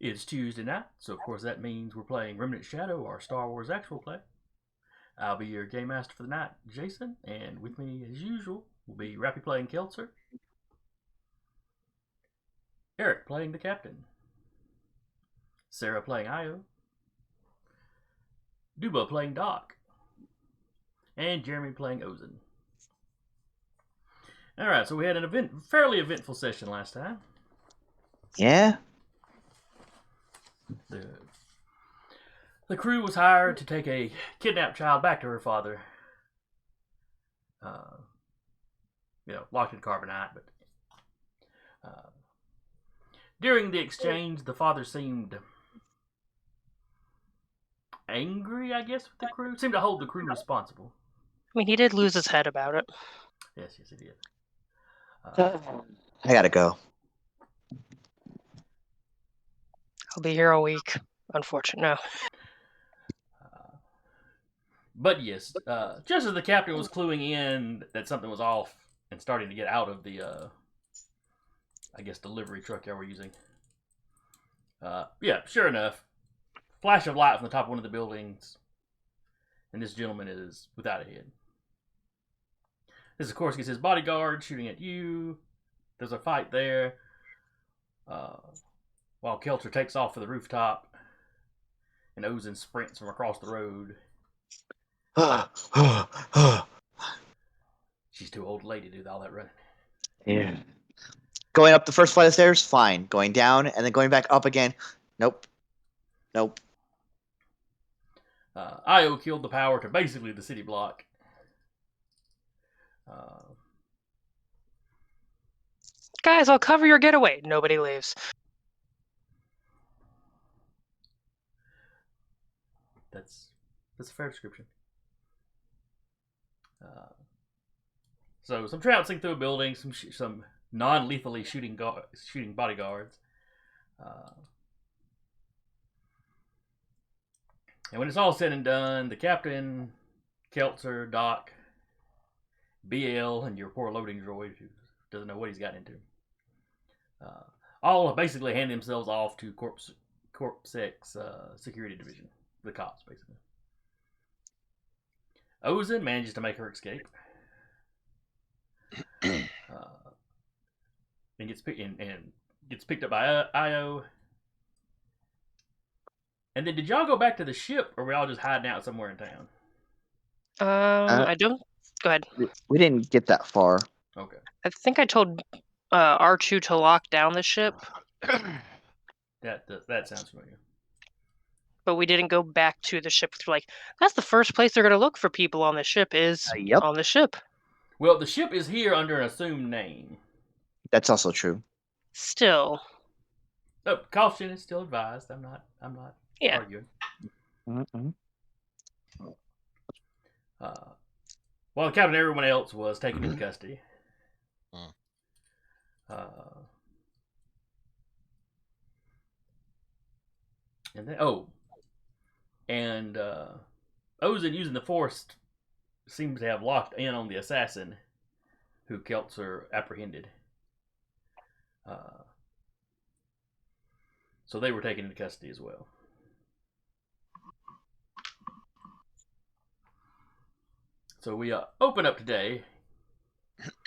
It's Tuesday night, so of course that means we're playing Remnant Shadow, our Star Wars actual play. I'll be your game master for the night, Jason, and with me as usual will be Rappy playing Keltzer, Eric playing the captain, Sarah playing Io, Duba playing Doc, and Jeremy playing Ozen. Alright, so we had an fairly eventful session last time. Yeah? The crew was hired to take a kidnapped child back to her father. Locked in carbonite, but during the exchange, the father seemed angry, I guess, with the crew. Seemed to hold the crew responsible. I mean, he did lose his head about it. Yes, he did. I gotta go. I'll be here all week. Unfortunate. No. But yes, just as the captain was cluing in that something was off and starting to get out of the, delivery truck y'all were using. Sure enough, flash of light from the top of one of the buildings, and this gentleman is without a head. This, of course, gets his bodyguard shooting at you. There's a fight there. While Keltzer takes off for the rooftop, and Ozen sprints from across the road. She's too old lady to do all that running. Yeah. Going up the first flight of stairs, fine. Going down and then going back up again, nope. Io killed the power to basically the city block. Guys, I'll cover your getaway. Nobody leaves. That's a fair description. So some trouncing through a building, some non-lethally shooting bodyguards. And when it's all said and done, the captain, Keltzer, Doc, BL, and your poor loading droid who doesn't know what he's gotten into, all basically hand themselves off to CorpSec's security division, the cops, basically. Ozen manages to make her escape. And gets picked up by Io. And then did y'all go back to the ship, or were y'all just hiding out somewhere in town? I don't. Go ahead. We didn't get that far. Okay. I think I told R2 to lock down the ship. That sounds familiar. But we didn't go back to the ship. We're like, that's the first place they're going to look for people on the ship is Yep. on the ship. Well, the ship is here under an assumed name. That's also true. Still. Oh, caution is still advised. I'm not arguing. Mm-hmm. While the captain and everyone else was taken into custody. And Ozen, using the Force, seems to have locked in on the assassin who Keltzer apprehended. So they were taken into custody as well. So we open up today.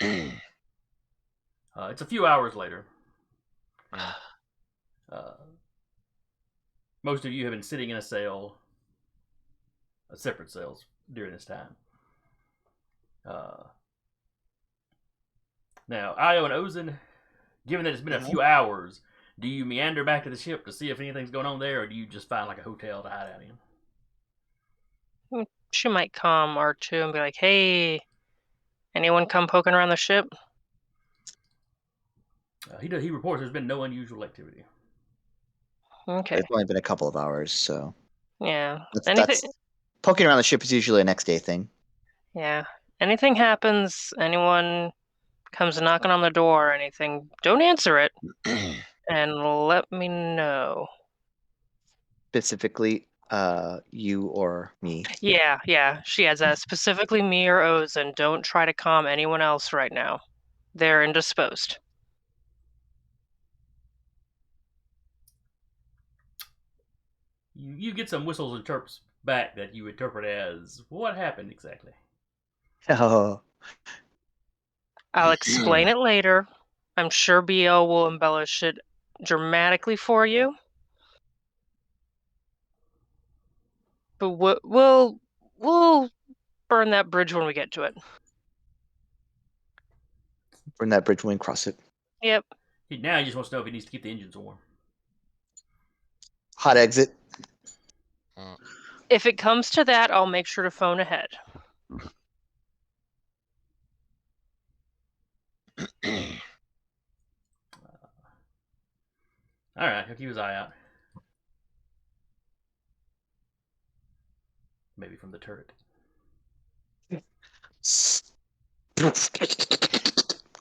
It's a few hours later. Most of you have been sitting in a cell, separate cells, during this time. Now, Io and Ozen, given that it's been a few hours, do you meander back to the ship to see if anything's going on there, or do you just find like a hotel to hide out in? She might calm R2 and be like, hey, anyone come poking around the ship? He reports there's been no unusual activity. Okay. It's only been a couple of hours, so... Yeah. That's poking around the ship is usually a next day thing. Yeah. Anything happens, anyone comes knocking on the door or anything, don't answer it. And let me know. Specifically, you or me. Yeah. She has that. Specifically me or Ozen. Don't try to calm anyone else right now. They're indisposed. You get some whistles and chirps back that you interpret as what happened exactly. Oh, I'll explain it later. I'm sure BL will embellish it dramatically for you. But we'll burn that bridge when we get to it. burn that bridge when we cross it. Yep. Now he just wants to know if he needs to keep the engines warm. Hot exit. If it comes to that, I'll make sure to phone ahead. All right, he'll keep his eye out. Maybe from the turret. You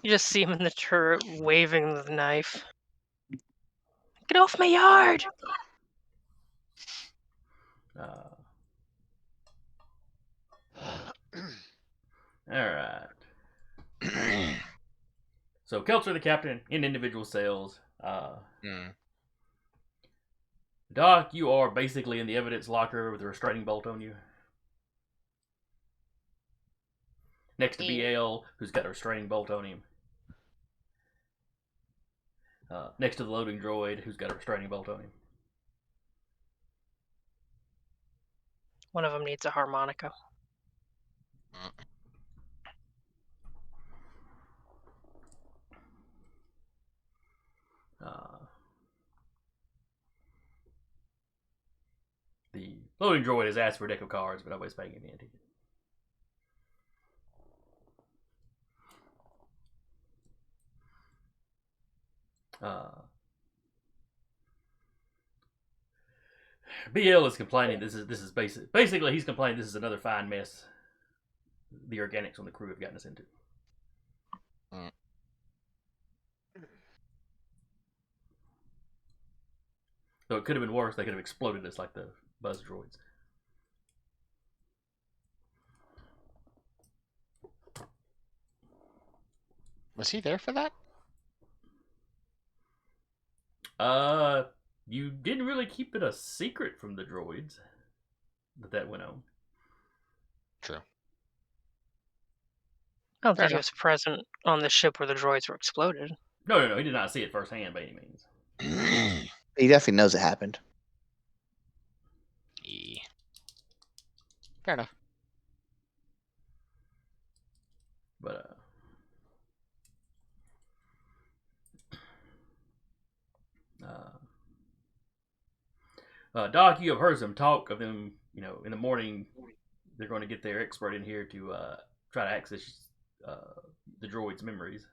just see him in the turret waving the knife. Get off my yard! All right. So Keltzer, the captain, in individual cells. Doc, you are basically in the evidence locker with a restraining bolt on you. Next to BL, who's got a restraining bolt on him. Next to the loading droid, who's got a restraining bolt on him. One of them needs a harmonica. The loading droid has asked for a deck of cards, but nobody's paying any attention. BL is complaining. This is basically he's complaining this is another fine mess the organics on the crew have gotten us into. So it could have been worse. They could have exploded us like the buzz droids. Was he there for that? You didn't really keep it a secret from the droids that went on. True. I don't Fair think he was present on the ship where the droids were exploded. No. He did not see it firsthand by any means. He definitely knows it happened. Yeah. Fair enough. But Doc, you have heard some talk of them. You know, in the morning they're going to get their expert in here to try to access the droid's memories.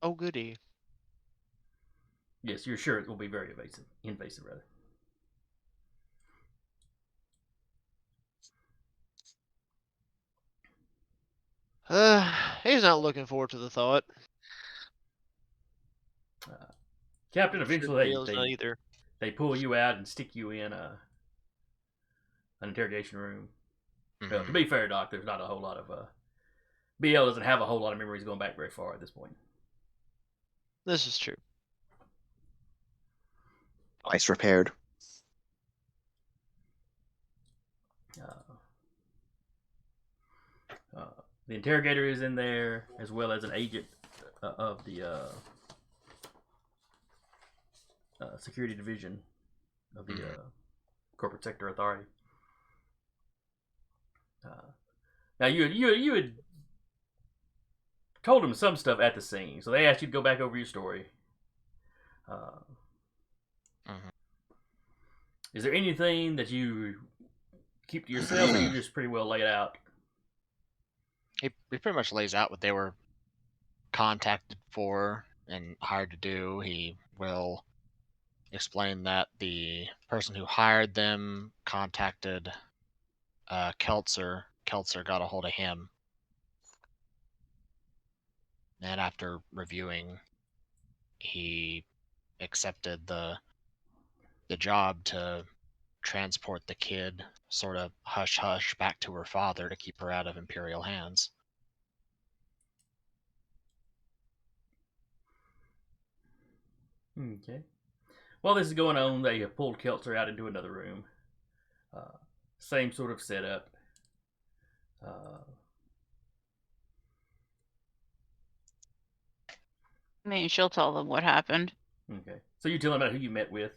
Oh, goody. Yes, you're sure it will be very invasive rather. He's not looking forward to the thought. Captain, I'm sure eventually Dale's not either. they pull you out and stick you in an interrogation room. Mhm. To be fair, Doc, there's not a whole lot of BL doesn't have a whole lot of memories going back very far at this point. This is true. Nice repaired. The interrogator is in there, as well as an agent of the security division of the corporate sector authority. Now you had told them some stuff at the scene, so they asked you to go back over your story. Is there anything that you keep to yourself, or you just pretty well lay it out? He pretty much lays out what they were contacted for and hired to do. He will explain that the person who hired them contacted Keltzer. Keltzer got a hold of him. And after reviewing, he accepted the job to transport the kid sort of hush-hush back to her father to keep her out of Imperial hands. Okay. While this is going on, they have pulled Keltzer out into another room. Same sort of setup. I mean, she'll tell them what happened. Okay. So you tell him about who you met with.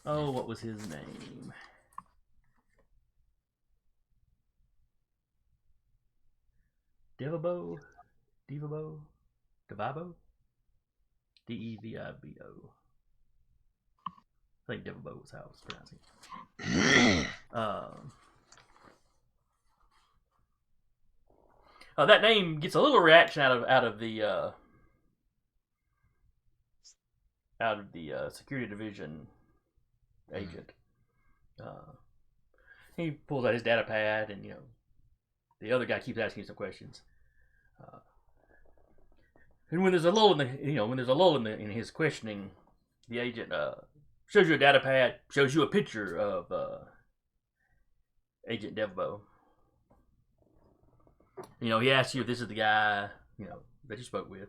What was his name? Devibo? Devibo? Devibo? I think Devibo was how I was pronouncing it. That name gets a little reaction out of the security division agent. He pulls out his data pad, and the other guy keeps asking some questions. And when there's a lull in his questioning, the agent shows you a data pad, shows you a picture of Agent Devbo. He asks you if this is the guy, that you spoke with.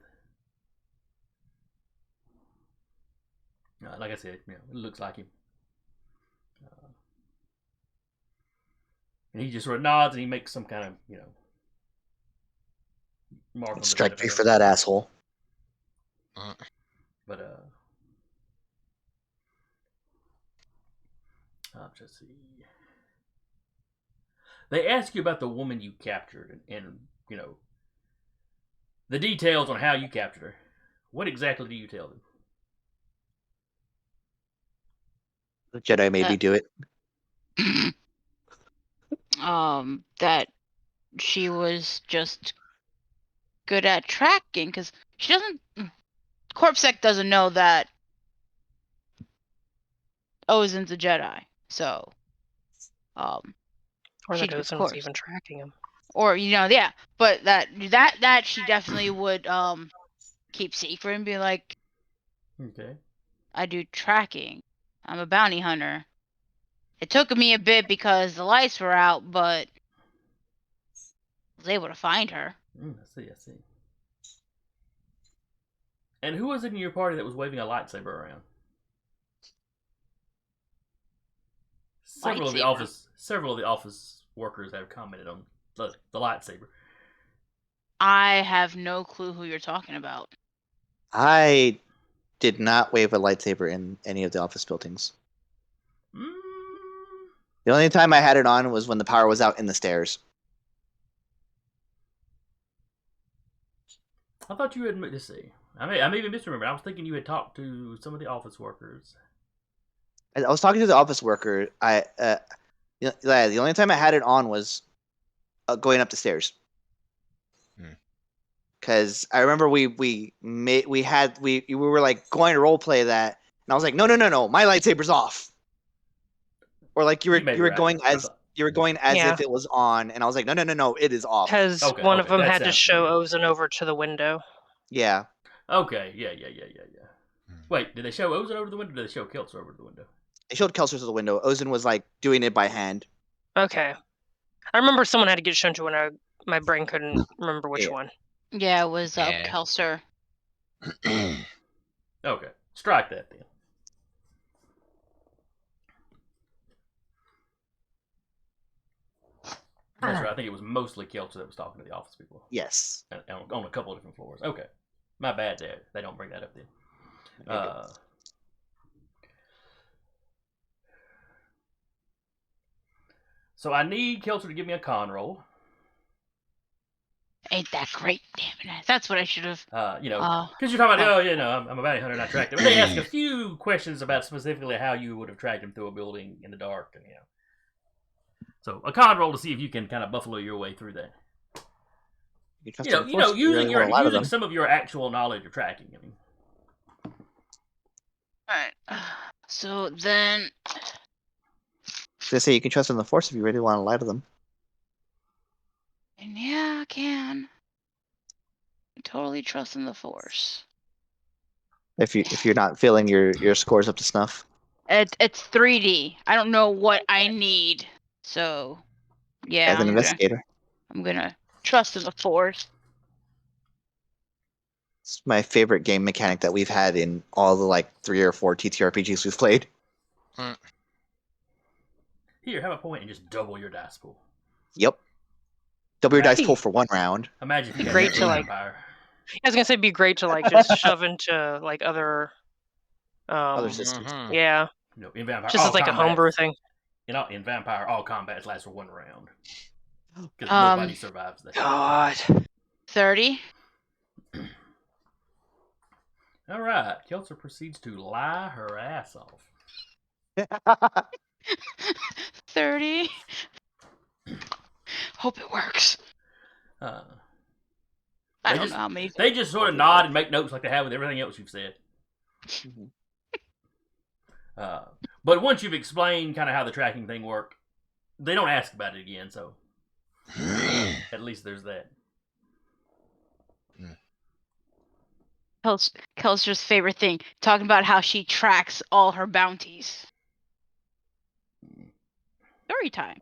Like I said, it looks like him. And he just sort of nods, and he makes some kind of, mark on the Strike data me pad. for that, asshole. But let's see. They ask you about the woman you captured, and the details on how you captured her. What exactly do you tell them? The Jedi made me do it. That she was just good at tracking, because she doesn't. CorpSec doesn't know that Ozen's a Jedi, so Or she that did, of Ozen was course. even tracking him. Or yeah, but that she definitely would keep secret and be like, Okay. I do tracking. I'm a bounty hunter. It took me a bit because the lights were out, but I was able to find her. I see. And who was it in your party that was waving a lightsaber around? Several of the office workers have commented on the lightsaber. I have no clue who you're talking about. I did not wave a lightsaber in any of the office buildings. The only time I had it on was when the power was out in the stairs. I thought you had. Let's see. I may even misremember. I was thinking you had talked to some of the office workers. I was talking to the office worker. The only time I had it on was going up the stairs. Because I remember we were like going to role play that, and I was like, no, my lightsaber's off. Or like you were going as if it was on, and I was like, no, it is off. Because one of them had to show Ozen over to the window. Yeah. Okay. Yeah. Wait, did they show Ozen over the window? Or did they show Keltzer over the window? They showed Keltzer to the window. Ozen was like doing it by hand. Okay. I remember someone had to get shown to when my brain couldn't remember which one. Yeah, it was Kelser. Okay. Strike that then. That's right. I think it was mostly Keltzer that was talking to the office people. Yes. On a couple of different floors. Okay. My bad there. They don't bring that up then. So I need Keltzer to give me a con roll. Ain't that great? Damn it! That's what I should have. Because you're talking about, I'm a bounty hunter and I tracked him. But they ask a few questions about specifically how you would have tracked him through a building in the dark, and So a con roll to see if you can kind of buffalo your way through that. Using some of your actual knowledge of tracking. I mean. All right. So then. They say you can trust in the Force if you really want to lie to them. And yeah, I can. I totally trust in the Force. If you're not feeling your scores up to snuff. It's 3D. I don't know what I need. So yeah. As an investigator. I'm gonna trust in the Force. It's my favorite game mechanic that we've had in all the like 3 or 4 TTRPGs we've played. Here, have a point and just double your dice pool. Yep. Double your dice Hey. pool for 1 round. Imagine if you had Great that to, like- vampire. I was gonna say, it'd be great to like just shove into like other. Other systems. Yeah, You know, in vampire, just all as like a combats- homebrew thing. In vampire, all combats last for 1 round because Um, nobody survives that. God. 30. All right, Kelser proceeds to lie her ass off. 30. Hope it works. Uh, I They don't just- know how many. they just sort of nod and make notes like they have with everything else you've said. Mhm. But once you've explained kind of how the tracking thing worked, they don't ask about it again. So at least there's that. Kelser's favorite thing, talking about how she tracks all her bounties. Story time.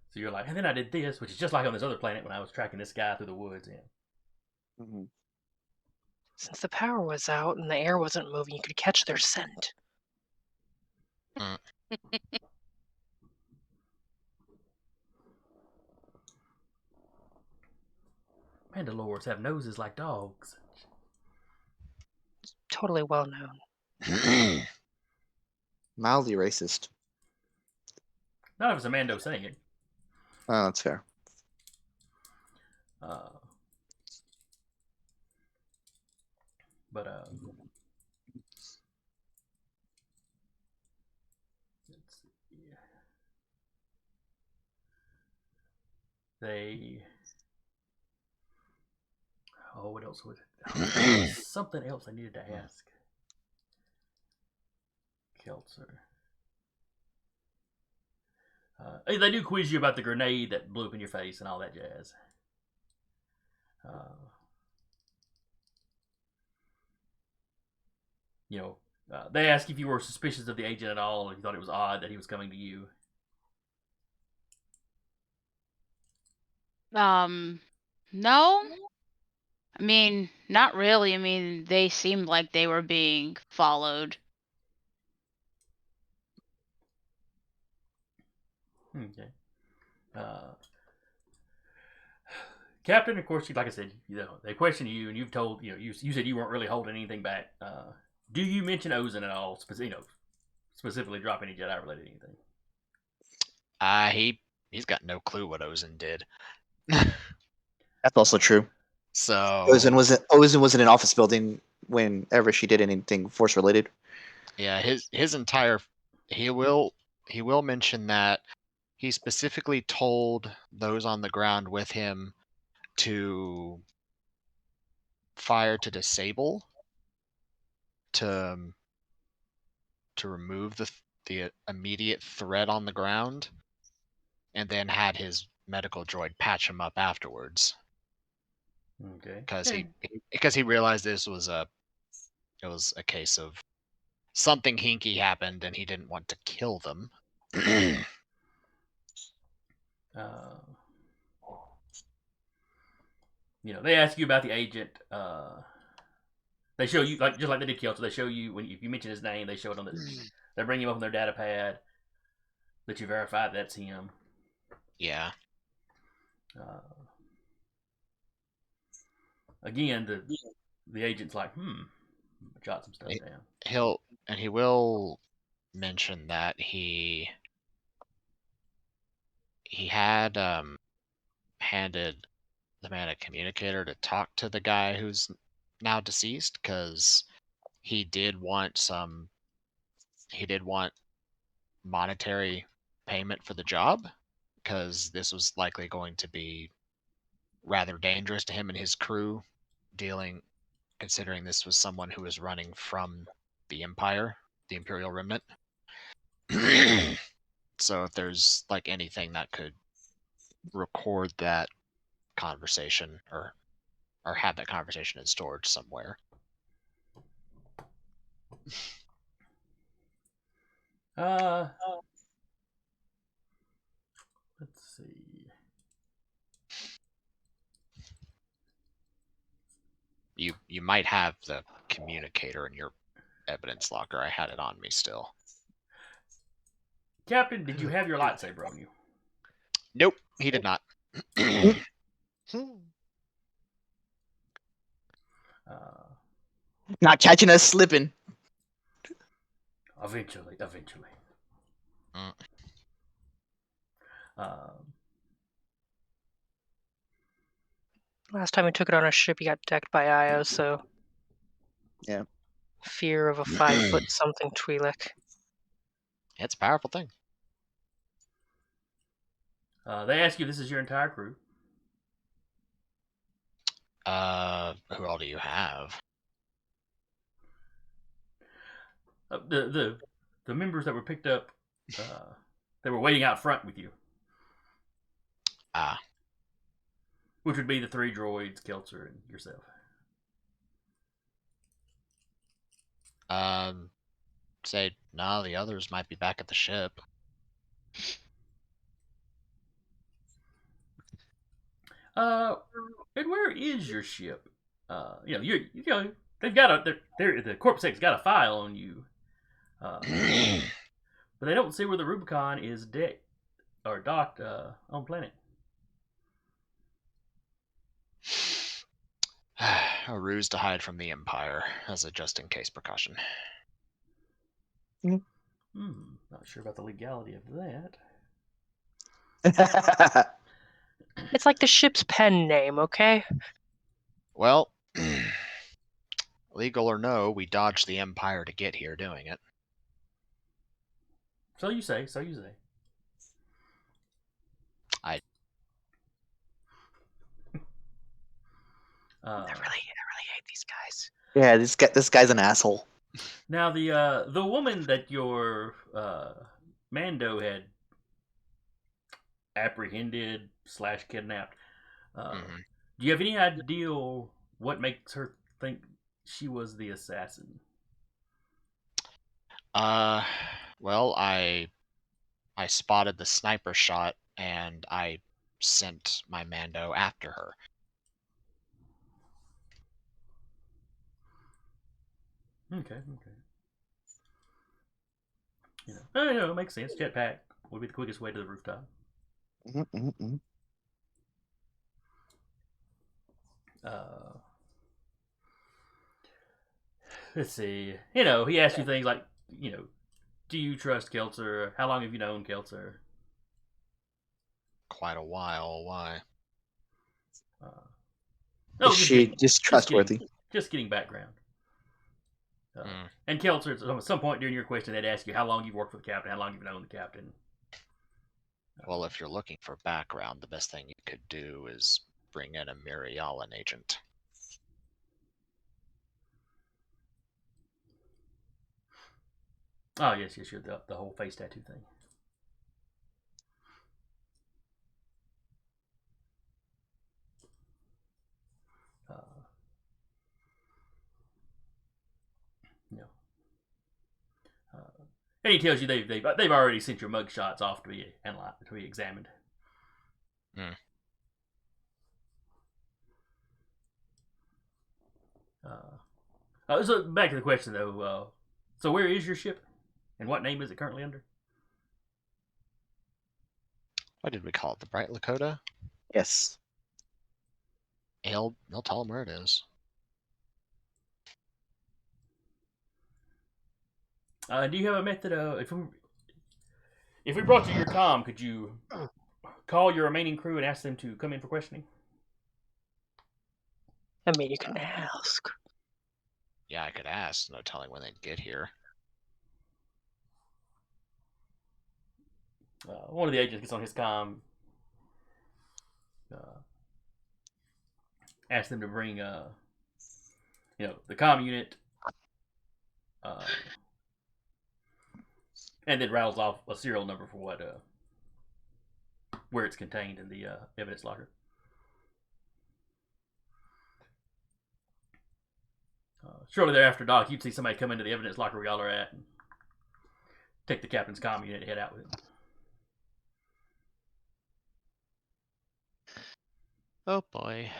So you're like, and then I did this, which is just like on this other planet when I was tracking this guy through the woods. Yeah. Mhm. Since the power was out and the air wasn't moving, you could catch their scent. Mandalores have noses like dogs. Totally well known. Mildly racist. Not if it's a Mando saying it. Oh, that's fair. But let's see. They. Oh, what else would? Something else I needed to ask. Kelser. Hey, they do quiz you about the grenade that blew up in your face and all that jazz. They ask if you were suspicious of the agent at all, if you thought it was odd that he was coming to you. No. I mean, not really. I mean, they seemed like they were being followed. Okay. Captain, of course, like I said, they question you, and you've told, you said you weren't really holding anything back. Do you mention Ozen at all? Specifically drop any Jedi related anything? He's got no clue what Ozen did. That's also true. So Ozen was in an office building whenever she did anything force related. Yeah, his entire he will mention that he specifically told those on the ground with him to fire to disable to remove the immediate threat on the ground, and then had his medical droid patch him up afterwards. Okay. Because he realized it was a case of something hinky happened and he didn't want to kill them. They ask you about the agent. They show you just like they did Kelso. They show you if you mention his name, they show it on they bring him up on their data pad that you verify that's him. Yeah. Again, the agent's like, jot some stuff down. He will mention that he had handed the man a communicator to talk to the guy who's now deceased, because he did want monetary payment for the job, because this was likely going to be rather dangerous to him and his crew, considering this was someone who was running from the Empire, the Imperial Remnant. So if there's like anything that could record that conversation or have that conversation in storage somewhere. Let's see. You might have the communicator in your evidence locker. I had it on me still. Captain, did you have your lightsaber on you? Nope, he did not. Not catching us slipping. Eventually. Mm. Last time we took it on a ship, he got decked by Io, so... Yeah. Fear of a 5-foot-something Twi'lek. It's a powerful thing. They ask you if this is your entire crew. Who all do you have? The members that were picked up, they were waiting out front with you. Ah. Which would be the 3 droids, Keltzer, and yourself. Say, no, the others might be back at the ship. And where is your ship? They've got the CorpSec's got a file on you. But they don't see where the Rubicon is decked or docked on planet. A ruse to hide from the Empire as a just-in-case precaution. Not sure about the legality of that. It's like the ship's pen name, okay? Well, legal or no, we dodged the Empire to get here doing it. So you say. I really hate these guys. Yeah, this guy's an asshole. Now the woman that your Mando had apprehended / kidnapped. Do you have any idea what makes her think she was the assassin? Well, I spotted the sniper shot and I sent my Mando after her. Okay. It makes sense. Jetpack would be the quickest way to the rooftop. Let's see. He asked you things like, do you trust Keltzer? How long have you known Keltzer? Quite a while. Why? Is she just trustworthy? Just getting background. And Keltzer, at some point during your question, they'd ask you how long you've worked for the captain, how long you've known the captain. Well, if you're looking for background, the best thing you could do is bring in a Mirialan agent. Oh, yes, sure. The whole face tattoo thing. And he tells you they've already sent your mug shots off to be analyzed, to be examined. So back to the question though. So where is your ship, and what name is it currently under? What did we call it? The Bright Lakota? Yes. He'll tell him where it is. Do you have a method if we brought you your comm, could you call your remaining crew and ask them to come in for questioning? I mean, you can ask. Yeah, I could ask. No telling when they'd get here. One of the agents gets on his comm. Ask them to bring, the comm unit. And then rattles off a serial number for where it's contained in the evidence locker. Shortly thereafter, Doc, you'd see somebody come into the evidence locker where y'all are at and take the captain's comm unit and head out with it. Oh boy.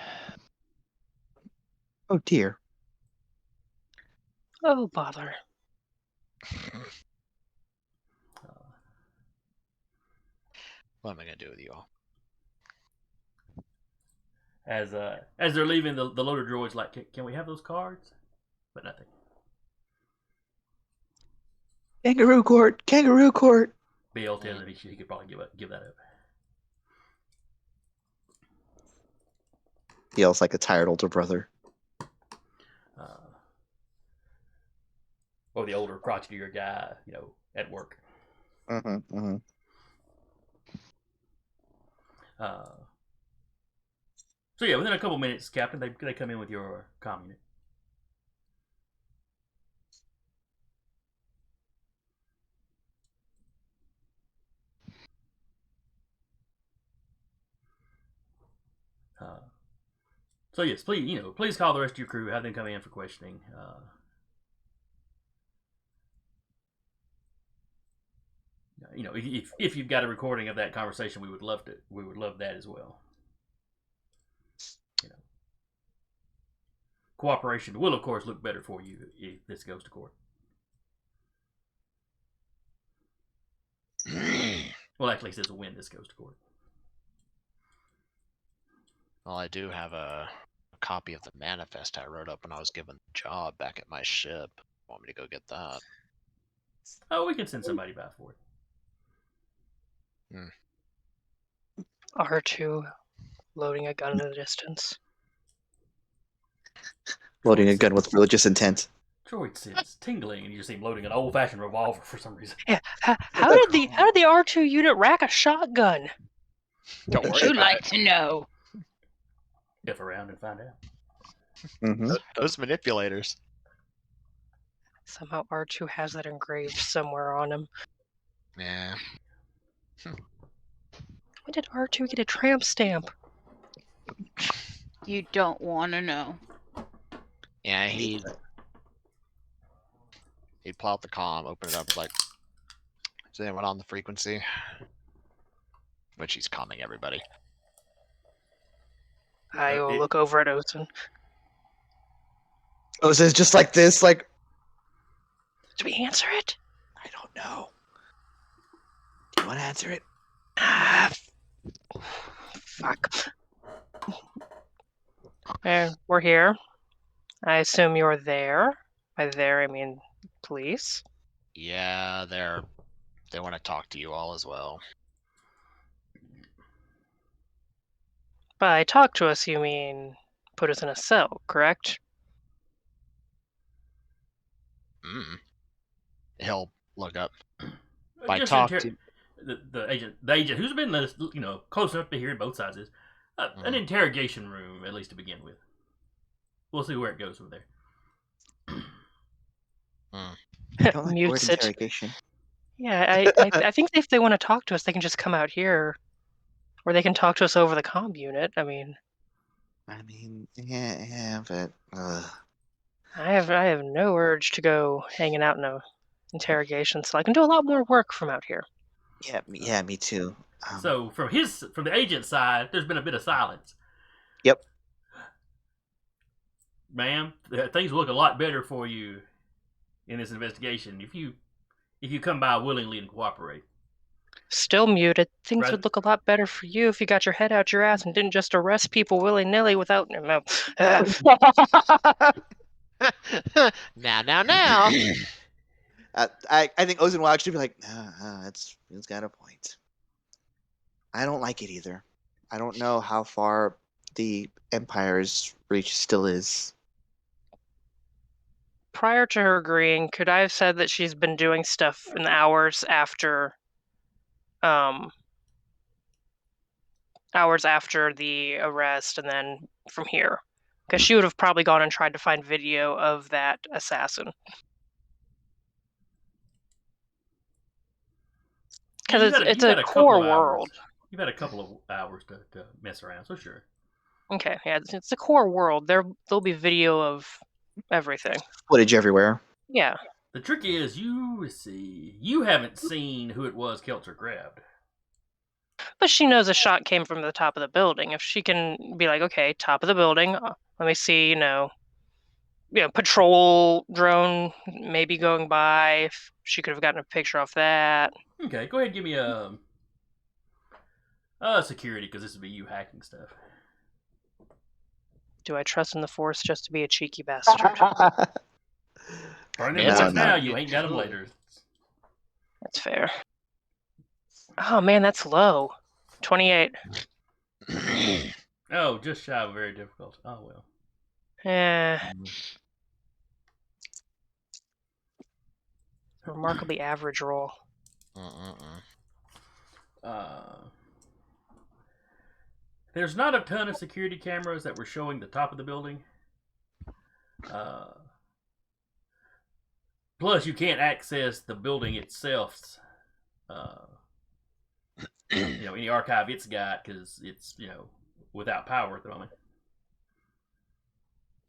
Oh dear. Oh, bother. What am I gonna do with you all? As they're leaving, the loader droid's like, can we have those cards? But nothing. Kangaroo court. Kangaroo court. Bill tells him he could probably give that up. He yells like a tired older brother. Or the older, crotchetier guy, at work. Mm-hmm. So yeah, within a couple minutes, Captain, they come in with your comm unit. So yes, please call the rest of your crew. Have them come in for questioning. If you've got a recording of that conversation, we would love that as well. Cooperation will, of course, look better for you if this goes to court. Well, actually, it says when this goes to court. Well, I do have a copy of the manifest I wrote up when I was given the job back at my ship. Want me to go get that? Oh, we can send somebody by for it. R2 loading a gun in the distance. Loading a gun with religious intent. Droid sits tingling, and you just see him loading an old-fashioned revolver for some reason. Yeah, how did the R2 unit rack a shotgun? Don't worry. Would you like to know? If around and find out. Mm-hmm. Those manipulators. Somehow R2 has that engraved somewhere on him. Yeah. When did R2 get a tramp stamp? You don't want to know. Yeah, he'd pull out the comm, open it up, like, is anyone on the frequency? Which he's calming everybody. I will look over at Osen. Osen's just like this, like... Do we answer it? I don't know. Do you want to answer it? Fuck. We're here. I assume you're there. By there, I mean police. Yeah, they want to talk to you all as well. By talk to us, you mean put us in a cell, correct? He'll look up. By talk to the agent who's been close enough to hear both sides is an interrogation room, at least to begin with. We'll see where it goes from there. I don't like the word Mutes it. interrogation. Yeah, I think if they want to talk to us, they can just come out here. Or they can talk to us over the comm unit. I mean, yeah, but... I have no urge to go hanging out in a interrogation cell. I can do a lot more work from out here. Yeah, me too. So from the agent's side, there's been a bit of silence. Yep. Ma'am, things look a lot better for you in this investigation if you come by willingly and cooperate. Still muted. Things would look a lot better for you if you got your head out your ass and didn't just arrest people willy-nilly without... Now. I think Ozen will actually be like, he's got a point. I don't like it either. I don't know how far the Empire's reach still is. Prior to her agreeing, could I have said that she's been doing stuff in the hours after the arrest and then from here? Because she would have probably gone and tried to find video of that assassin. Because it's a core world. You've had a couple of hours to mess around, so sure. Okay, yeah, it's a core world. There'll be video of everything. Footage everywhere. Yeah. The trick is, you haven't seen who it was Kelter grabbed. But she knows a shot came from the top of the building. If she can be like, okay, top of the building, let me see, patrol drone maybe going by. If she could have gotten a picture off that. Okay, go ahead and give me a security, because this would be you hacking stuff. Do I trust in the Force just to be a cheeky bastard? Burn them Yeah, points no. now, you ain't got them Could. later. That's fair. Oh man, that's low. 28. Oh, just shy of very difficult. Oh well. Remarkably average roll. There's not a ton of security cameras that were showing the top of the building. Plus, you can't access the building itself. Any archive it's got, because it's without power at the moment.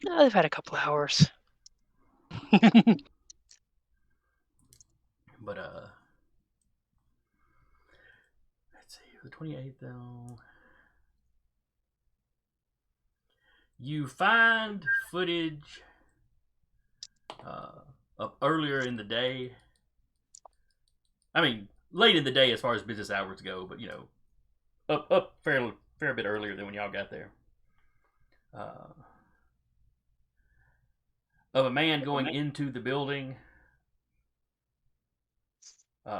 No, they've had a couple hours. But let's see, the 28th though. You find footage of earlier in the day. I mean, late in the day as far as business hours go, but up fair bit earlier than when y'all got there. Of a man going into the building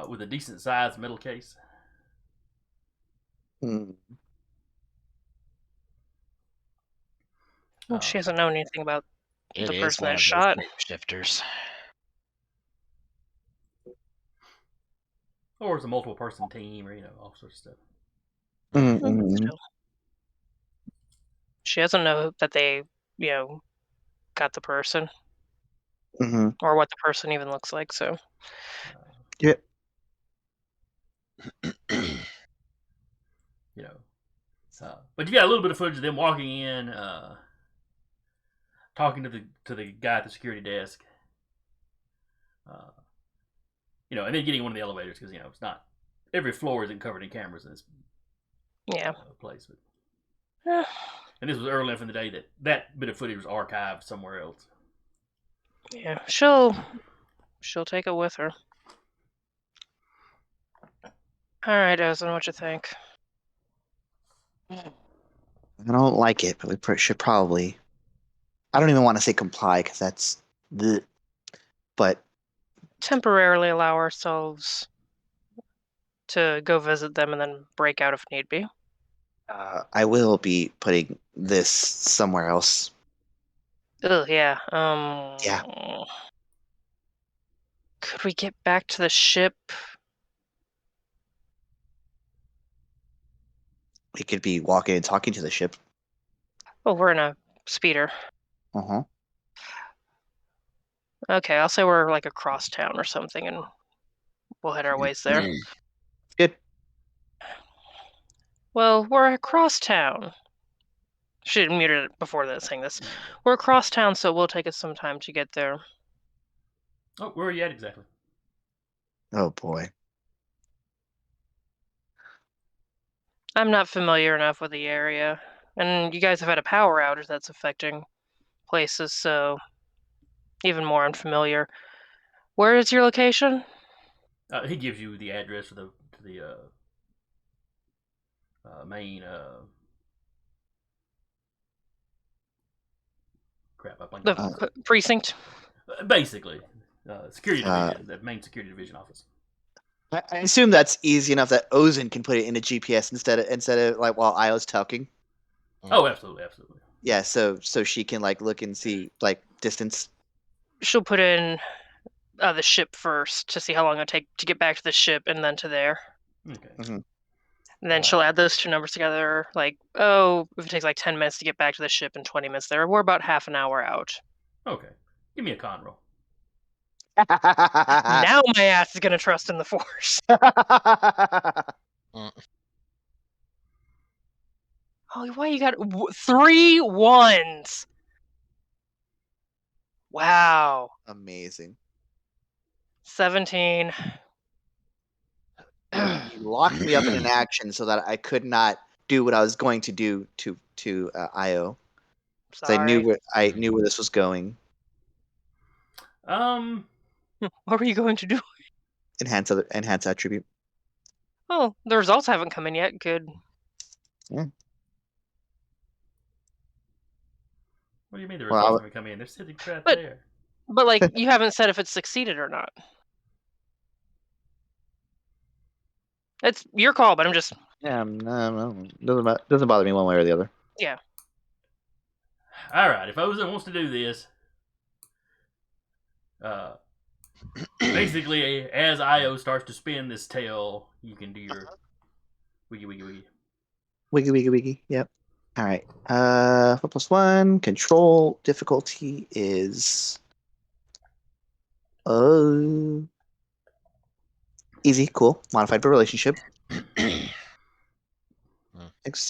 with a decent sized metal case. She hasn't known anything about It the is person one that of shot. those shifters. Or it's a multiple person team, or all sorts of stuff. Still. She doesn't know that they, got the person. Or what the person even looks like, so. Yeah. But you got a little bit of footage of them walking in, talking to the guy at the security desk, and then getting one of the elevators, because it's not every floor isn't covered in cameras in this place. But, and this was early enough in the day that bit of footage was archived somewhere else. Yeah, she'll take it with her. All right, Ozen, what you think? I don't like it, but we should probably. I don't even want to say comply, because that's the. But temporarily allow ourselves to go visit them and then break out if need be. I will be putting this somewhere else. Ugh, yeah. Yeah. Could we get back to the ship? We could be walking and talking to the ship. Well, we're in a speeder. Uh-huh. Okay, I'll say we're like across town or something, and we'll head our ways there. Good. Well, we're across town. She muted it before saying this. We're across town, so it will take us some time to get there. Oh, where are you at exactly? Oh boy. I'm not familiar enough with the area, and you guys have had a power outage that's affecting places, so even more unfamiliar. Where is your location? He gives you the address for the main crap. The precinct. Basically, security division, the main security division office. I assume that's easy enough that Ozen can put it in a GPS instead of like while Io's talking. Oh, absolutely. Yeah, so she can like look and see like distance. She'll put in the ship first to see how long it'll take to get back to the ship and then to there. Okay. Mm-hmm. And then she'll add those two numbers together. Like, if it takes like 10 minutes to get back to the ship and 20 minutes there, we're about half an hour out. Okay. Give me a con roll. Now my ass is gonna trust in the Force. Oh, why you got 3 1s? Wow. Amazing. 17. You locked me up in an action so that I could not do what I was going to do to Io. Sorry. I knew where this was going. What were you going to do? Enhance attribute. Oh, the results haven't come in yet. Good. What do you mean the Well, results haven't come in? They're sitting right But- there. But like, you haven't said if it's succeeded or not. It's your call, but I'm just. Yeah, doesn't bother me one way or the other. Yeah. All right, if Ozen wants to do this, basically, as Io starts to spin this tail, you can do your wiggy wiggy wiggy. Wiggy, wiggy, wiggy. Yep. All right. 4+1. Control difficulty is easy. Cool. Modified by relationship.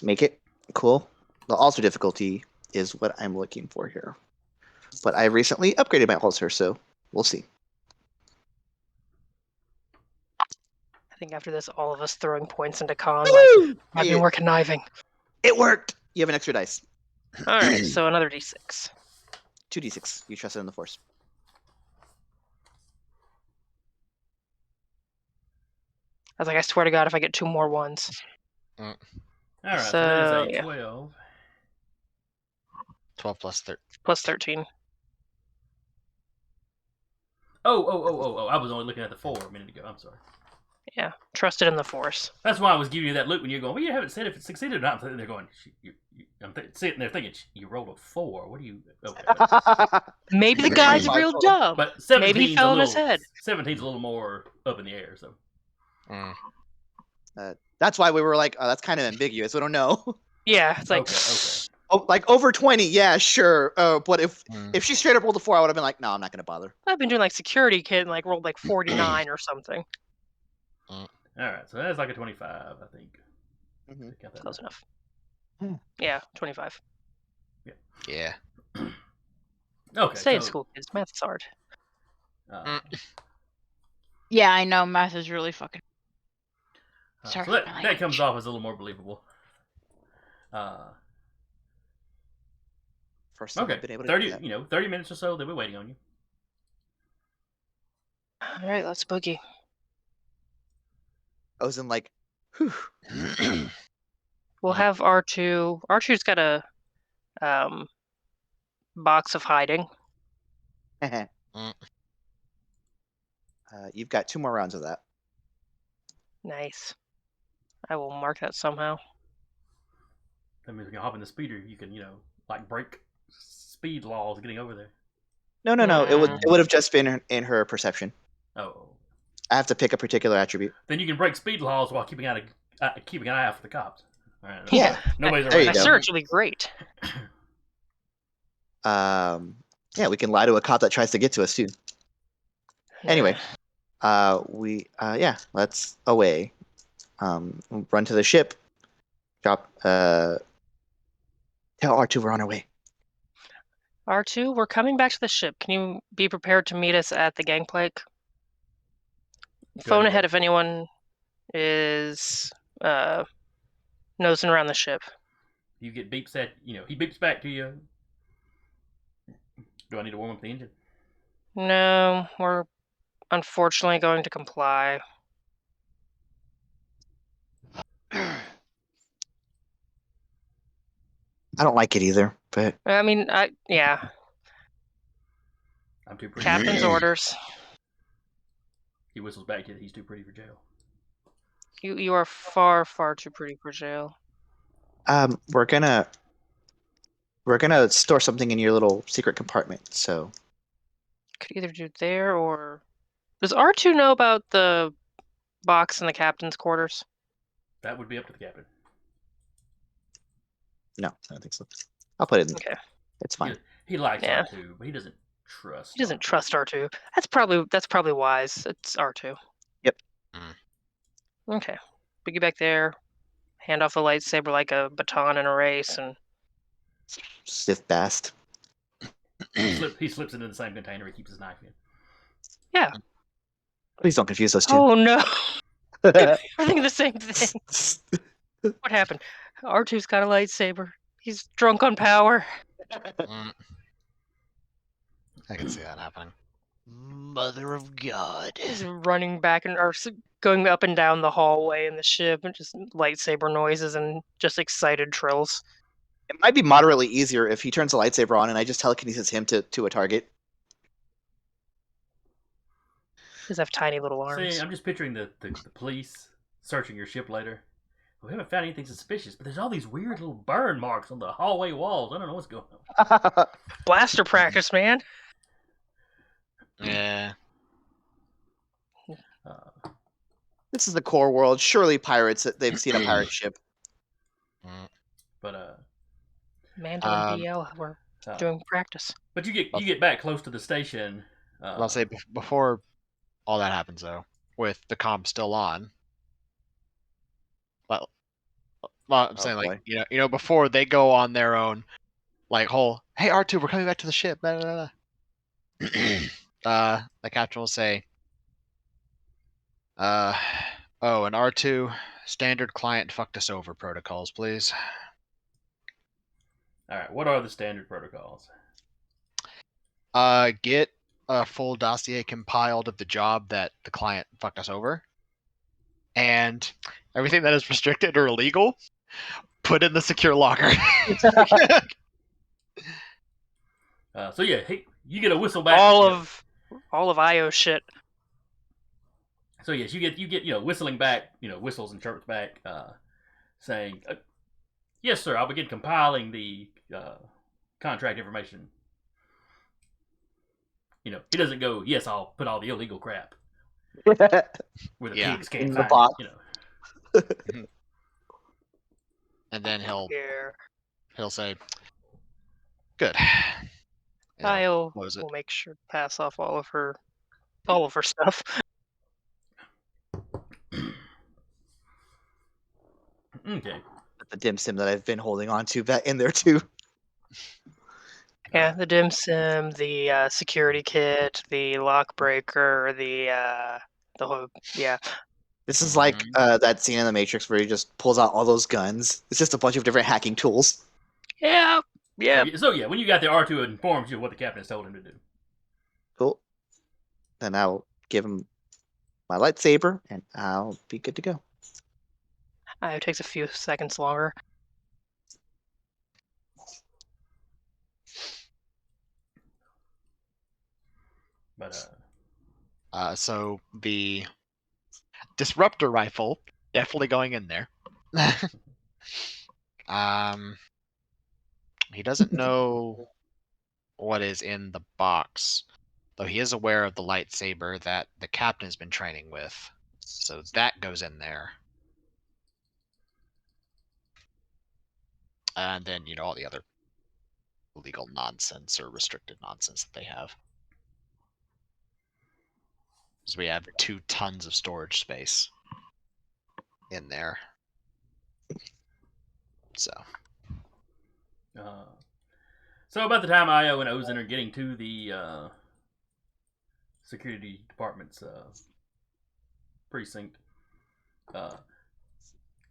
Make it cool. The alter difficulty is what I'm looking for here. But I recently upgraded my alter, so we'll see. I think after this, all of us throwing points into con. Woo! Like, I've been working kniving. It worked. You have an extra dice. All right, so another d6. 2d6. You trust it in the force. I was like, I swear to God, if I get 2 more ones. All right, so So, that is a yeah. 12. 12 plus 13. Plus 13. Oh! I was only looking at the 4 a minute ago. I'm sorry. Yeah, trusted in the force. That's why I was giving you that look when you're going, well, you haven't said if it succeeded or not. I'm sitting there going, I'm sitting there thinking, you rolled a 4. What do you... Okay. Maybe the guy's My real fault. dumb. But 17's Maybe he fell on his head. 17's a little more up in the air, so... That's why we were like, oh, that's kind of ambiguous. We don't know. Yeah, it's like, Okay. Oh, like over 20, yeah, sure. But if she straight up rolled a 4, I would have been like, no, I'm not gonna bother. I've been doing like security kid and like rolled like 49 or something. Alright, so that's like a 25, I think. Mhm. Count that Close down. enough. Hmm. Yeah, 25. Yeah. Okay, Stay in so, school, kids. Math is hard. Yeah, I know. Math is really fucking. Sorry so for that my comes language. off as a little more believable. First time Okay, I've been able to 30, do that. 30 minutes or so, they'll be waiting on you. All right, let's boogie. I was in like, whew. We'll have R2. R2's got a box of hiding. You've got 2 more rounds of that. Nice. I will mark that somehow. That means if you hop in the speeder, you can, like break speed laws getting over there. No. It would have just been in her perception. Oh. I have to pick a particular attribute. Then you can break speed laws while keeping an eye out for the cops. All right, Yeah. Nobody's There you around. go. That search will be great. Yeah, we can lie to a cop that tries to get to us too. Anyway, let's away. Run to the ship. Drop. Tell R2 we're on our way. R2, we're coming back to the ship. Can you be prepared to meet us at the gangplank? Phone ahead if anyone is nosing around the ship. You get beeps at, he beeps back to you. Do I need to warm up the engine? No, we're unfortunately going to comply. I don't like it either, but I mean, yeah. I'm too pretty. Captain's orders. He whistles back to you. He's too pretty for jail. You are far, far too pretty for jail. we're gonna store something in your little secret compartment. So Could either do there or... Does R2 know about the box in the captain's quarters? That would be up to the captain. no, I don't think so. I'll put it in. Okay. It's fine. He likes Yeah. R2, but he doesn't trust. He doesn't R2. trust R2. That's probably wise. It's R2. Yep. Okay. Boogie back there. Hand off the lightsaber like a baton in a race, and Stiff bast. He slips into the same container he keeps his knife in. yeah. Please don't confuse those two. Oh no! We're thinking the same thing. What happened? R2's got a lightsaber. He's drunk on power. I can see that happening. Mother of God. He's running back going up and down the hallway in the ship, and just lightsaber noises and just excited trills. It might be moderately easier if he turns the lightsaber on and I just telekinesis him to a target. Does have tiny little arms. See, I'm just picturing the police searching your ship later. We haven't found anything suspicious, but there's all these weird little burn marks on the hallway walls. I don't know what's going on. Blaster practice, man. Yeah. This is the core world. Surely pirates, they've seen a pirate ship. But Mando and DL were doing practice. But you get back close to the station. I'll say before all that happens, though, with the comm still on. Well, I'm saying, like, you know, before they go on their own, like, whole, hey, R2, we're coming back to the ship. Blah, blah, blah. The captain will say, oh, and R2, standard client fucked us over protocols, please. All right, what are the standard protocols? Get a full dossier compiled of the job that the client fucked us over, and everything that is restricted or illegal, put in the secure locker. So yeah, hey, you get a whistle back. All of IO shit. So yes, you get whistling back, whistles and chirps back, saying, "Yes, sir, I'll begin compiling the contract information." He doesn't go, "Yes, I'll put all the illegal crap where the pigs can't in the find box. it." And then he'll say, "Good." IO will make sure to pass off all of her stuff. Okay. The dim sim that I've been holding on to back in there too. Yeah, the dim sim, the security kit, the lock breaker, the whole, yeah. This is like that scene in The Matrix where he just pulls out all those guns. It's just a bunch of different hacking tools. Yeah. So yeah, when you got the R2, it informs you of what the captain has told him to do. Cool. Then I'll give him my lightsaber, and I'll be good to go. It takes a few seconds longer. But so the disruptor rifle definitely going in there. He doesn't know what is in the box, though he is aware of the lightsaber that the captain's been training with. So that goes in there. And then, all the other illegal nonsense or restricted nonsense that they have. Because we have 2 tons of storage space in there. So about the time Io and Ozen are getting to the security department's precinct,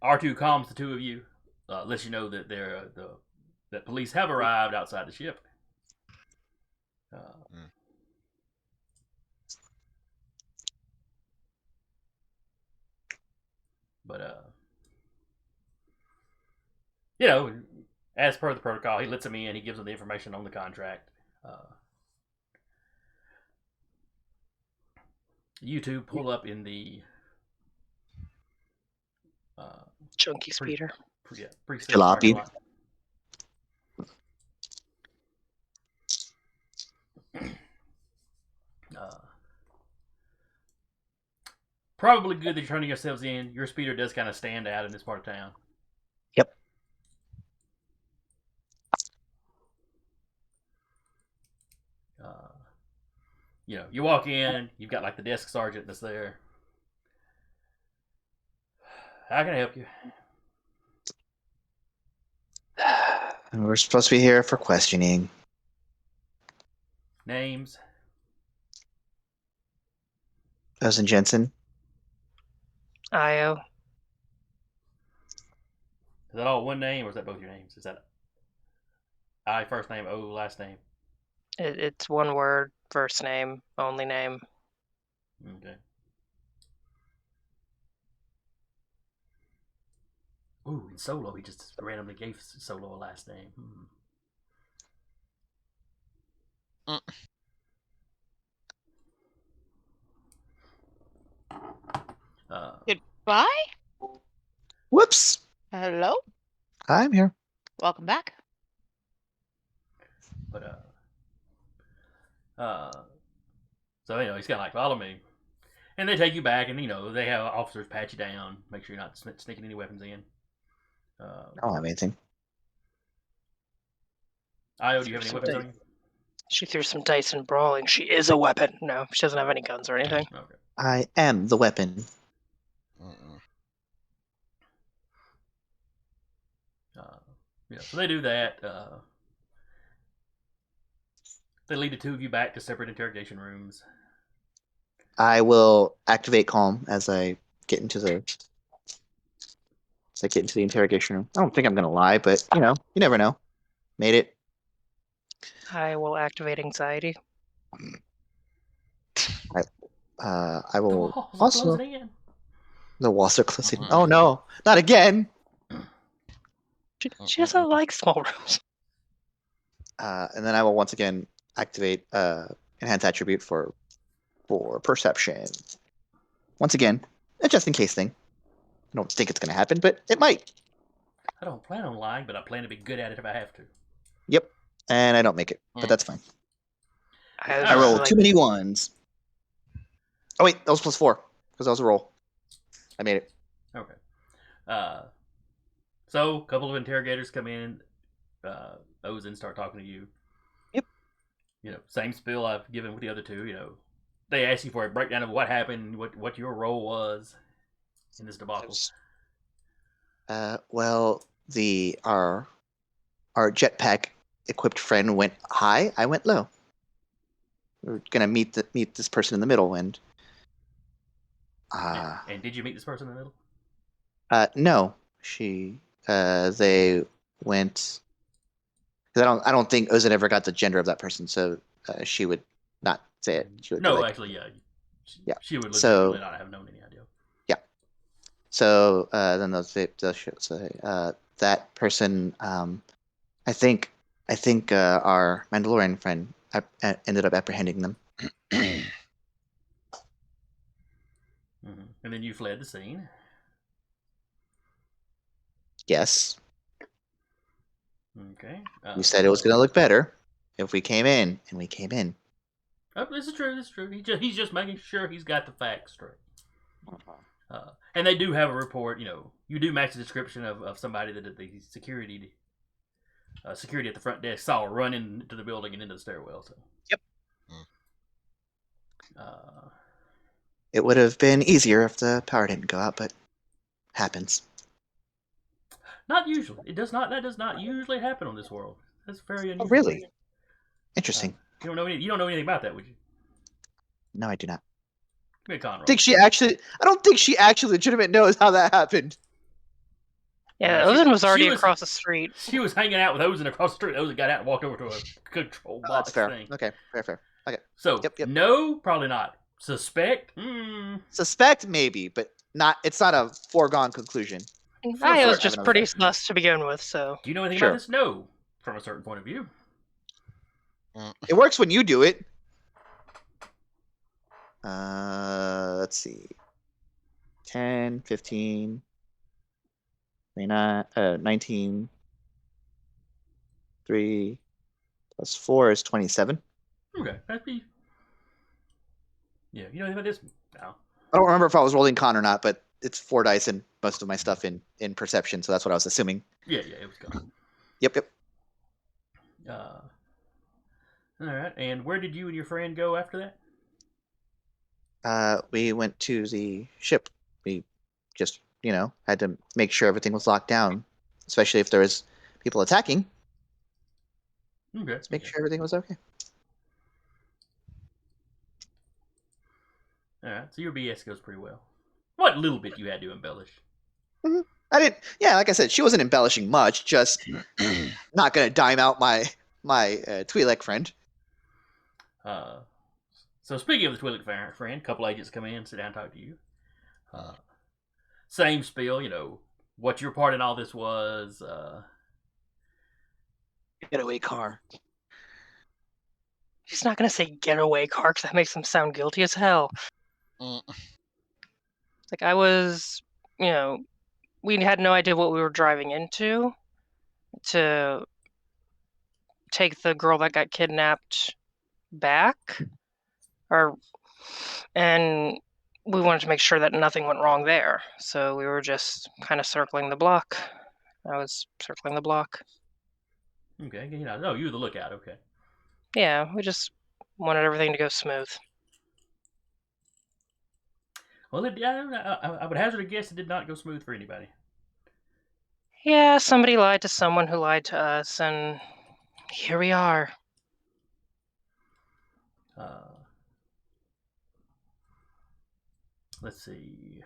R2 calms the two of you, lets you know that that police have arrived outside the ship. But as per the protocol, he lets him in. He gives him the information on the contract. You two pull up in the Chunky speeder. Jalopy. Probably good that you're turning yourselves in. Your speeder does kind of stand out in this part of town. Yep. You walk in, you've got like the desk sergeant that's there. How can I help you? We're supposed to be here for questioning. Names? Ozen Jensen. IO. Is that all one name, or is that both your names? Is that I first name, O last name? It's one word, first name, only name. Okay. Ooh, in Solo, he just randomly gave Solo a last name. Goodbye. Whoops. Hello. I'm here. Welcome back. But so he's kind of like, follow me, and they take you back, and they have officers pat you down, make sure you're not sneaking any weapons in. I don't have anything. Io, do you have any weapons on you? She threw some dice in brawling. She is a weapon. No, she doesn't have any guns or anything. Okay. I am the weapon. So they do that. They lead the two of you back to separate interrogation rooms. I will activate calm as I get into the interrogation room. I don't think I'm gonna lie, but you never know. Made it. I will activate anxiety. I will The walls are also. closing in. The walls are closing. Oh no, not again! She doesn't like small rooms. And then I will once again activate enhance attribute for perception. Once again, a just in case thing. I don't think it's gonna happen, but it might. I don't plan on lying, but I plan to be good at it if I have to. Yep, and I don't make it, but that's fine. I I rolled like, too many ones. Oh wait, that was +4 because that was a roll. I made it. Okay. So a couple of interrogators come in. Oz and start talking to you. Yep. Same spiel I've given with the other two. They ask you for a breakdown of what happened, what your role was in this debacle. Well, our jetpack equipped friend went high. I went low. We're gonna meet this person in the middle, and and did you meet this person in the middle? no, they went. Because I don't think Ozan ever got the gender of that person, so she would not say it. She would Actually, yeah. Yeah. She would So- not have known any idea. So then they'll say that person. I think our Mandalorian friend ended up apprehending them. And then you fled the scene. Yes, Okay. we said it was going to look better if we came in, and we came in. Oh, this is true. This is true. He's just making sure he's got the facts straight. And they do have a report. You do match the description of somebody that the security at the front desk saw run into the building and into the stairwell. So. Yep. It would have been easier if the power didn't go out, but happens. Not usually. It does not. That does not usually happen on this world. That's very unusual. Oh, really? Interesting. You don't know anything about that, would you? No, I do not. Give me a con roll. I don't think she actually legitimately knows how that happened. Yeah, She- Ozan was already she was- across the street. She was hanging out with Ozen across the street. Ozen got out and walked over to a control Oh, box that's fair. thing. Okay, fair. Okay. So, Yep. no, probably not. Suspect? Suspect maybe, but not. It's not a foregone conclusion. I was sure. just Have pretty another sus to begin with, so. Do you know anything Sure. about this? No. From a certain point of view. It works when you do it. Let's see. 10, 15, 29, 19, 3 plus 4 is 27. Okay, that'd be... Yeah, you know anything about this? No. I don't remember if I was rolling con or not, but it's 4 dice and most of my stuff in perception, so that's what I was assuming. Yeah, it was gone. Yep. Alright, and where did you and your friend go after that? We went to the ship. We just, had to make sure everything was locked down, especially if there was people attacking. Okay. Let's make sure everything was okay. Alright, so your BS goes pretty well. What little bit you had to embellish? I didn't. Yeah, like I said, she wasn't embellishing much. Just not gonna dime out my Twi'lek friend. So speaking of the Twi'lek friend, a couple agents come in, sit down, and talk to you. Same spiel, what your part in all this was. Getaway car. He's not gonna say getaway car because that makes him sound guilty as hell. Mm. Like I was, we had no idea what we were driving into to take the girl that got kidnapped back, and we wanted to make sure that nothing went wrong there. So we were just kind of circling the block. I was circling the block. Okay, no, you were the lookout. Okay. Yeah, we just wanted everything to go smooth. Well, I would hazard a guess it did not go smooth for anybody. Yeah, somebody lied to someone who lied to us, and here we are. Let's see.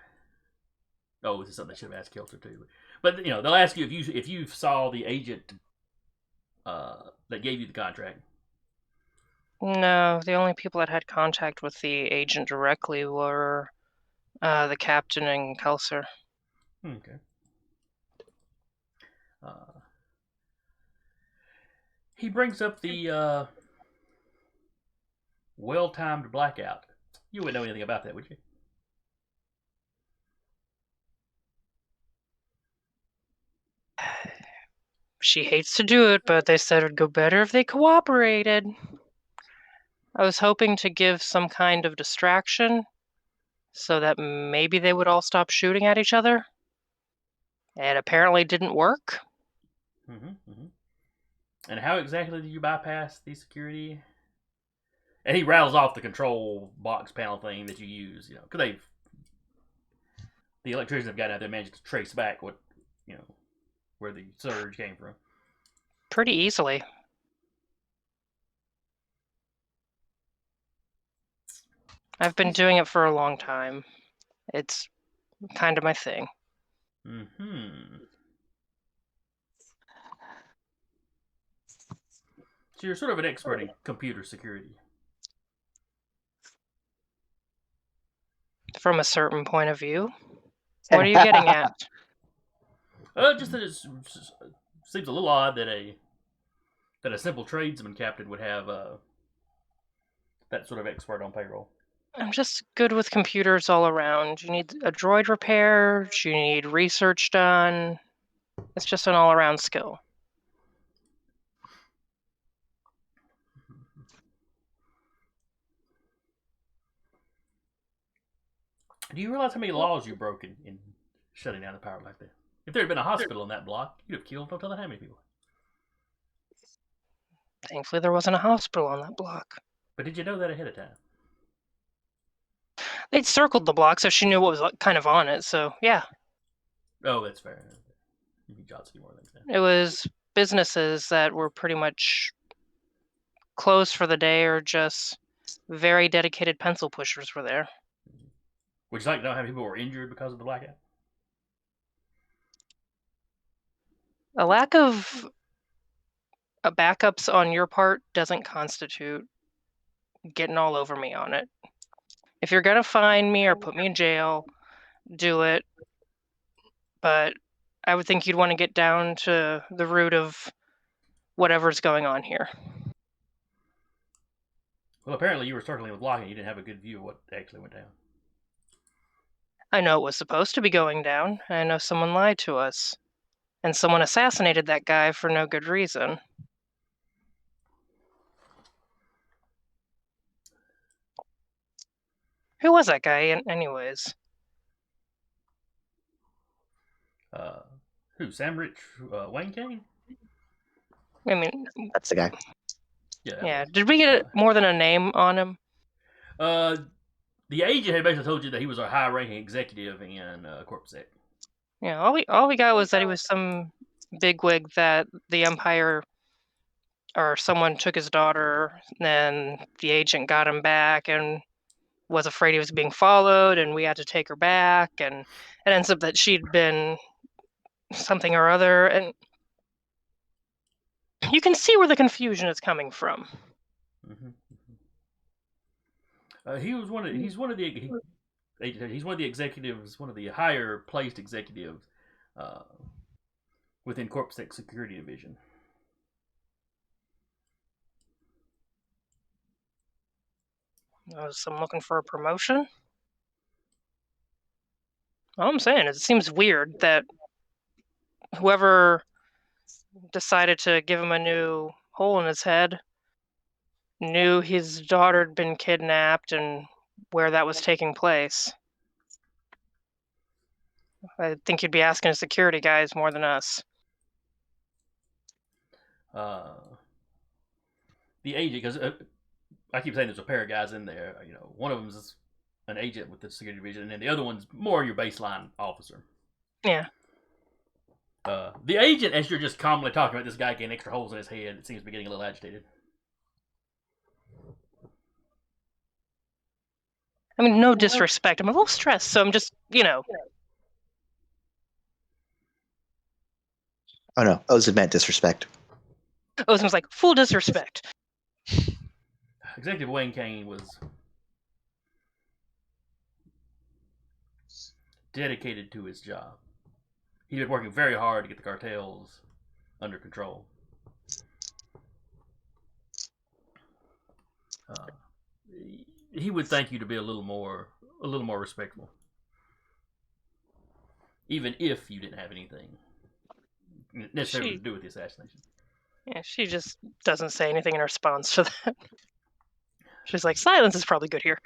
Oh, this is something I should have asked Kelter too. But they'll ask you if you saw the agent that gave you the contract. No, the only people that had contact with the agent directly were the captain and Kelser. Okay. He brings up the well-timed blackout. You wouldn't know anything about that, would you? She hates to do it, but they said it'd go better if they cooperated. I was hoping to give some kind of distraction so that maybe they would all stop shooting at each other. It apparently didn't work. And how exactly did you bypass the security? And he rattles off the control box panel thing that you use, because the electricians have gotten out there and managed to trace back what, where the surge came from. Pretty easily. I've been doing it for a long time. It's kind of my thing. So you're sort of an expert in computer security. From a certain point of view. What are you getting at? Just that it seems a little odd that a simple tradesman captain would have that sort of expert on payroll. I'm just good with computers all around. You need a droid repaired, you need research done. It's just an all-around skill. Do you realize how many laws you broke in shutting down the power like that? If there had been a hospital in that block, you'd have killed no telling how many people. Thankfully, there wasn't a hospital on that block. But did you know that ahead of time? They'd circled the block, so she knew what was kind of on it, so yeah. Oh, that's fair. You can jot a few more things down. It was businesses that were pretty much closed for the day or just very dedicated pencil pushers were there. Would you like to know how many people were injured because of the blackout? A lack of backups on your part doesn't constitute getting all over me on it. If you're going to find me or put me in jail, do it. But I would think you'd want to get down to the root of whatever's going on here. Well, apparently you were circling the block and you didn't have a good view of what actually went down. I know it was supposed to be going down. I know someone lied to us. And someone assassinated that guy for no good reason. Who was that guy, anyways? Who? Sam Rich Wayne Kane? I mean, That's the guy. Yeah. Did we get more than a name on him? The agent had basically told you that he was a high-ranking executive in CorpSec. Yeah, all we got was that he was some bigwig that the Empire or someone took his daughter, and the agent got him back and was afraid he was being followed, and we had to take her back, and it ends up that she'd been something or other, and you can see where the confusion is coming from. He's one of the he's one of the executives, one of the higher placed executives uh, within CorpSec Security Division. So I'm looking for a promotion. All I'm saying is, it seems weird that whoever decided to give him a new hole in his head knew his daughter had been kidnapped and where that was taking place. I think you'd be asking the security guys more than us. The agent, because I keep saying there's a pair of guys in there. One of them is an agent with the security division, and then the other one's more your baseline officer. Yeah. The agent, as you're just calmly talking about this guy getting extra holes in his head, it seems to be getting a little agitated. I mean, no disrespect. I'm a little stressed, so I'm just, Oh no, Ozen meant disrespect. Ozen's like, full disrespect. Executive Wayne Kane was dedicated to his job. He'd been working very hard to get the cartels under control. He would thank you to be a little more respectful, even if you didn't have anything necessarily to do with the assassination. Yeah, she just doesn't say anything in response to that. She's like, silence is probably good here.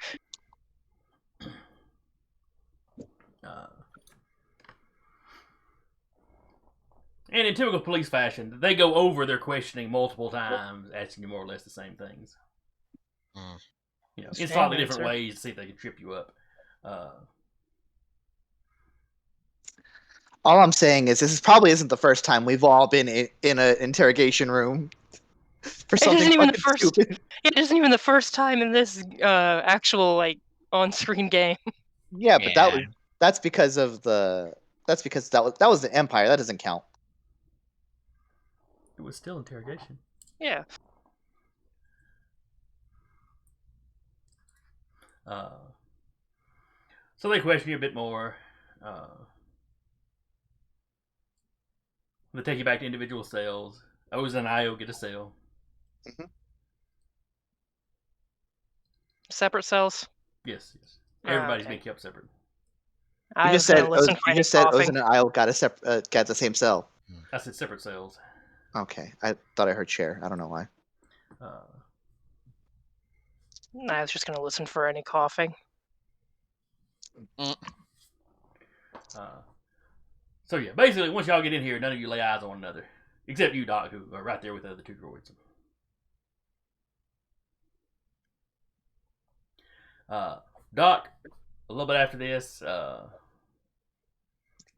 And in typical police fashion, they go over their questioning multiple times, asking you more or less the same things. In slightly different ways to see if they can trip you up. All I'm saying is this probably isn't the first time we've all been in an interrogation room for something fucking stupid. It isn't even the first time in this actual on-screen game. Yeah, but that's because that was the Empire. That doesn't count. It was still interrogation. Yeah. So they question you a bit more. They take you back to individual cells. Oz and Io get a cell. Mm-hmm. Separate cells? Yes. Everybody's being kept separate. You just said Oz and Io got the same cell. I said separate cells. Okay, I thought I heard share. I don't know why. I was just going to listen for any coughing. So yeah, basically, once y'all get in here, none of you lay eyes on one another. Except you, Doc, who are right there with the other two droids. Doc, a little bit after this, their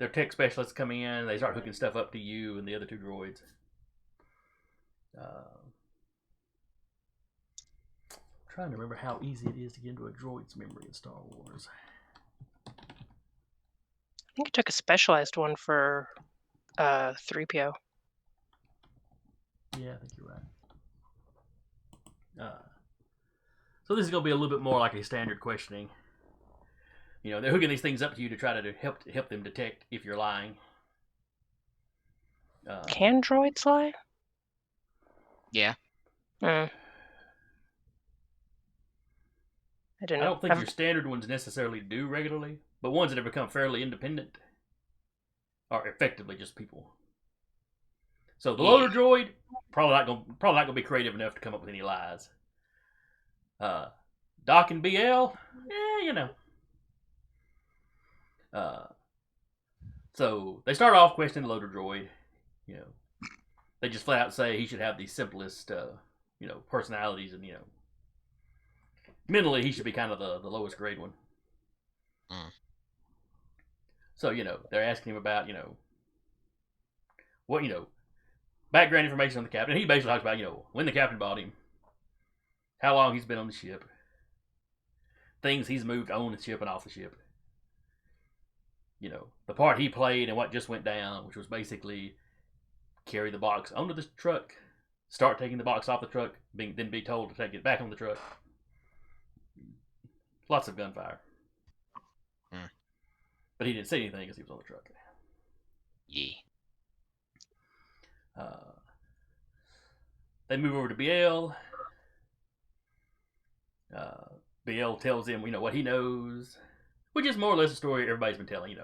tech specialists come in. They start hooking stuff up to you and the other two droids. Trying to remember how easy it is to get into a droid's memory in Star Wars. I think I took a specialized one for 3PO. Yeah, I think you're right. So this is going to be a little bit more like a standard questioning. They're hooking these things up to you to try to help them detect if you're lying. Can droids lie? Yeah. I don't think your standard ones necessarily do regularly, but ones that have become fairly independent are effectively just people. So the loader droid probably not gonna be creative enough to come up with any lies. Doc and BL, so they start off questioning the loader droid. They just flat out say he should have the simplest, personalities, and mentally he should be kind of the lowest grade one. So they're asking him about what background information on the captain. And he basically talks about when the captain bought him, how long he's been on the ship, things he's moved on the ship and off the ship. The part he played and what just went down, which was basically carry the box onto the truck, start taking the box off the truck, then be told to take it back on the truck. Lots of gunfire. Hmm. But he didn't say anything because he was on the truck. Yeah. They move over to BL. BL tells him, what he knows, which is more or less the story everybody's been telling.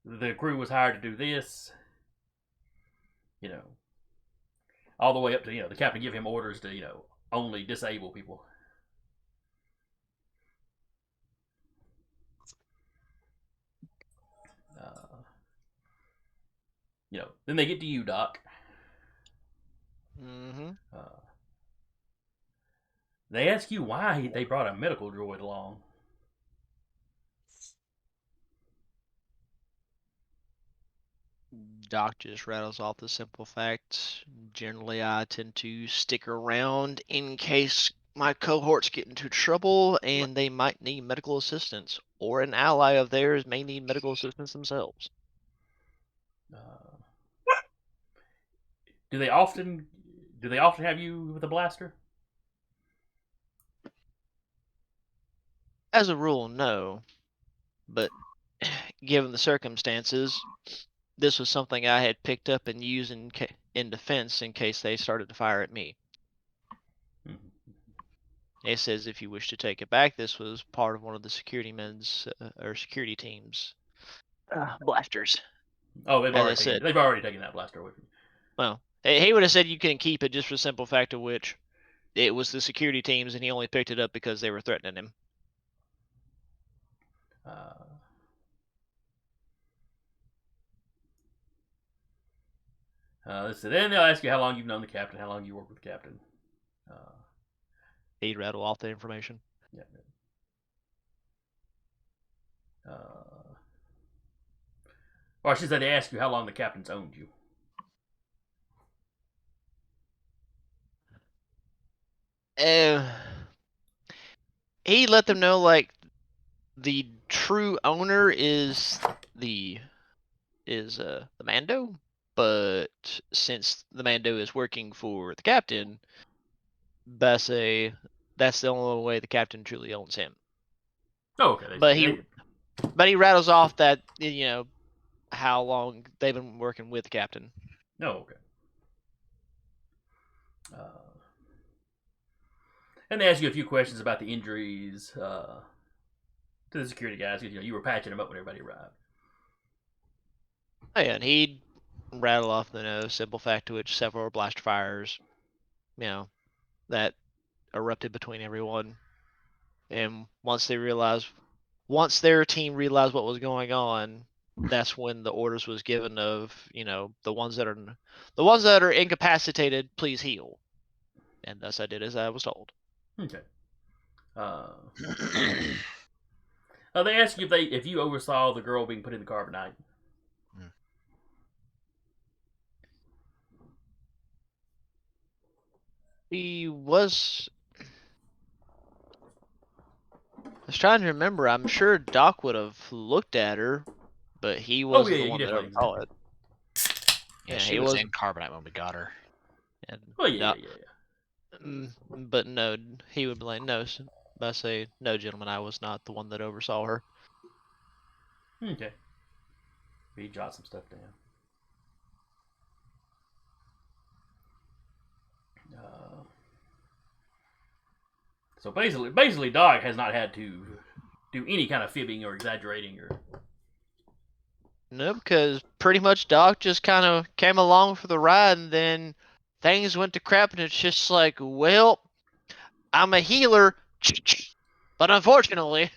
The crew was hired to do this. All the way up to the captain give him orders to only disable people. Then they get to you, Doc. Mm-hmm. They ask you why they brought a medical droid along. Doc just rattles off the simple fact. Generally, I tend to stick around in case my cohorts get into trouble and they might need medical assistance, or an ally of theirs may need medical assistance themselves. Do they often have you with a blaster? As a rule, no. But given the circumstances, this was something I had picked up and used in defense in case they started to fire at me. It says if you wish to take it back, this was part of one of the security team's blasters. Oh, they've As already taken that blaster away from you. Well, he would have said you can keep it just for the simple fact of which it was the security teams and he only picked it up because they were threatening him. Then they'll ask you how long you've known the captain, how long you worked with the captain. He'd rattle off the information. Yeah. Or I should say, they ask you how long the captain's owned you. He let them know like the true owner is the Mando, but since the Mando is working for the captain, that's the only way the captain truly owns him. Oh, okay. But he rattles off that how long they've been working with the captain. Oh, okay. And they ask you a few questions about the injuries to the security guys. You were patching them up when everybody arrived. Oh, yeah, and he'd rattle off the simple fact to which several blast fires, that erupted between everyone. And once their team realized what was going on, that's when the orders was given of, the ones that are incapacitated, please heal. And thus I did as I was told. Okay. They ask you if you oversaw the girl being put in the carbonite. I was trying to remember. I'm sure Doc would have looked at her, but he wasn't the one that oversaw it. Yeah, she was in carbonite when we got her. And yeah. But no, he would be like, no. I say, no, gentlemen, I was not the one that oversaw her. Okay. We jot some stuff down. So basically, Doc has not had to do any kind of fibbing or exaggerating or. No, because pretty much Doc just kind of came along for the ride, and then things went to crap, and it's just like, well, I'm a healer, but unfortunately.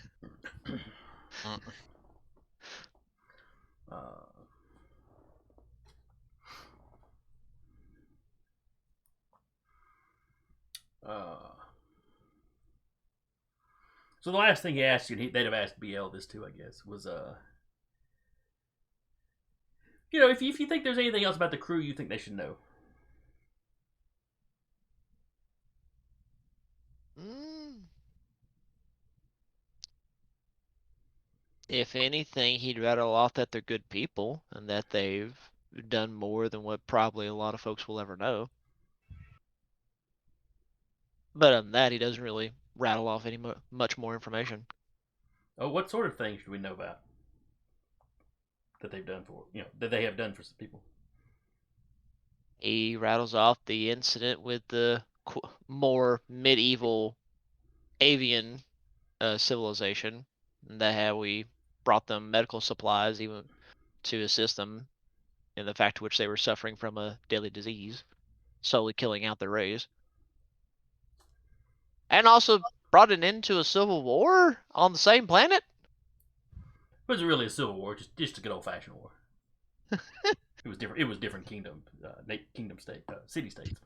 So the last thing he asked you, they'd have asked BL this too, I guess, was if you think there's anything else about the crew you think they should know. If anything, he'd rattle off that they're good people and that they've done more than what probably a lot of folks will ever know. But other than that, he doesn't really rattle off any much more information. Oh, what sort of things should we know about that they've done for that they have done for some people? He rattles off the incident with the more medieval avian civilization, that how we brought them medical supplies even to assist them in the fact to which they were suffering from a deadly disease, slowly killing out their race. And also brought an end to a civil war on the same planet? It wasn't really a civil war, just a good old fashioned war. It was different. It was different kingdom state, city states.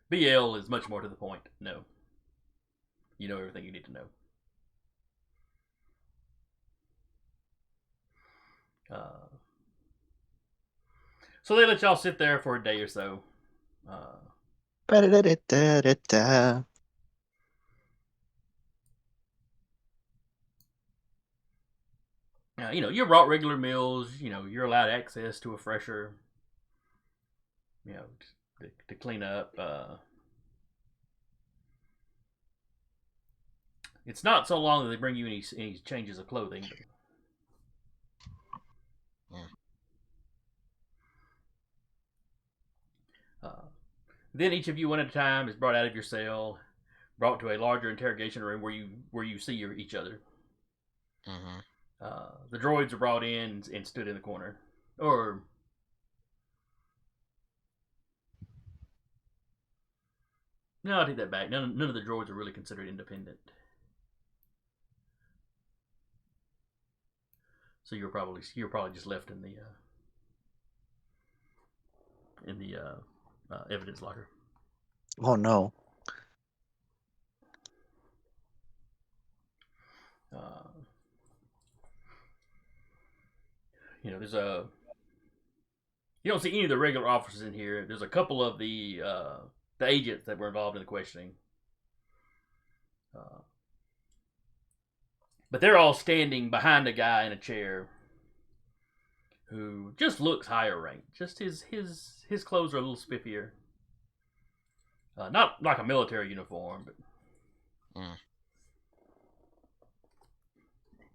BL is much more to the point. No, you know everything you need to know. So they let y'all sit there for a day or so. Ba-da-da-da-da-da. You brought regular meals. You're allowed access to a fresher. To clean up. It's not so long that they bring you any changes of clothing. Then each of you, one at a time, is brought out of your cell, brought to a larger interrogation room where you see each other. The droids are brought in and stood in the corner, or no, I take that back. None of the droids are really considered independent. So you're probably just left in the evidence locker. Oh no. There's you don't see any of the regular officers in here. There's a couple of the agents that were involved in the questioning. But they're all standing behind a guy in a chair who just looks higher ranked. Just his clothes are a little spiffier. Not like a military uniform, but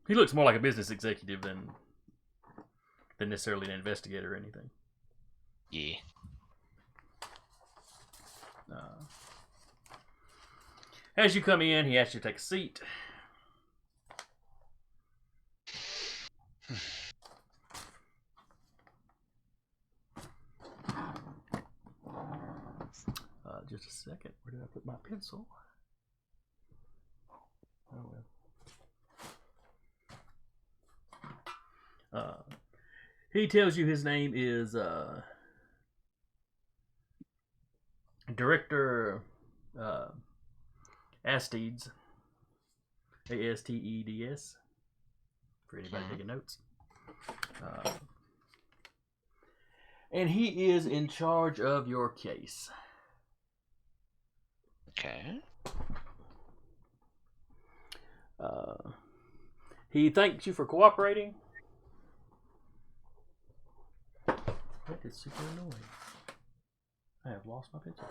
he looks more like a business executive than necessarily an investigator or anything. Yeah. As you come in, he asks you to take a seat. Just a second. Where did I put my pencil? Oh well. He tells you his name is Director Asteeds. Asteds. For anybody taking notes. And he is in charge of your case. Okay. He thanks you for cooperating. That is super annoying. I have lost my pencil.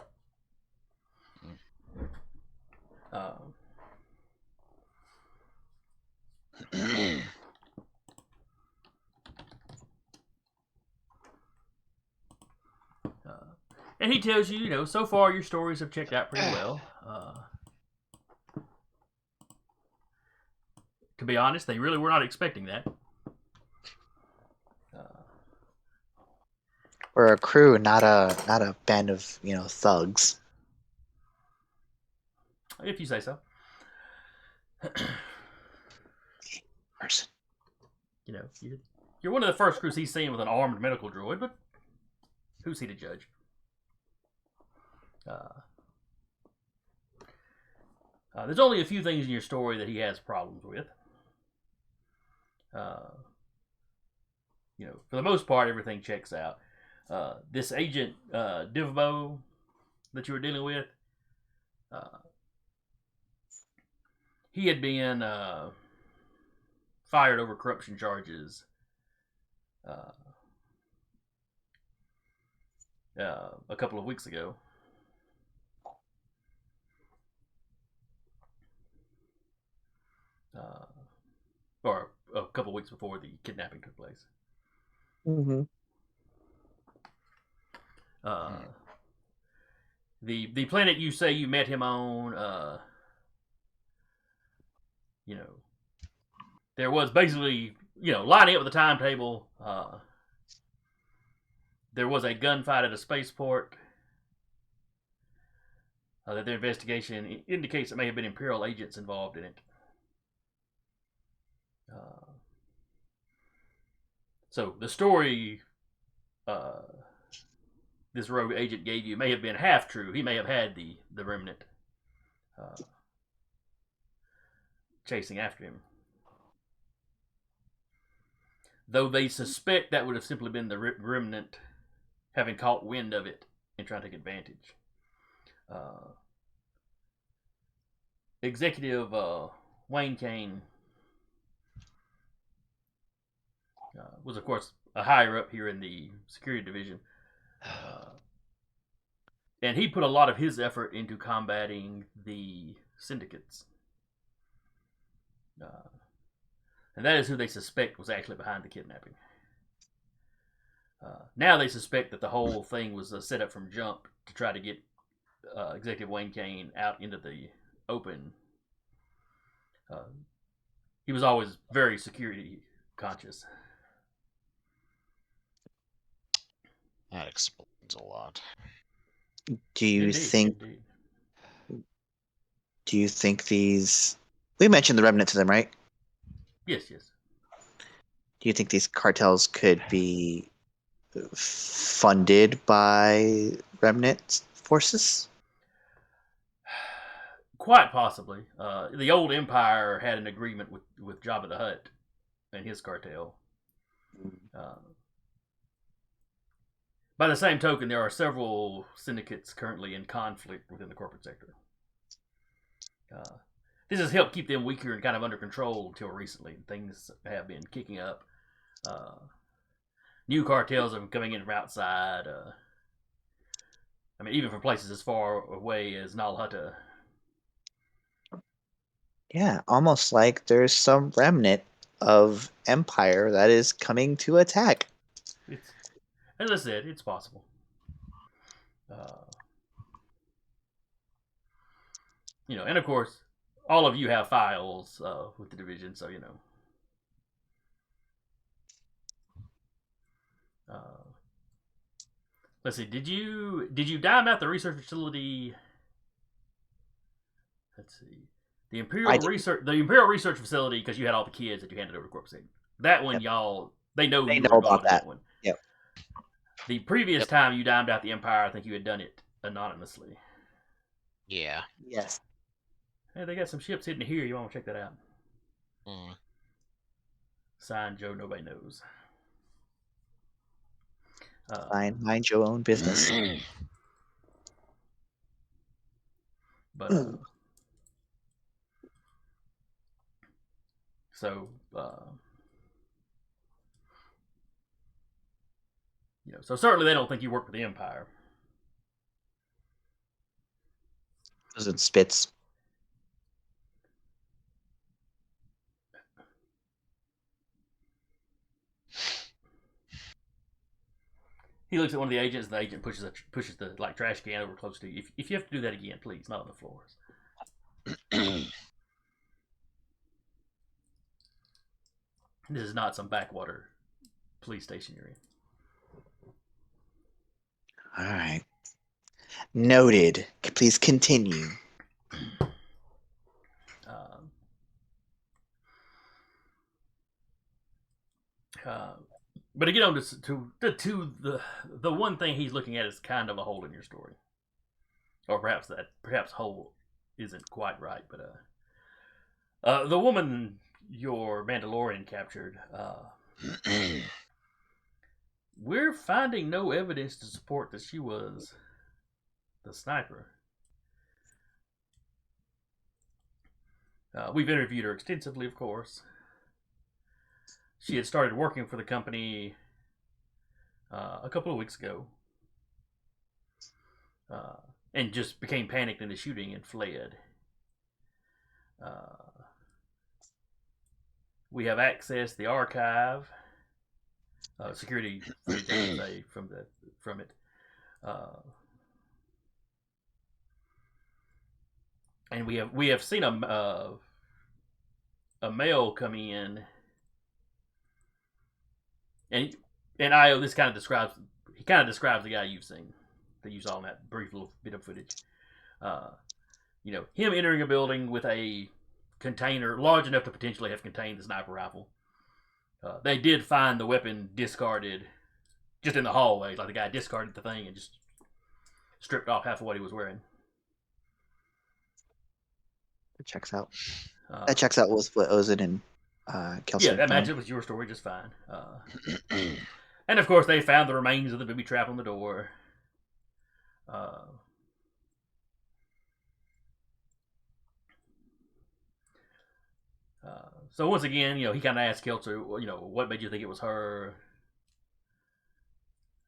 And he tells you, so far your stories have checked out pretty well. To be honest, they really were not expecting that. We're a crew, not a band of thugs. If you say so. Person. You're one of the first crews he's seen with an armed medical droid, but who's he to judge? There's only a few things in your story that he has problems with. For the most part, everything checks out. This agent, Divbo, that you were dealing with, he had been fired over corruption charges a couple of weeks ago. Or a couple of weeks before the kidnapping took place. Mm-hmm. The planet you say you met him on, you know, there was basically, lining up with the timetable. There was a gunfight at a spaceport. That their investigation indicates there may have been Imperial agents involved in it. So the story this rogue agent gave you may have been half true. He may have had the Remnant chasing after him. Though they suspect that would have simply been the Remnant having caught wind of it and trying to take advantage. Executive Wayne Kane was, of course, a higher up here in the security division. And he put a lot of his effort into combating the syndicates. And that is who they suspect was actually behind the kidnapping. Now they suspect that the whole thing was set up from jump to try to get Executive Wayne Kane out into the open. He was always very security conscious. That explains a lot. Do you Indeed, think? Indeed. Do you think these? We mentioned the remnant to them, right? Yes. Do you think these cartels could be funded by remnant forces? Quite possibly. The old Empire had an agreement with Jabba the Hutt and his cartel. By the same token, there are several syndicates currently in conflict within the corporate sector. This has helped keep them weaker and kind of under control until recently. Things have been kicking up. New cartels are coming in from outside. Even from places as far away as Nal Hutta. Yeah, almost like there's some remnant of Empire that is coming to attack. As I said, it's possible. And of course, all of you have files with the division, so let's see. Did you dime out the research facility? Let's see. The Imperial Research Facility, because you had all the kids that you handed over to CorpSec. That one, y'all, they know you were involved in that one. Yep. The previous time you dimed out the Empire, I think you had done it anonymously. Yeah. Yes. Hey, they got some ships hidden here. You want to check that out? Mm. Signed, Joe. Nobody knows. Fine, mind your own business. But so so certainly they don't think you work for the Empire. Those are spits. He looks at one of the agents, and the agent pushes the trash can over close to you. If you have to do that again, please, not on the floors. This is not some backwater police station you're in. All right. Noted. Please continue. But to get on to the one thing he's looking at is kind of a hole in your story, or perhaps hole isn't quite right. But the woman your Mandalorian captured, we're finding no evidence to support that she was the sniper. We've interviewed her extensively, of course. She had started working for the company a couple of weeks ago. and just became panicked in the shooting and fled. We have accessed the archive, security footage, I should say, from it. And we have seen a male come in, and this kind of describes the guy you've seen, that you saw in that brief little bit of footage. Him entering a building with a container large enough to potentially have contained the sniper rifle. They did find the weapon discarded just in the hallway. Like the guy discarded the thing and just stripped off half of what he was wearing. It checks out. That checks out with what Ozin and Kelsey. Yeah, that matches with your story just fine. And of course, they found the remains of the booby trap on the door. So once again, he kind of asked Kelsey, what made you think it was her?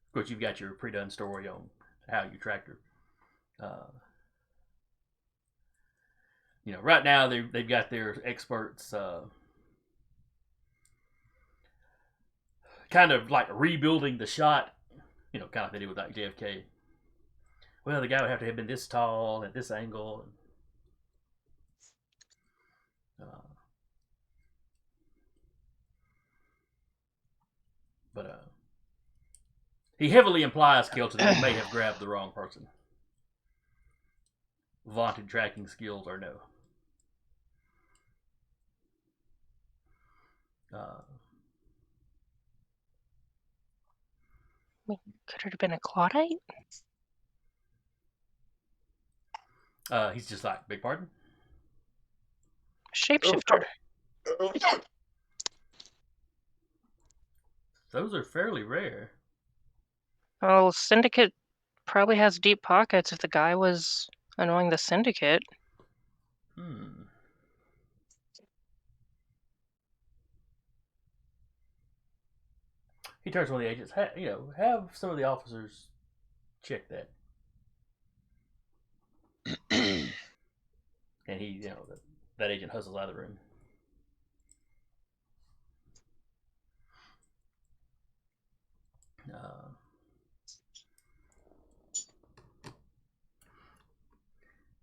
Of course, you've got your pre-done story on how you tracked her. Right now they've got their experts kind of like rebuilding the shot, kind of like they did with like JFK. Well, the guy would have to have been this tall at this angle. But he heavily implies, Kelton, that he may have grabbed the wrong person. Vaunted tracking skills or no. Could it have been a Claudite? He's just like, big pardon? Shapeshifter. Those are fairly rare. Well, Syndicate probably has deep pockets if the guy was annoying the Syndicate. He turns to one of the agents. Have some of the officers check that. And he, that agent hustles out of the room.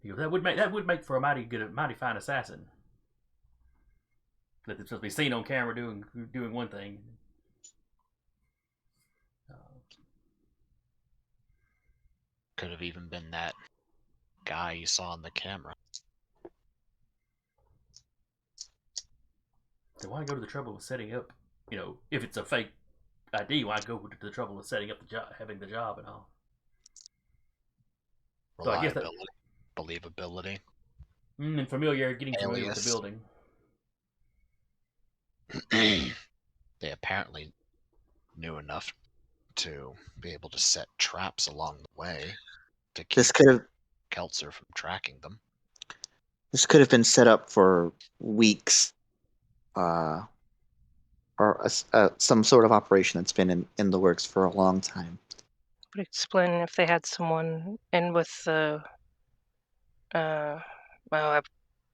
He goes, that would make for a mighty fine assassin. That they're supposed to be seen on camera doing one thing. Could have even been that guy you saw on the camera. Then why go to the trouble of setting up? If it's a fake ID, why go to the trouble of setting up the job, having the job and all? So I guess that believability, and familiar, getting familiar with the building. They apparently knew enough to be able to set traps along the way to keep Keltzer from tracking them. This could have been set up for weeks, or some sort of operation that's been in the works for a long time. Would explain if they had someone in with the. I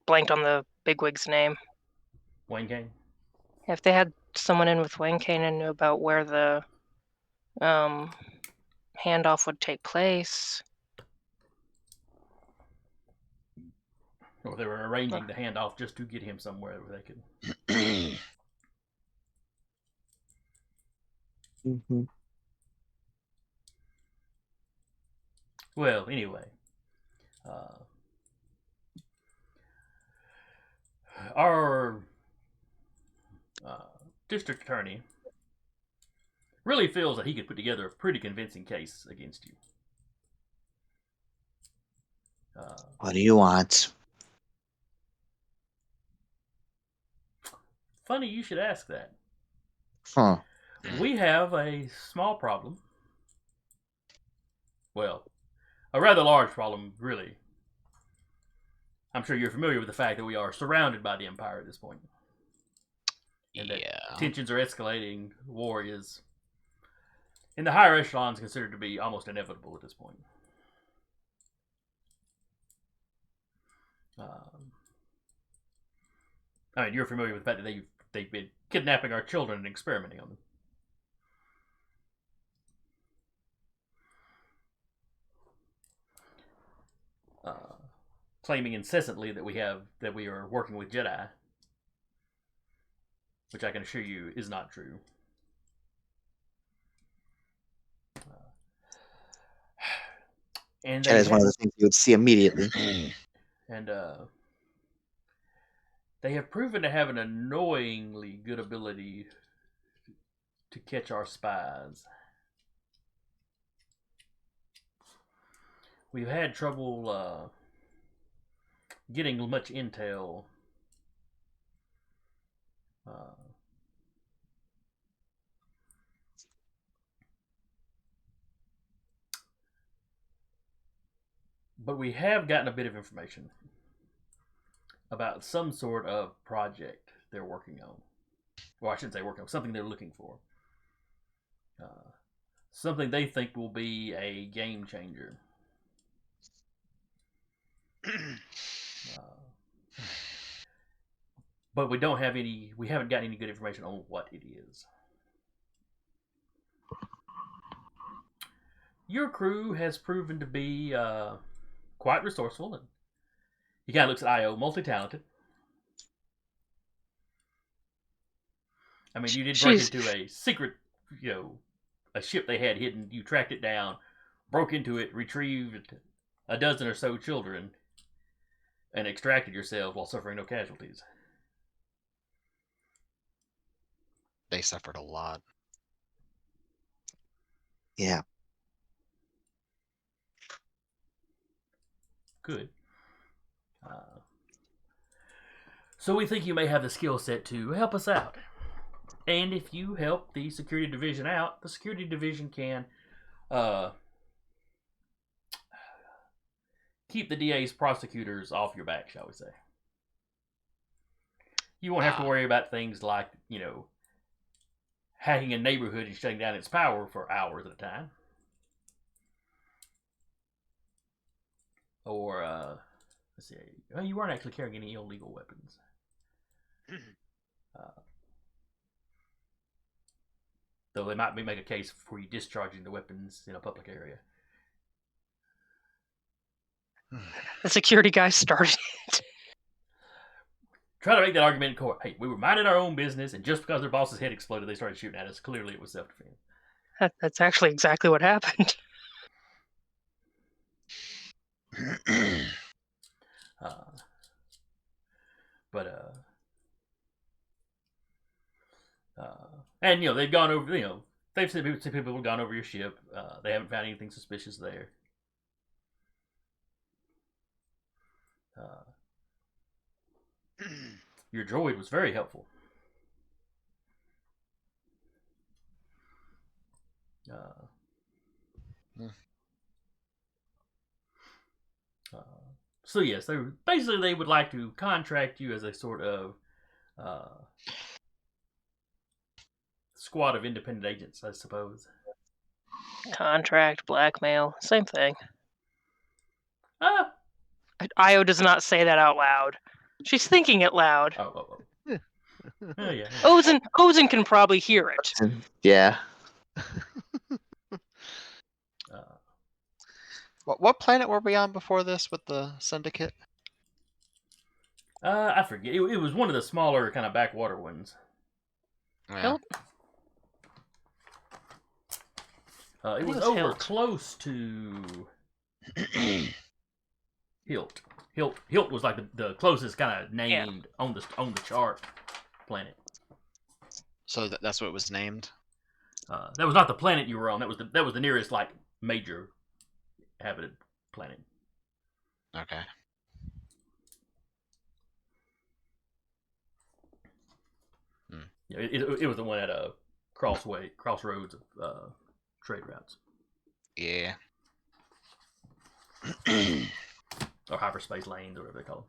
blanked on the bigwig's name. Wayne Kane. If they had someone in with Wayne Kane and knew about where the handoff would take place. Or they were arranging the handoff just to get him somewhere where they could. Mm-hmm. Well, anyway. Our district attorney really feels that he could put together a pretty convincing case against you. What do you want? Funny you should ask that. Huh. We have a small problem. Well, a rather large problem, really. I'm sure you're familiar with the fact that we are surrounded by the Empire at this point. And that tensions are escalating. War is, in the higher echelons, considered to be almost inevitable at this point. I mean, you're familiar with the fact that they've been kidnapping our children and experimenting on them. Claiming incessantly that we are working with Jedi, which I can assure you is not true. And That is one of the things you would see immediately. And they have proven to have an annoyingly good ability to catch our spies. We've had trouble getting much intel. But we have gotten a bit of information about some sort of project they're working on. Well, I shouldn't say working on, something they're looking for. Something they think will be a game changer. But we haven't gotten any good information on what it is. Your crew has proven to be quite resourceful, and he kind of looks at IO, multi-talented. I mean, you did break into a secret, a ship they had hidden. You tracked it down, broke into it, retrieved a dozen or so children, and extracted yourselves while suffering no casualties. They suffered a lot. Yeah. Good. So we think you may have the skill set to help us out. And if you help the security division out, the security division can keep the DA's prosecutors off your back, shall we say. You won't have to worry about things like, hacking a neighborhood and shutting down its power for hours at a time. Or, let's see, well, you weren't actually carrying any illegal weapons. Though they might make a case for you discharging the weapons in a public area. The security guy started it. Try to make that argument in court. Hey, we were minding our own business, and just because their boss's head exploded, they started shooting at us. Clearly, it was self-defense. That's actually exactly what happened. And they've gone over. They've said people have gone over your ship. They haven't found anything suspicious there. Your droid was very helpful. So yes, they would like to contract you as a sort of squad of independent agents, I suppose. Contract, blackmail, same thing. Io does not say that out loud. She's thinking it loud. Oh yeah. Ozen can probably hear it. Yeah. What planet were we on before this with the Syndicate? I forget. It was one of the smaller kind of backwater ones. Yeah. It was over close to Hilt. Hilt was like the closest kind of named on the chart planet. So that's what it was named. That was not the planet you were on. That was the nearest like major habited planet. Okay. It was the one at a crossroads of trade routes. Yeah. Or hyperspace lanes, or whatever they call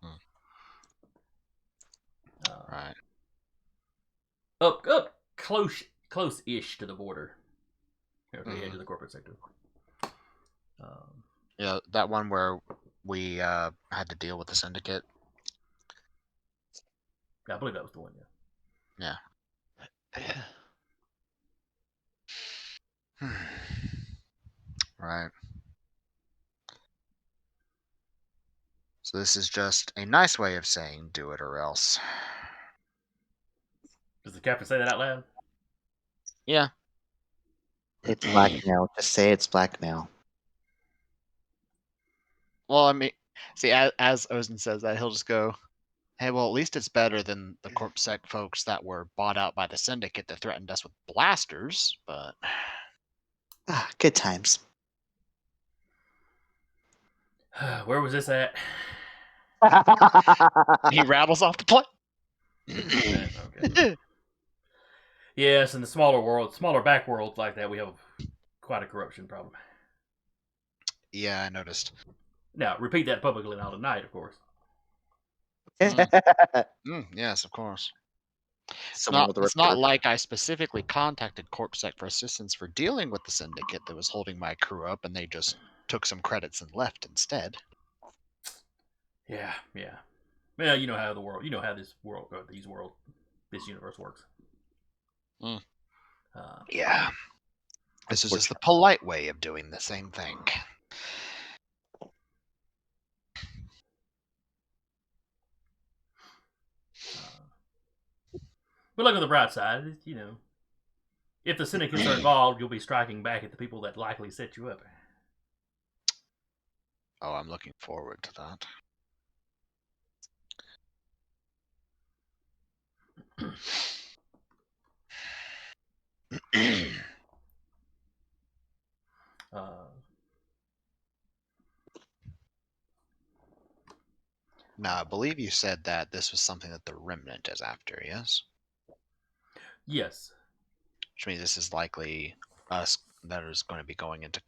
them. Right. Up close-ish to the border. To the edge of the corporate sector. Yeah, that one where we had to deal with the syndicate. Yeah, I believe that was the one. Yeah. Right. So this is just a nice way of saying do it or else. Does the captain say that out loud? Yeah. It's blackmail. Just say it's blackmail. Well, I mean, see, as Ozen says that, he'll just go, hey, well, at least it's better than the CorpSec folks that were bought out by the syndicate that threatened us with blasters, but... Ah, good times. Where was this at? He rattles off the plane. Okay. Yes, in the smaller worlds, smaller back worlds like that, we have quite a corruption problem. Yeah, I noticed. Now, repeat that publicly now tonight, of course. Yes, of course. Someone with a It's not reporter. like I specifically contacted CorpSec for assistance for dealing with the syndicate that was holding my crew up, and they just took some credits and left instead. Yeah. Well, you know how this universe works. Yeah. This is just the polite way of doing the same thing. But look on the bright side, if the syndicates are involved, you'll be striking back at the people that likely set you up. Oh, I'm looking forward to that. Now, I believe you said that this was something that the Remnant is after, yes? Yes. Which means this is likely us that is going to be going into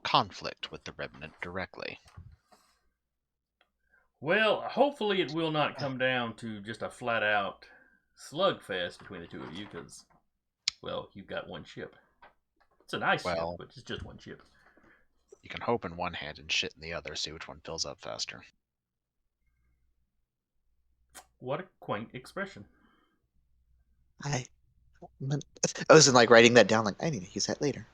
conflict with the Remnant directly. Well, hopefully it will not come down to just a flat-out slugfest between the two of you, because, well, you've got one ship. It's a nice ship, but it's just one ship. You can hope in one hand and shit in the other, see which one fills up faster. What a quaint expression. I wasn't like writing that down. Like I need to use that later.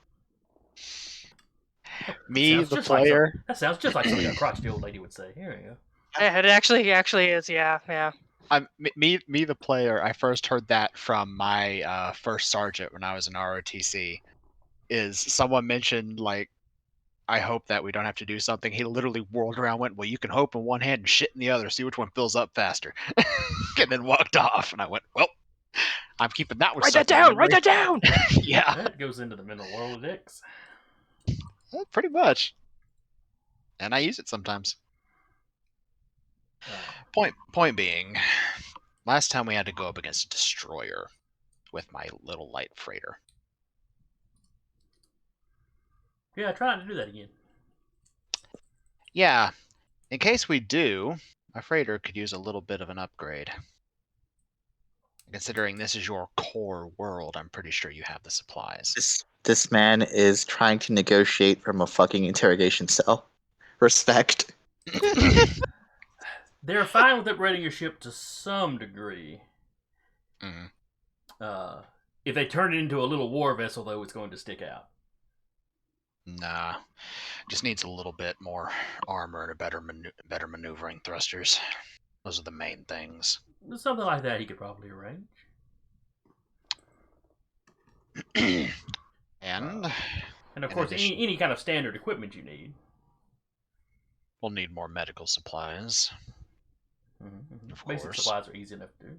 Me, the player. That sounds just like something a crotchety old lady would say. Here we go. Yeah, it actually is. Yeah. Me, the player. I first heard that from my first sergeant when I was in ROTC. Is someone mentioned like, I hope that we don't have to do something. He literally whirled around, went, well, you can hope in one hand and shit in the other, see which one fills up faster, and then walked off. And I went, well, I'm keeping that one. Write that down. Write that down. Yeah, that goes into the mental Rolodex. Well, pretty much. And I use it sometimes. Point being, last time we had to go up against a destroyer with my little light freighter. Yeah, try not to do that again. Yeah, in case we do, my freighter could use a little bit of an upgrade. Considering this is your core world, I'm pretty sure you have the supplies. This man is trying to negotiate from a fucking interrogation cell. Respect. They're fine with upgrading your ship to some degree. If they turn it into a little war vessel, though, it's going to stick out. Nah, just needs a little bit more armor and a better maneuvering thrusters. Those are the main things. Something like that he could probably arrange. And of course, any kind of standard equipment you need. We'll need more medical supplies. Of course. Basic supplies are easy enough to do.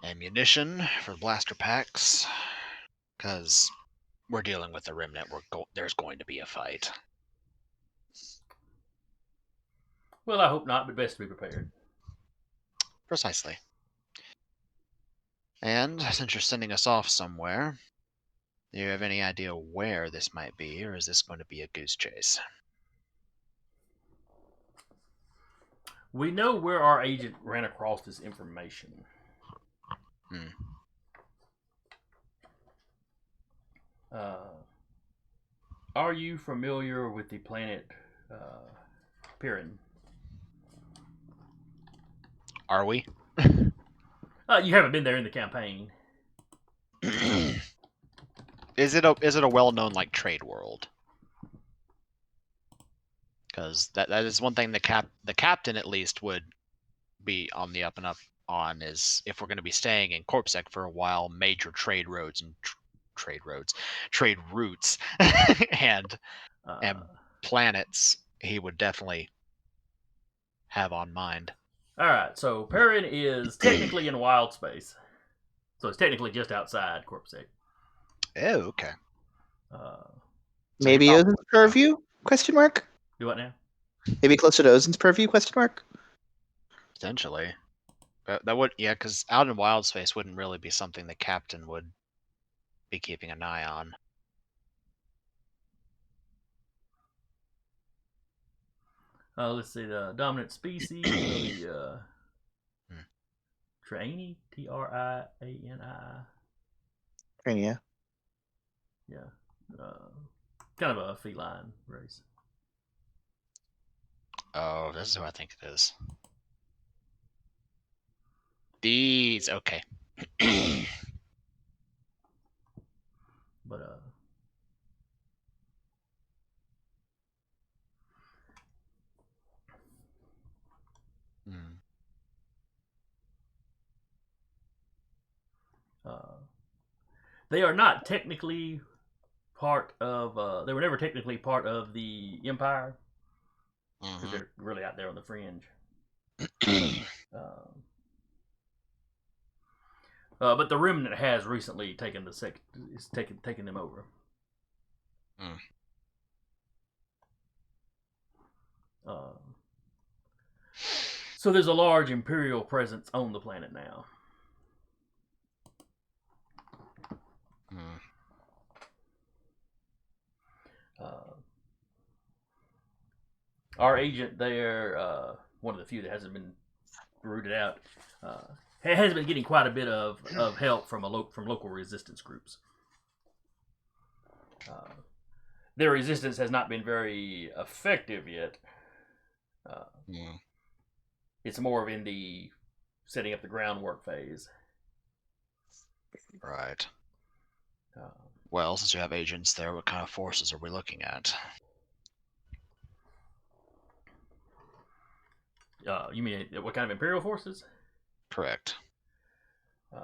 Ammunition for blaster packs, because we're dealing with the Remnant. There's going to be a fight. Well, I hope not, but best to be prepared. Precisely. And since you're sending us off somewhere, do you have any idea where this might be, or is this going to be a goose chase? We know where our agent ran across this information. Are you familiar with the planet Pirin? Are we? You haven't been there in the campaign. Is it a well-known like trade world? Because that is one thing the captain at least would be on the up and up on, is if we're going to be staying in CorpSec for a while, major trade roads and trade routes and planets he would definitely have on mind. All right, so Perrin is technically in wild space, so it's technically just outside CorpSec. Oh, okay. Maybe you're Ozen's purview? Question mark. Do what now? Maybe closer to Ozen's purview? Question mark. Potentially. That would, yeah, because out in wild space wouldn't really be something the captain would be keeping an eye on. Let's see, the dominant species will be Traini, Triani. Crania. Yeah, kind of a feline race. Oh, this is who I think it is. These, okay. But they are not technically part of. They were never technically part of the Empire, because they're really out there on the fringe. But the Remnant has recently taken taken them over. So there's a large Imperial presence on the planet now. Our agent there, one of the few that hasn't been rooted out, has been getting quite a bit of help from local resistance groups. Their resistance has not been very effective yet. It's more of in the setting up the groundwork phase. Right. Well, since you have agents there, what kind of forces are we looking at? You mean what kind of Imperial forces? Correct. I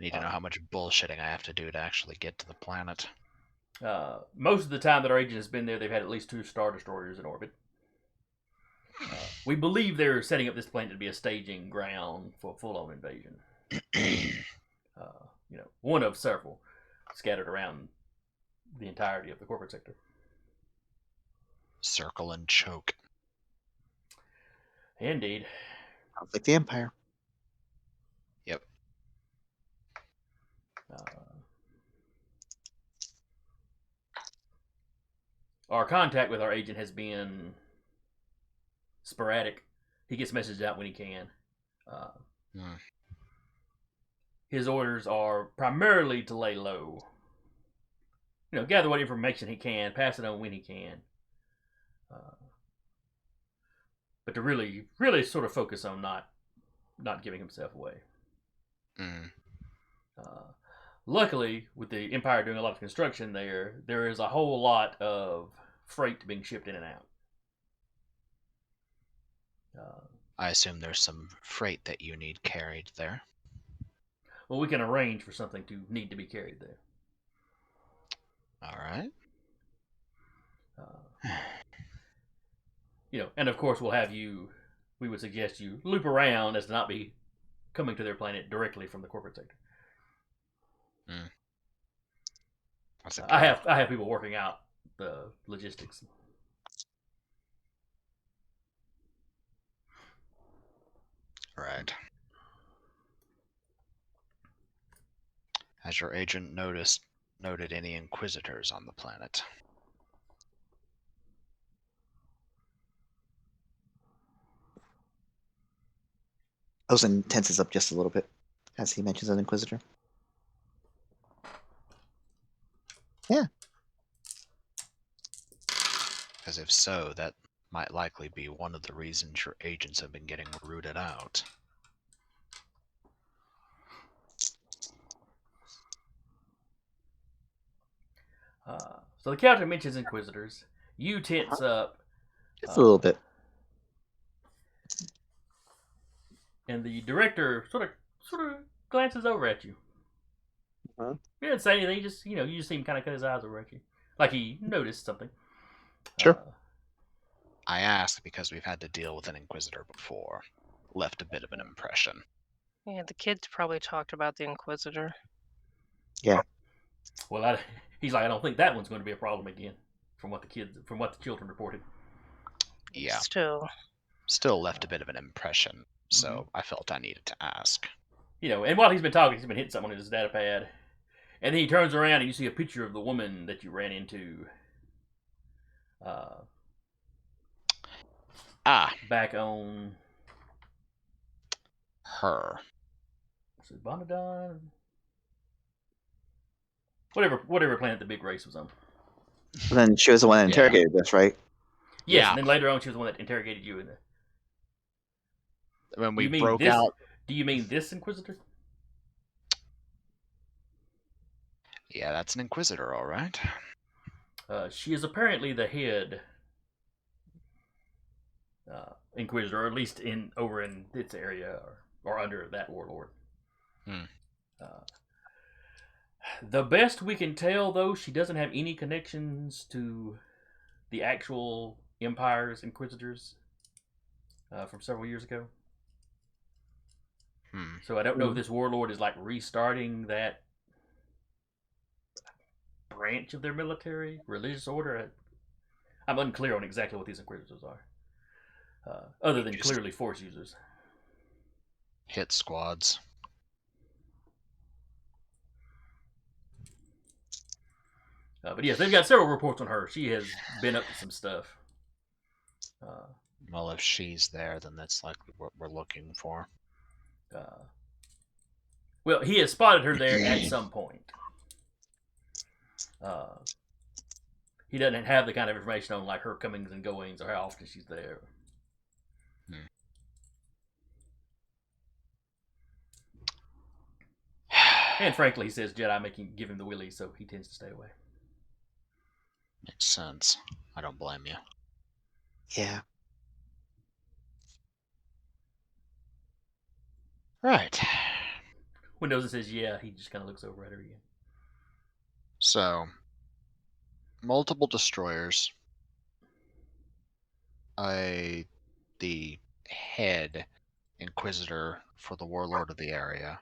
need to know how much bullshitting I have to do to actually get to the planet. Most of the time that our agent has been there, they've had at least 2 Star Destroyers in orbit. We believe they're setting up this planet to be a staging ground for full-on invasion. One of several scattered around the entirety of the corporate sector. Circle and choke. Indeed. Sounds like the Empire. Yep. Our contact with our agent has been sporadic. He gets messages out when he can. His orders are primarily to lay low. Gather what information he can, pass it on when he can. But to really, really sort of focus on not giving himself away. Luckily, with the Empire doing a lot of construction there is a whole lot of freight being shipped in and out. I assume there's some freight that you need carried there. Well, we can arrange for something to need to be carried there. All right. And of course we would suggest you loop around as to not be coming to their planet directly from the corporate sector. I have people working out the logistics. Right. Has your agent noted any Inquisitors on the planet? Ozen tenses up just a little bit as he mentions an Inquisitor. Because if so, that might likely be one of the reasons your agents have been getting rooted out. So the captain mentions Inquisitors. You tense up. Just a little bit. And the director sort of glances over at you. Uh-huh. He didn't say anything. He just you just see him kind of cut his eyes over at you, like he noticed something. Sure. I ask because we've had to deal with an Inquisitor before. Left a bit of an impression. Yeah, the kids probably talked about the Inquisitor. Well, he's like, I don't think that one's going to be a problem again, from what the children reported. Yeah. Still, left a bit of an impression, so I felt I needed to ask. And while he's been talking, he's been hitting something on his data pad, and then he turns around and you see a picture of the woman that you ran into. Back on her. Is it Bonadon? Whatever planet the big race was on. And then she was the one that interrogated us, right? Yes, Yeah. and then later on she was the one that interrogated you. When we You mean broke this- out. Do you mean this Inquisitor? Yeah, that's an Inquisitor, all right. She is apparently the head Inquisitor, or at least over in its area, or under that warlord. The best we can tell, though, she doesn't have any connections to the actual Empire's Inquisitors from several years ago. So I don't know if this warlord is like restarting that branch of their military religious order. I'm unclear on exactly what these Inquisitors are, other than clearly Force users. Hit squads. But yes, they've got several reports on her. She has been up to some stuff. Well, if she's there, then that's likely what we're looking for. Well, he has spotted her there at some point. He doesn't have the kind of information on like her comings and goings or how often she's there. And frankly, he says Jedi give him the willies, so he tends to stay away. Makes sense. I don't blame you. Yeah. Right. When Doza says yeah, he just kind of looks over at her again. So, multiple destroyers. The head Inquisitor for the warlord of the area.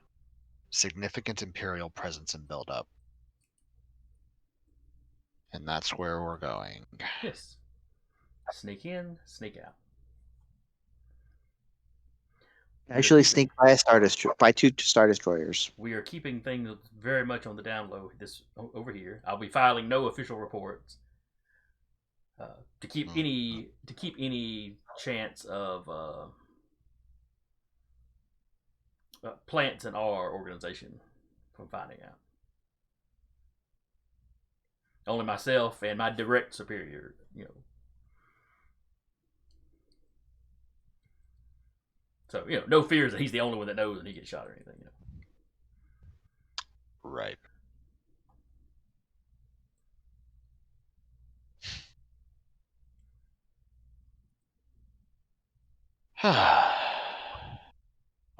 Significant Imperial presence and buildup. And that's where we're going. Yes. Sneak in, sneak out. Actually, sneak by two Star Destroyers. We are keeping things very much on the down low over here. I'll be filing no official reports to keep any chance of plants in our organization from finding out. Only myself and my direct superior, So, no fears that he's the only one that knows and he gets shot or anything. Right.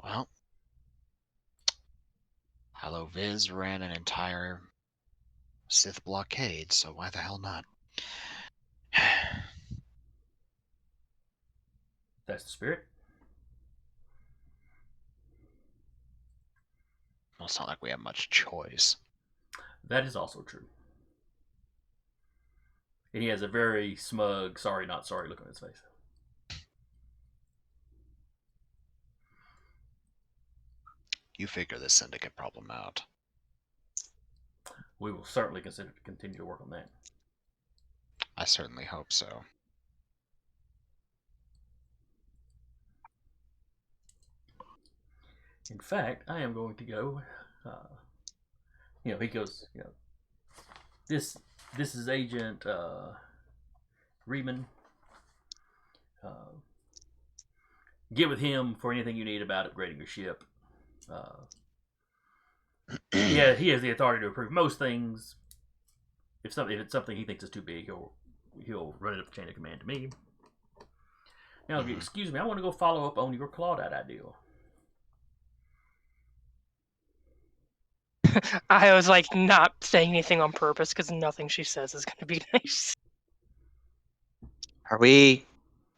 Well, Hello Viz ran an entire Sith blockade, so why the hell not? That's the spirit. Well, it's not like we have much choice. That is also true. And he has a very smug, sorry, not sorry look on his face. You figure this syndicate problem out. We will certainly continue to work on that. I certainly hope so. In fact, I am going to go. He goes. This is Agent Remnant. Get with him for anything you need about upgrading your ship. Yeah, he has the authority to approve most things. If it's something he thinks is too big, he'll run it up the chain of command to me. Now, excuse me, I want to go follow up on your Claudite ideal. I was like not saying anything on purpose because nothing she says is going to be nice. Are we,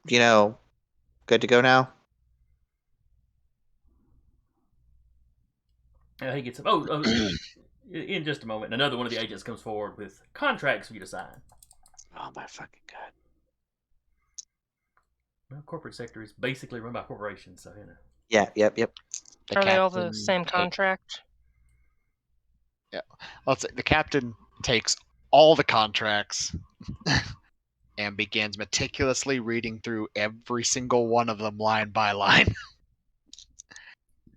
good to go now? He gets up. In just a moment, another one of the agents comes forward with contracts for you to sign. Oh my fucking god. Well, corporate sector is basically run by corporations, so you know. Yeah, yep. The Are they all the captain same take- contract? Let's say the captain takes all the contracts and begins meticulously reading through every single one of them line by line.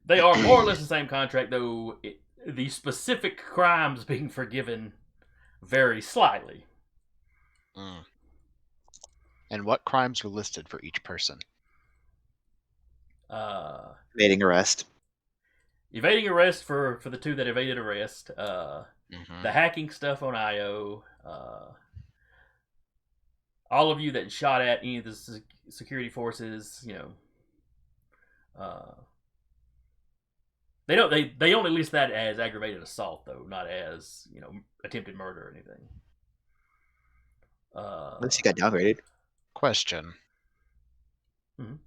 They are more or less the same contract, though the specific crimes being forgiven vary slightly. And what crimes are listed for each person? Evading arrest. Evading arrest for the two that evaded arrest. Mhm. The hacking stuff on IO. All of you that shot at any of the security forces, they don't. They only list that as aggravated assault, though, not as attempted murder or anything. At least he got downgraded. Question. Mhm.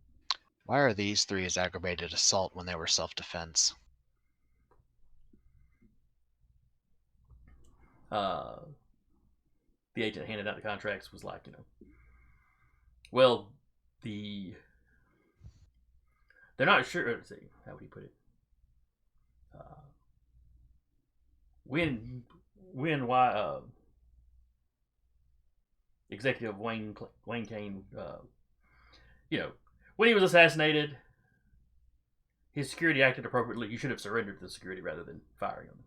Why are these three as aggravated assault when they were self-defense? The agent handed out the contracts was like, well, they're not sure. Let's see, how would he put it? When Executive Wayne Kane, when he was assassinated, his security acted appropriately. You should have surrendered to the security rather than firing him.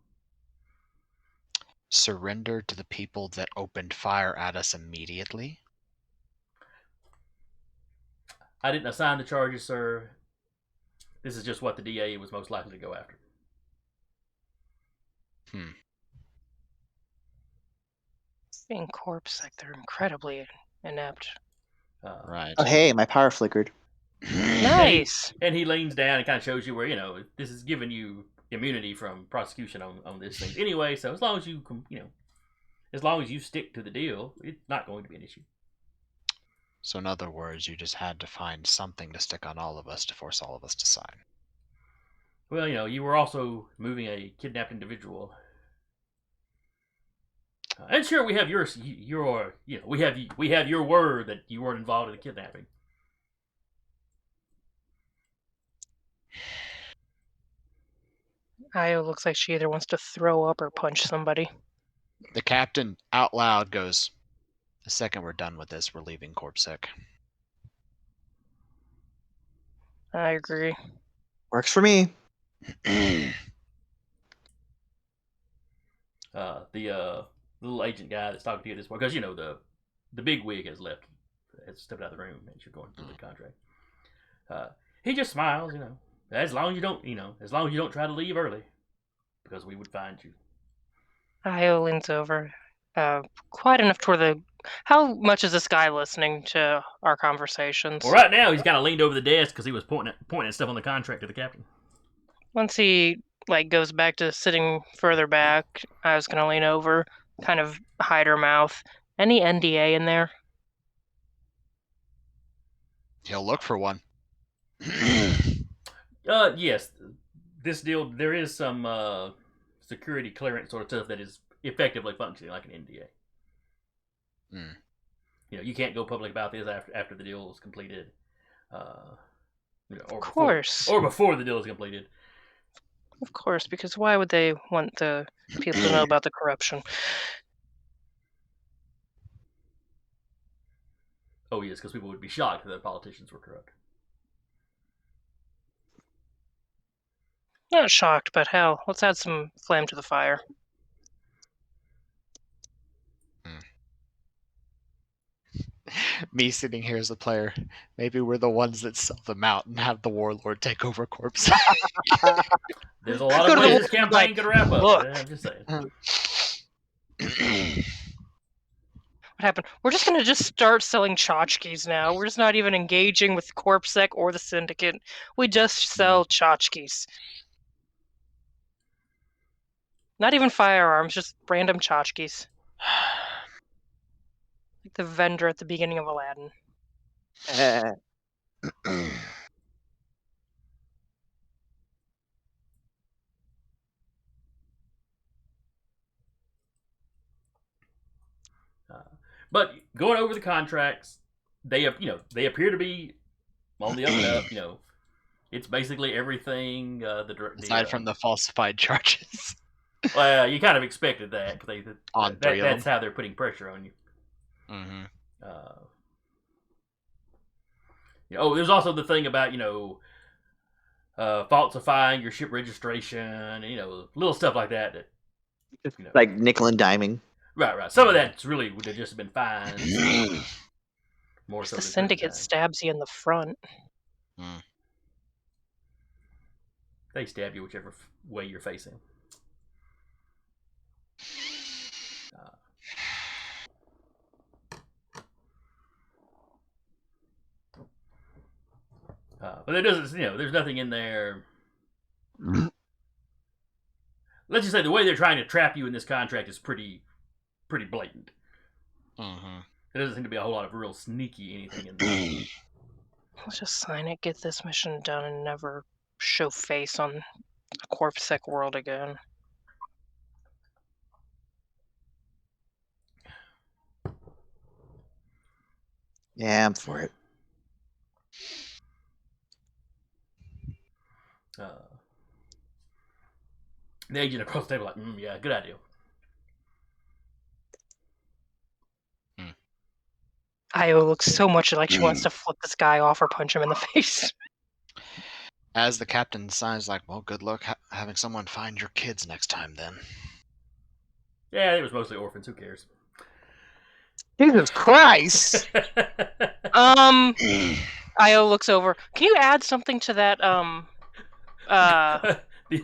Surrender to the people that opened fire at us immediately? I didn't assign the charges, sir. This is just what the DA was most likely to go after. Being CorpSec, they're incredibly inept. Right. Oh hey, my power flickered. Nice. And he leans down and kind of shows you where this is giving you immunity from prosecution on this thing anyway. So as long as you stick to the deal, it's not going to be an issue. So in other words, you just had to find something to stick on all of us to force all of us to sign. Well, you were also moving a kidnapped individual. And sure, we have we have your word that you weren't involved in the kidnapping. Io looks like she either wants to throw up or punch somebody. The captain out loud goes, "The second we're done with this, we're leaving CorpSec." I agree. Works for me. The little agent guy that's talking to you at this point, because the big wig has left, has stepped out of the room, and you're going through the contract. He just smiles, as long as you don't try to leave early, because we would find you. Io leans over, quite enough toward the. How much is this guy listening to our conversations? Well, right now he's kind of leaned over the desk because he was pointing at stuff on the contract to the captain. Once he goes back to sitting further back, I was gonna lean over, kind of hide her mouth. Any NDA in there? He'll look for one. Yes, this deal there is some security clearance sort of stuff that is effectively functioning like an NDA. You can't go public about this after the deal is completed. Or of course. before the deal is completed. Of course, because why would they want the people to know about the corruption? Oh yes, because people would be shocked that politicians were corrupt. Not shocked, but hell, let's add some flame to the fire. Me sitting here as a player. Maybe we're the ones that sell them out and have the warlord take over CorpSec. There's a lot Go of to the ways war this and be campaign like, could wrap up. "Look." I'm just saying. What happened? We're just gonna just start selling tchotchkes now. We're just not even engaging with CorpSec or the Syndicate. We just sell tchotchkes. Not even firearms, just random tchotchkes. Like the vendor at the beginning of Aladdin. But going over the contracts, they appear to be on the up and up. It's basically everything. Aside from the falsified charges. Well, you kind of expected that because On three of that's them. how they're putting pressure on you. Mm-hmm. There's also the thing about falsifying your ship registration, little stuff like that. Like nickel and diming. Right. Some of that's really would have just been fines. More so The than Syndicate time. stabs you in the front. They stab you whichever way you're facing. But there doesn't, there's nothing in there. Let's just say the way they're trying to trap you in this contract is pretty blatant. Mm-hmm. There doesn't seem to be a whole lot of real sneaky anything in there. Let's just sign it, get this mission done, and never show face on a CorpSec world again. Yeah, I'm for it. The agent across the table like, yeah, good idea. Io looks so much like she wants to flip this guy off or punch him in the face. As the captain signs, like, well, good luck having someone find your kids next time, then. Yeah, it was mostly orphans. Who cares? Jesus Christ! Io looks over. Can you add something to that?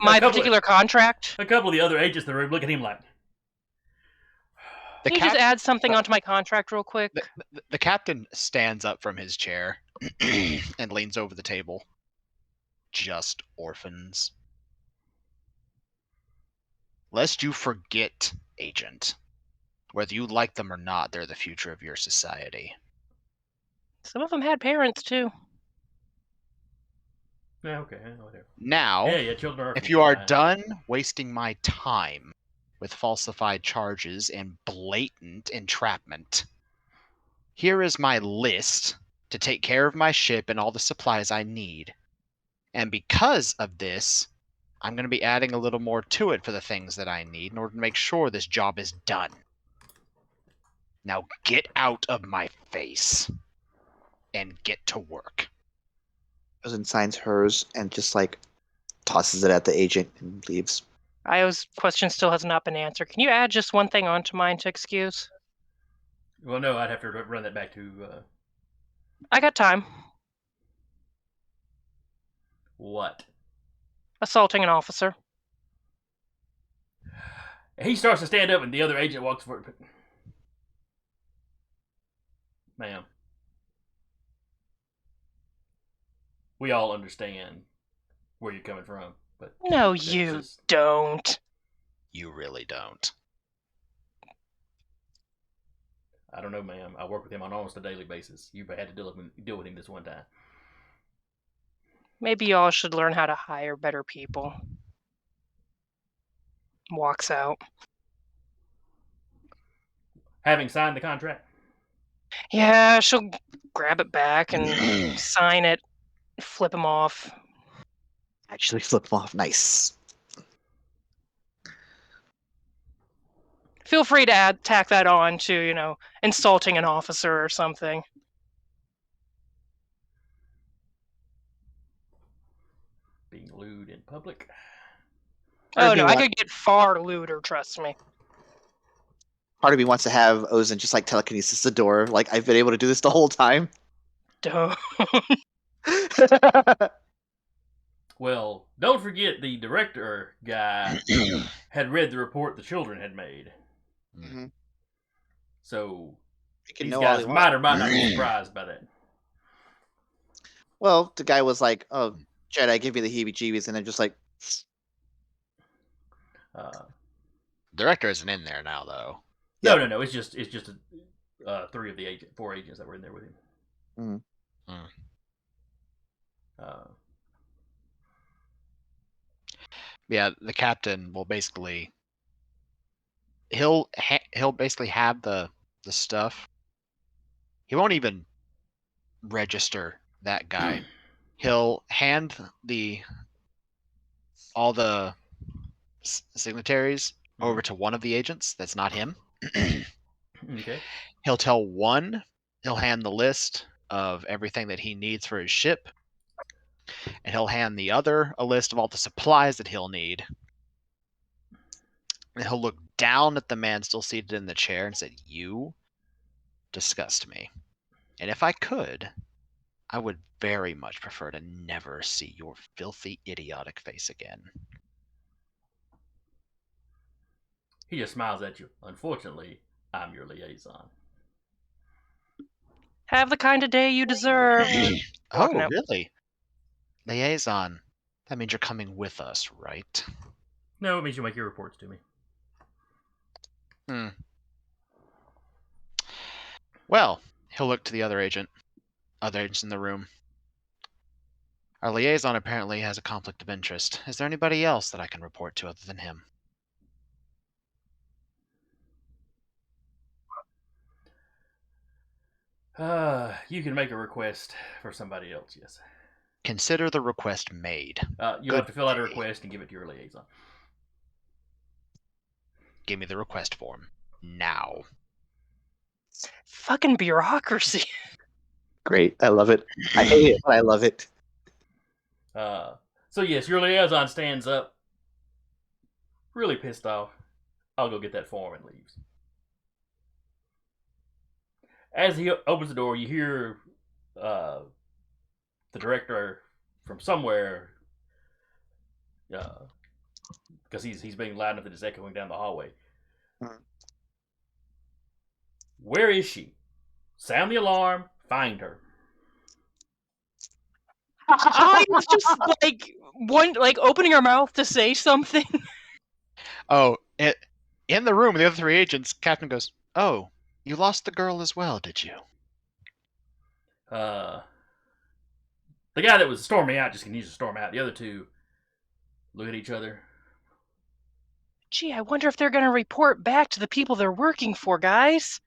My particular contract. A couple of the other agents in the room look at him like. Can you just add something onto my contract real quick? The captain stands up from his chair and leans over the table. Just orphans. Lest you forget, agent. Whether you like them or not, they're the future of your society. Some of them had parents, too. Yeah, okay, whatever. Now, yeah, children are if you are done wasting my time with falsified charges and blatant entrapment, here is my list to take care of my ship and all the supplies I need. And because of this, I'm going to be adding a little more to it for the things that I need in order to make sure this job is done. Now get out of my face and get to work. Goes and signs hers and just like tosses it at the agent and leaves. Io's question still has not been answered. Can you add just one thing onto mine to excuse? Well, no, I'd have to run that back to. I got time. What? Assaulting an officer. He starts to stand up, and the other agent walks forward. Ma'am, we all understand where you're coming from, but no, you don't. You really don't. I don't know, ma'am. I work with him on almost a daily basis. You've had to deal with him this one time. Maybe y'all should learn how to hire better people. Walks out. Having signed the contract? Yeah, she'll grab it back and sign it, flip him off. Actually flip him off. Nice. Feel free to tack that on to, insulting an officer or something. Being lewd in public? Oh, no, I could get far lewder, trust me. part of me wants to have Ozen just like telekinesis the door. Like I've been able to do this the whole time. Don't. Well, don't forget the director guy had read the report the children had made. Mhm. So He can these know all guys he might or wants. might not be surprised by that. Well, the guy was like, "Oh, Jedi, give me the heebie-jeebies," and then just like, Uh, Director isn't in there now, though. no, Yeah. no. It's just three of the four agents that were in there with him. Mhm. Uh, Yeah, the captain will basically he'll basically have the stuff. He won't even register that guy. He'll hand all the signatories over to one of the agents that's not him. okay. He'll tell one, he'll hand the list of everything that he needs for his ship, and he'll hand the other a list of all the supplies that he'll need. And he'll look down at the man still seated in the chair and say, "You disgust me. And if I could, I would very much prefer to never see your filthy, idiotic face again." He just smiles at you. Unfortunately, I'm your liaison. Have the kind of day you deserve. Walking Oh, out. really? Liaison. That means you're coming with us, right? No, it means you make your reports to me. Well, he'll look to the other agents in the room. Our liaison apparently has a conflict of interest. Is there anybody else that I can report to other than him? You can make a request for somebody else, yes. Consider the request made. You'll have to fill out a request and give it to your liaison. Give me the request form. Now. Fucking bureaucracy. Great. I love it. I hate it, but I love it. So yes, your liaison stands up, really pissed off. I'll go get that form and leaves. As he opens the door, you hear the director from somewhere, because he's being loud enough that it's echoing down the hallway. Where is she? Sound the alarm. Find her. I was just like opening her mouth to say something. Oh, in the room with the other three agents, Captain goes, "Oh, you lost the girl as well, did you?" The guy that was storming out just continues to storm out. The other two look at each other. Gee, I wonder if they're going to report back to the people they're working for, guys.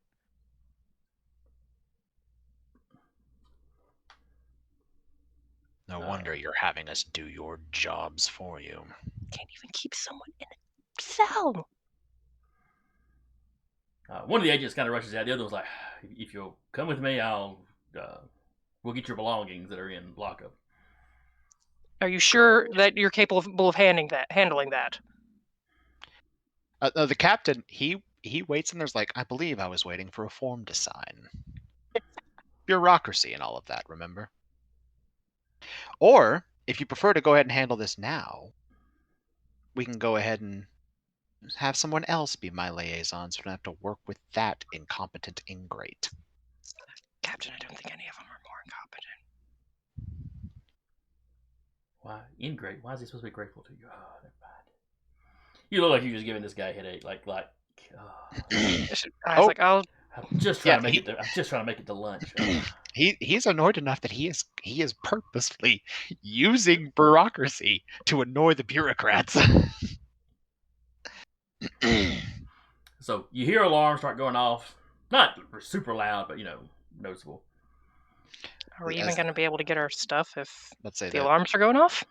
No wonder you're having us do your jobs for you. Can't even keep someone in a cell. One of the agents kind of rushes out. The other one's like, "If you'll come with me, we'll get your belongings that are in lockup." Are you sure that you're capable of handling that? The captain, he waits and there's like, "I believe I was waiting for a form to sign." Bureaucracy and all of that, remember? Or, if you prefer to go ahead and handle this now, we can go ahead and have someone else be my liaison so I don't have to work with that incompetent ingrate. Captain, I don't think any of them are more incompetent. Why ingrate? Why is he supposed to be grateful to you? Oh, never mind. You look like you're just giving this guy a headache. Like. I was like, I'm just trying to make it. I'm just trying to make it to lunch. He's annoyed enough that he is purposefully using bureaucracy to annoy the bureaucrats. So you hear alarms start going off. Not super loud, but noticeable. Are we even going to be able to get our stuff if Let's say the alarms are going off?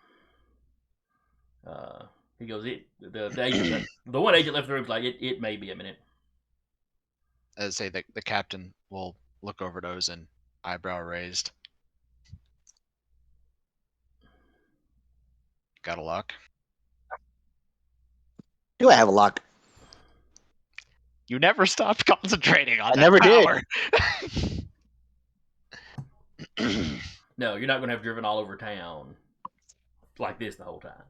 He goes, the agent, the one agent left the room, like, it may be a minute. As say the captain will look over those and eyebrow raised. Got a lock? Do I have a lock? You never stopped concentrating on I that never did. power. No, you're not going to have driven all over town like this the whole time.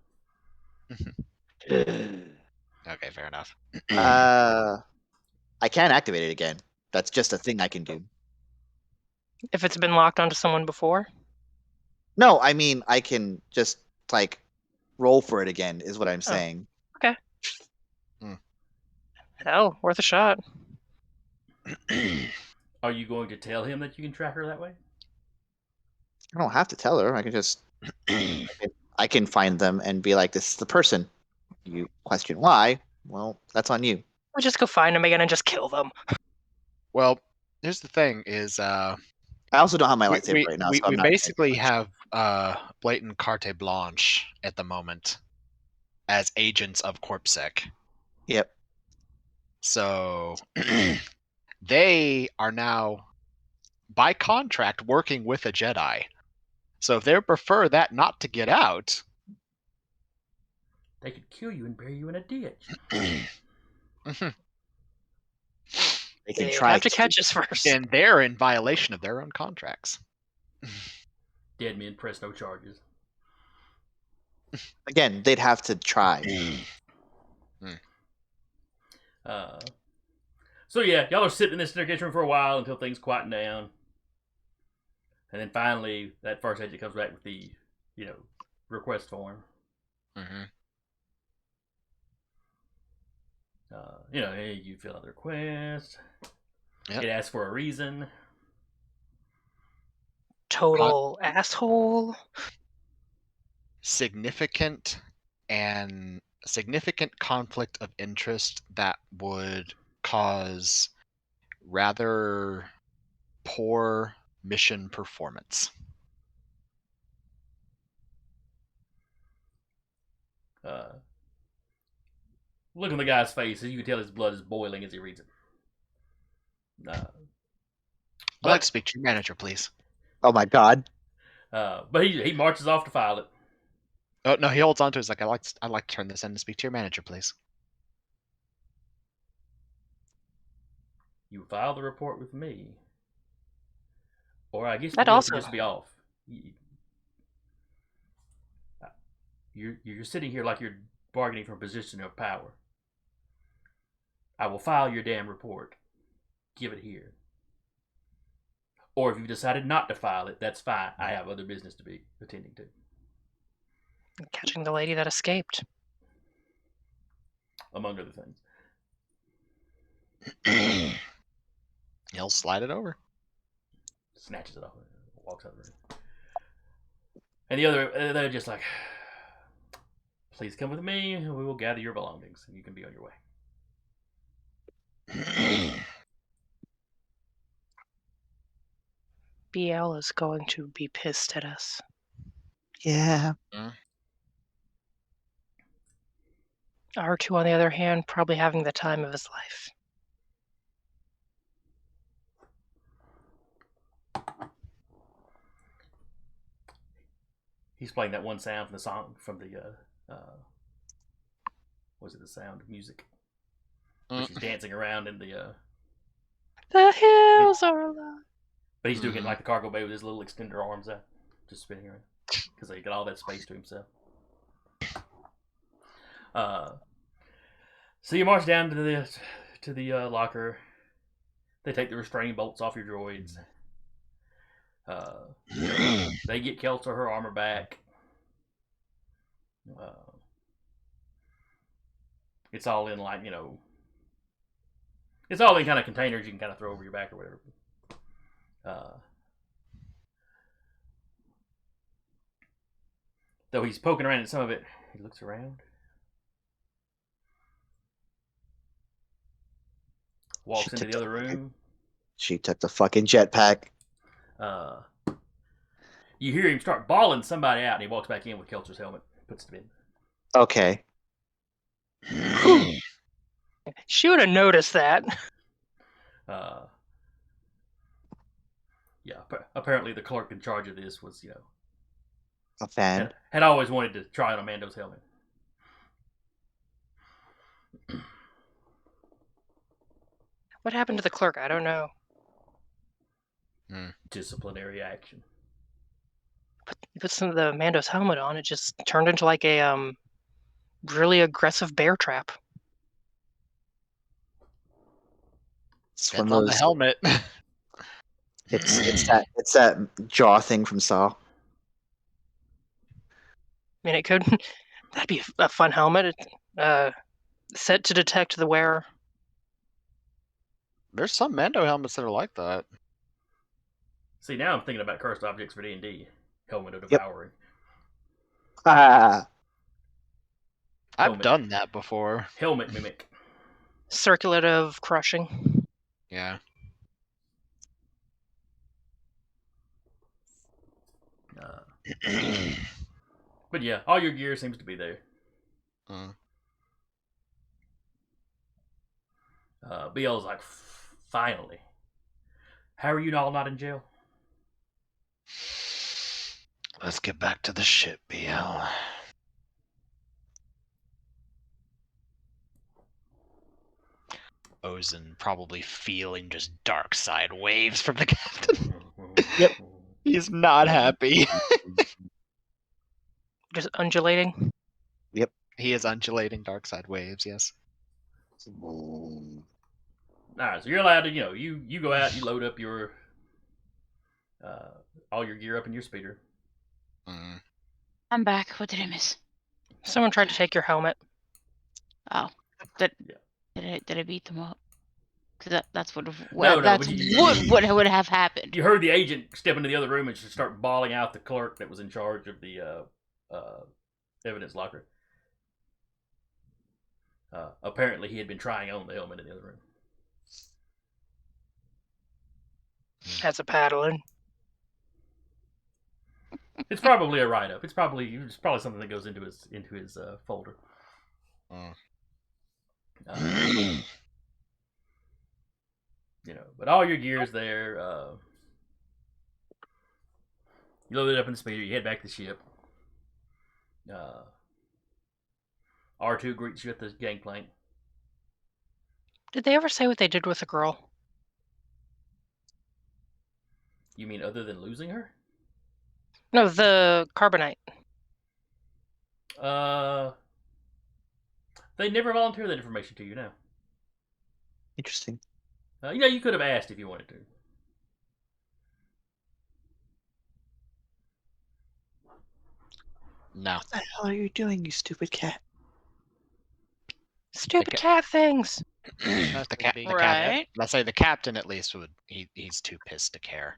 Okay, fair enough. I can activate it again. That's just a thing I can do. If it's been locked onto someone before? No, I mean I can just like roll for it again. Is what I'm saying. Hell, worth a shot. Are you going to tell him that you can track her that way? I don't have to tell her. I can just I can find them and be like, "This is the person." You question why? Well, that's on you. We'll just go find them again and just kill them. Well, here's the thing: is I also don't have my lightsaber we right now, so I'm we not. basically have blatant carte blanche at the moment as agents of CorpSec. Yep. So they are now, by contract, working with a Jedi. So if they prefer that not to get out, They could kill you and bury you in a ditch. They can They'd try have to catch us first. then they're in violation of their own contracts. Dead men press no charges. Again, they'd have to try. So yeah, y'all are sitting in this interrogation room for a while until things quieten down. And then finally, that first agent comes back with the, request form. Mm-hmm. Hey, you fill out the request. Yep. It asks for a reason. Total asshole. Significant conflict of interest that would cause rather poor mission performance. Look in the guy's face, you can tell his blood is boiling as he reads it. I'd like to speak to your manager, please. Oh my god. But he marches off to file it. Oh no, he holds on to it. He's like, I'd like to turn this in and speak to your manager, please. You file the report with me, or I guess That the deal also- could just be off. You're sitting here like you're bargaining for a position of power. I will file your damn report. Give it here. Or if you decided not to file it, that's fine. I have other business to be attending to. Catching the lady that escaped. Among other things. He'll slide it over. Snatches it off and walks out of the room. And the other, they're just like, please come with me and we will gather your belongings and you can be on your way. BL is going to be pissed at us. Yeah. R2, on the other hand, probably having the time of his life. He's playing that one sound from the song from the was it the Sound of Music? Where she's dancing around in the hills are alive. but he's doing it like the cargo bay with his little extender arms out, just spinning around because he got all that space to himself. So you march down to the locker. They take the restraining bolts off your droids. They get Kelso her armor back. It's all in it's all in kind of containers you can kind of throw over your back or whatever. Though he's poking around at some of it, he looks around. Walks into the other room. She took the fucking jetpack. You hear him start bawling somebody out, and he walks back in with Kelcher's helmet, puts it in. Okay. She would have noticed that. Yeah, apparently the clerk in charge of this was, A fan. had always wanted to try on a Mando's helmet. What happened to the clerk? I don't know. Disciplinary action. Put some of the Mando's helmet on. It just turned into like a really aggressive bear trap. It's one Depends of on the those. helmet. It's that jaw thing from Saw. I mean, it could. That'd be a fun helmet. Set to detect the wearer. There's some Mando helmets that are like that. See, now I'm thinking about cursed objects for D&D. Helmet of Yep. Devouring. Ah, I've Helmet. done that before. Helmet Mimic. Circulative crushing. Yeah. But yeah, all your gear seems to be there. BL's like, finally. How are you all not in jail? Let's get back to the ship, BL. Ozen probably feeling just dark side waves from the captain. Yep. He's not happy. Just undulating. He is undulating dark side waves, yes. Alright, so you're allowed to, you go out, you load up your all your gear up in your speeder. I'm back. What did I miss? Someone tried to take your helmet. Oh, did I beat them up? Because that's what would have happened. You heard the agent step into the other room and just start bawling out the clerk that was in charge of the evidence locker. Apparently, he had been trying on the helmet in the other room. That's a paddling. It's probably a write-up. It's probably something that goes into his folder. But all your gear's there. You load it up in the speeder. You head back to the ship. R2 greets you at the gangplank. Did they ever say what they did with the girl? You mean other than losing her? No, the carbonite. They never volunteer that information to you now. interesting. You could have asked if you wanted to. No. What the hell are you doing, you stupid cat? Stupid cat things. Right. Let's say the captain at least would. He's too pissed to care.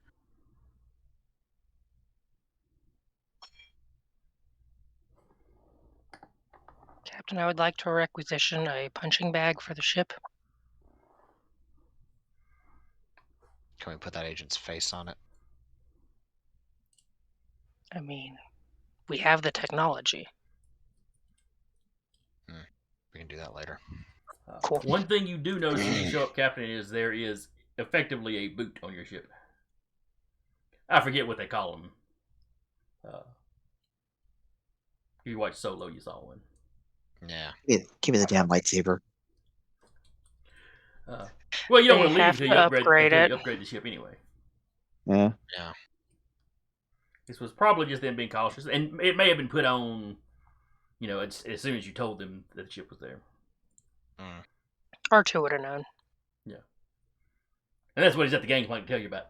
Captain, I would like to requisition a punching bag for the ship. Can we put that agent's face on it? I mean, we have the technology. We can do that later. Cool. One thing you do notice when you show up, Captain, is there is effectively a boot on your ship. I forget what they call them. If you watch Solo, you saw one. Yeah. Give me the damn lightsaber. Well, you don't They want to leave have until to you upgrade upgrade you it. upgrade the ship anyway. Yeah. This was probably just them being cautious, and it may have been put on, as soon as you told them that the ship was there. R2 would have known. Yeah. And that's what he's at the gangplank to tell you about.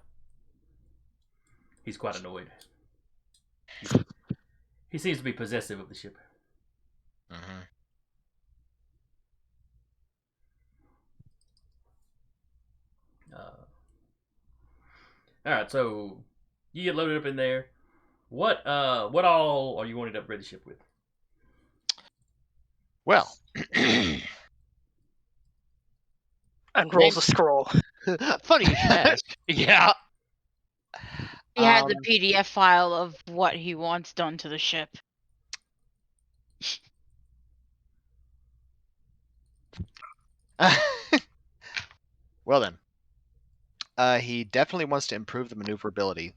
He's quite annoyed. He seems to be possessive of the ship. Alright, so you get loaded up in there. What all are you wanting to upgrade the ship with? Well. Unrolls a scroll. Funny you should ask. Yeah. He has a PDF file of what he wants done to the ship. Well then. He definitely wants to improve the maneuverability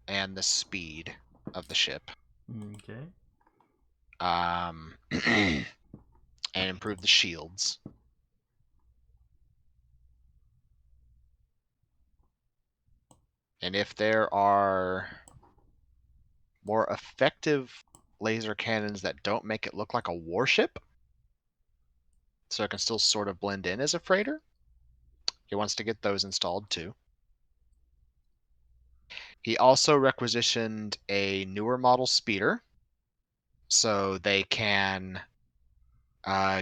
and the speed of the ship. Okay. And improve the shields. And if there are more effective laser cannons that don't make it look like a warship, so it can still sort of blend in as a freighter, he wants to get those installed too. He also requisitioned a newer model speeder, so they can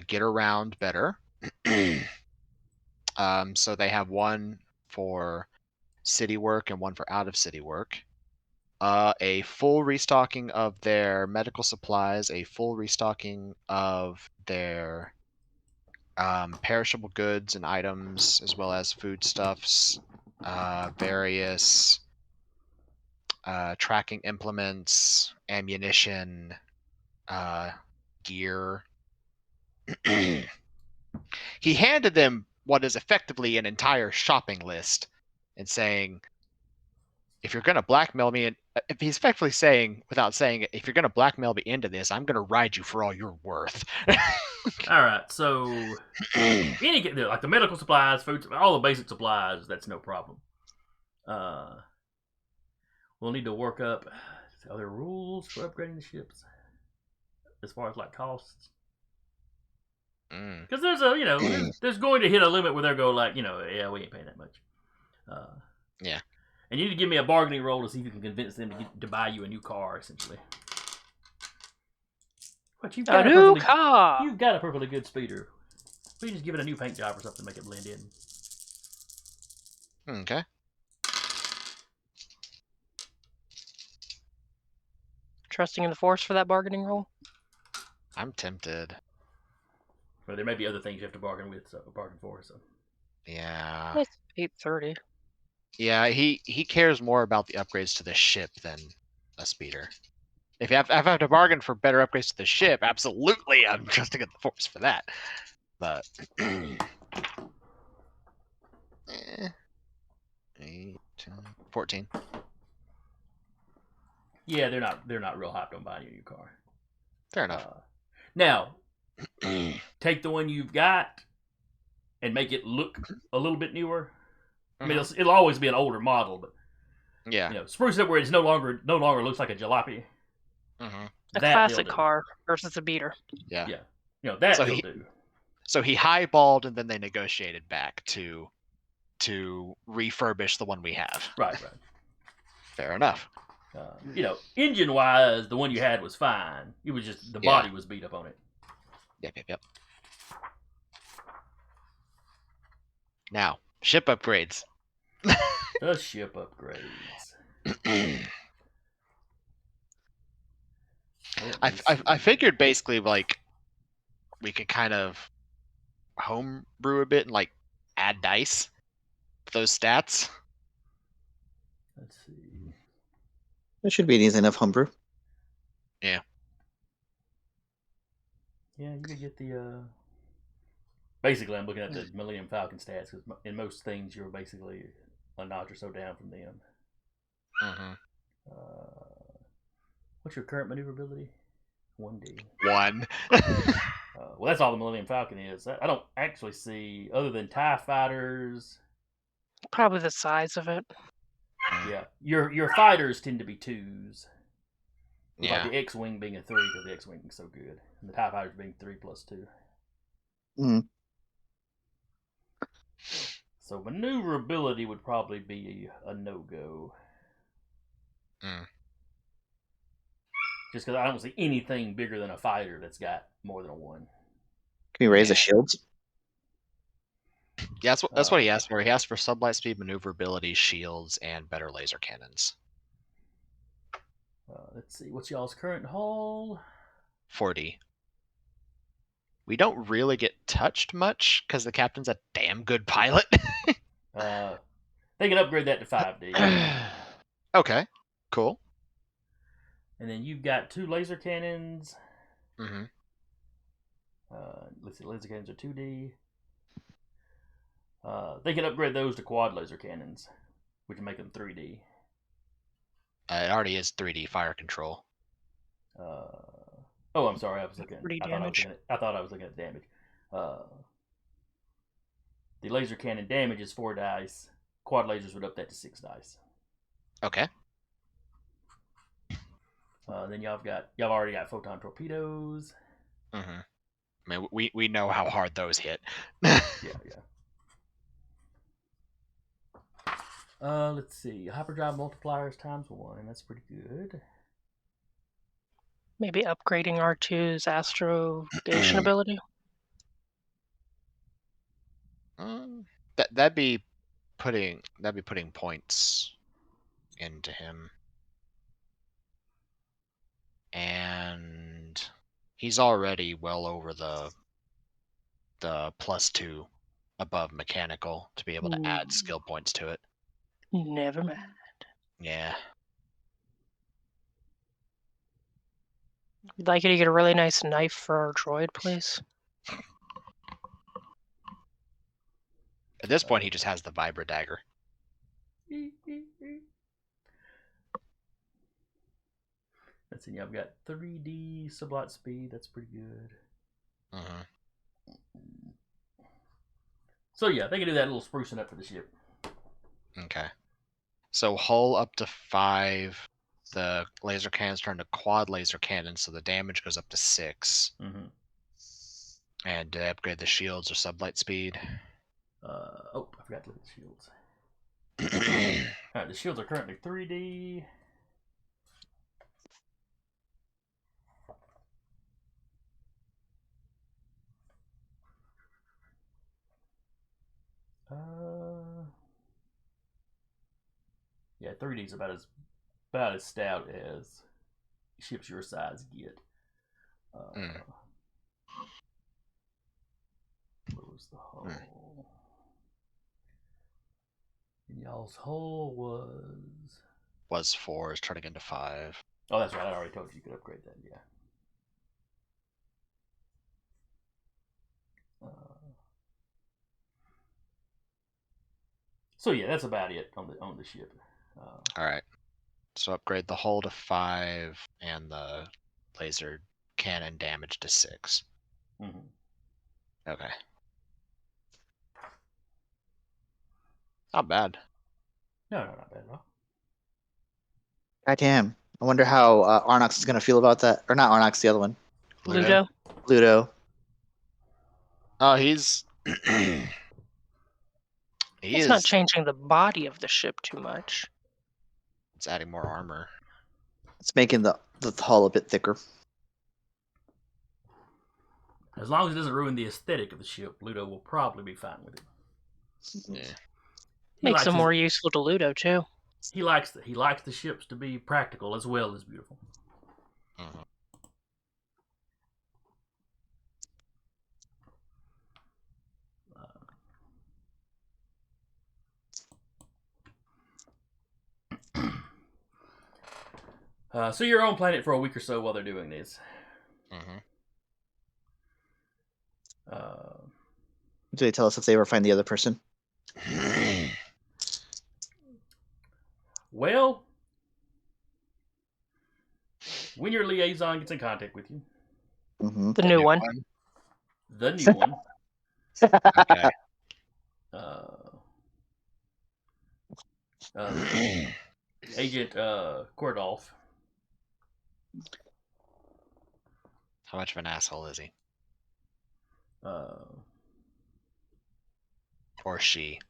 get around better. So they have one for city work and one for out of city work. A full restocking of their medical supplies, a full restocking of their perishable goods and items, as well as foodstuffs, various tracking implements, ammunition, gear. He handed them what is effectively an entire shopping list and saying, if you're going to blackmail me, and if he's effectively saying, without saying it, if you're going to blackmail me into this, I'm going to ride you for all you're worth. All right, so like the medical supplies, food, all the basic supplies, that's no problem. We'll need to work up other rules for upgrading the ships as far as like costs. Because there's there's going to hit a limit where they'll go like, yeah, we ain't paying that much. Yeah. And you need to give me a bargaining roll to see if you can convince them to buy you a new car, essentially. But you've got you've got a perfectly good speeder. We just give it a new paint job or something to make it blend in. Okay. Trusting in the force for that bargaining roll? I'm tempted. Well, there may be other things you have to bargain for. So. Yeah. It's 8:30. Yeah, he cares more about the upgrades to the ship than a speeder. If I have to bargain for better upgrades to the ship, absolutely, I'm trusting in the force for that. But 8, 14. Yeah, they're not real hyped on buying you a new car. Fair enough. Now, take the one you've got and make it look a little bit newer. I mean, it'll always be an older model, but yeah, spruce it up where it's no longer looks like a jalopy. A classic car versus a beater. Yeah. That will do. So he highballed, and then they negotiated back to refurbish the one we have. Right. Fair enough. Engine wise, the one you had was fine. It was just the body was beat up on it. Yep. Now, ship upgrades. The ship upgrades. I figured basically like we could kind of homebrew a bit and like add dice to those stats. Let's see. That should be an easy enough homebrew. Yeah, you could get the. Basically, I'm looking at the Millennium Falcon stats because in most things you're basically a notch or so down from them. What's your current maneuverability? 1D. 1. Well, that's all the Millennium Falcon is. I don't actually see, other than TIE fighters. Probably the size of it. Yeah, your fighters tend to be 2s. Yeah. Like the X-wing being a 3 because the X-wing is so good, and the TIE fighters being 3+2. So maneuverability would probably be a no-go. Just because I don't see anything bigger than a fighter that's got more than a 1. Can we raise the shields? Yeah, that's what he asked for. He asked for sublight speed, maneuverability, shields, and better laser cannons. Let's see. What's y'all's current hull? 40. We don't really get touched much because the captain's a damn good pilot. They can upgrade that to 5D. Okay, cool. And then you've got 2 laser cannons. Let's see, laser cannons are 2D. They can upgrade those to quad laser cannons, which would make them 3D. It already is 3D fire control. I'm sorry. I was looking. I thought I was looking at damage. The laser cannon damage is 4 dice. Quad lasers would up that to 6 dice. Okay. Then y'all already got photon torpedoes. Mm-hmm. I mean, we know how hard those hit. Yeah. Let's see. Hyperdrive multipliers ×1. That's pretty good. Maybe upgrading R2's astrogation ability. That'd be putting points into him, and he's already well over the +2 above mechanical to be able to add skill points to it. Never mind. Yeah. We'd like you to get a really nice knife for our droid, please. At this point, he just has the Vibra dagger. Let's see. I've got 3D sublight speed. That's pretty good. So yeah, they can do that little sprucing up for the ship. Okay. So hull up to 5. The laser cannons turn to quad laser cannons, so the damage goes up to 6. Mm-hmm. And do they upgrade the shields or sublight speed? Oh, I forgot to look at the shields. Alright, the shields are currently 3D. Yeah, 3D is about as stout as ships your size get. Where was the hull? And y'all's hull was 4, is turning into 5. Oh, that's right. I already told you could upgrade that. Yeah. So yeah, that's about it on the ship. All right. So upgrade the hull to 5 and the laser cannon damage to 6. Mm-hmm. Okay. Not bad. No, not bad at all. Goddamn. I wonder how Arnox is going to feel about that. Or not Arnox, the other one. Ludo? Ludo. Oh, he's It's not changing the body of the ship too much. It's adding more armor. It's making the hull a bit thicker. As long as it doesn't ruin the aesthetic of the ship, Ludo will probably be fine with it. Yeah. Makes them more useful to Ludo too. He likes the ships to be practical as well as beautiful. Uh-huh. So you're on planet for a week or so while they're doing this. Mm-hmm. Do they tell us if they ever find the other person? Well, when your liaison gets in contact with you, the new one. The new one. Okay. Agent Cordolf. How much of an asshole is he? Or she?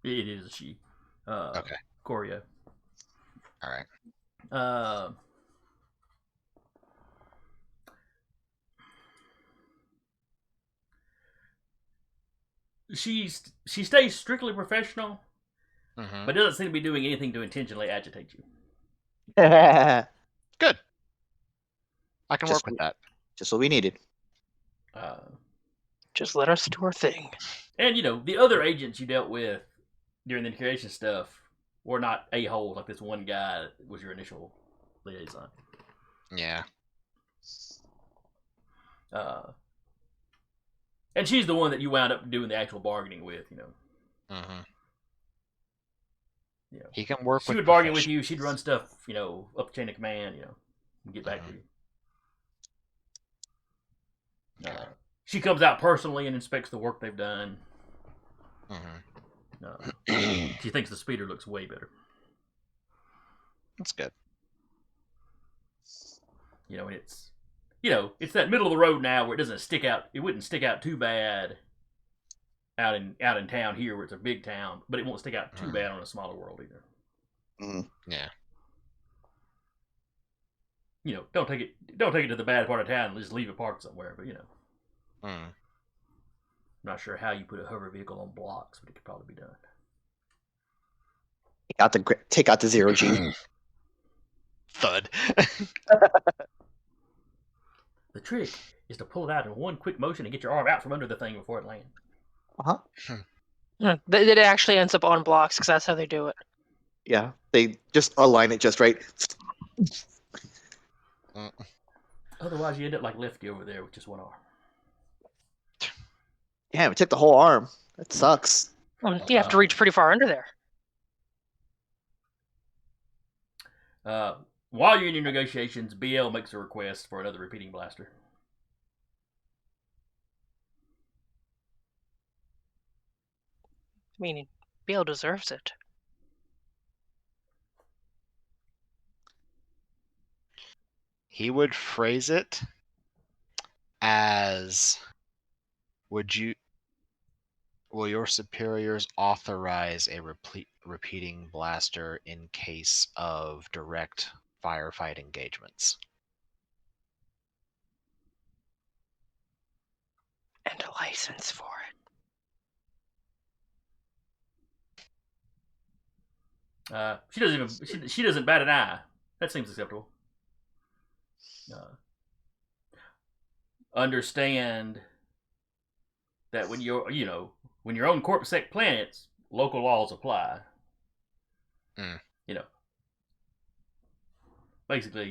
It is she. Okay. Coria. All right. She stays strictly professional, Mm-hmm. but doesn't seem to be doing anything to intentionally agitate you. Good. I can work with that. Just what we needed. Just let us do our thing. And the other agents you dealt with during the integration stuff were not a-holes like this one guy that was your initial liaison. Yeah. And she's the one that you wound up doing the actual bargaining with, Mm-hmm. Yeah. He can work She with would bargain with you. She'd run stuff, up the chain of command, and get back to you. She comes out personally and inspects the work they've done. Mm-hmm. She thinks the speeder looks way better. That's good. And it's that middle of the road now where it doesn't stick out. It wouldn't stick out too bad out in town here where it's a big town, but it won't stick out too bad on a smaller world either. Yeah. Don't take it to the bad part of town and just leave it parked somewhere. But I'm not sure how you put a hover vehicle on blocks, but it could probably be done. Take out the 0G. Thud. The trick is to pull it out in one quick motion and get your arm out from under the thing before it lands. It actually ends up on blocks because that's how they do it. Yeah, they just align it just right. Otherwise, you end up like Lefty over there with just one arm. Damn, it took the whole arm. That sucks. You have to reach pretty far under there. While you're in your negotiations, BL makes a request for another repeating blaster. I mean, BL deserves it. He would phrase it as, will your superiors authorize a repeating blaster in case of direct firefight engagements? And a license for it. She doesn't bat an eye. That seems acceptable. Understand that when you're on CorpSec planets, local laws apply. Basically,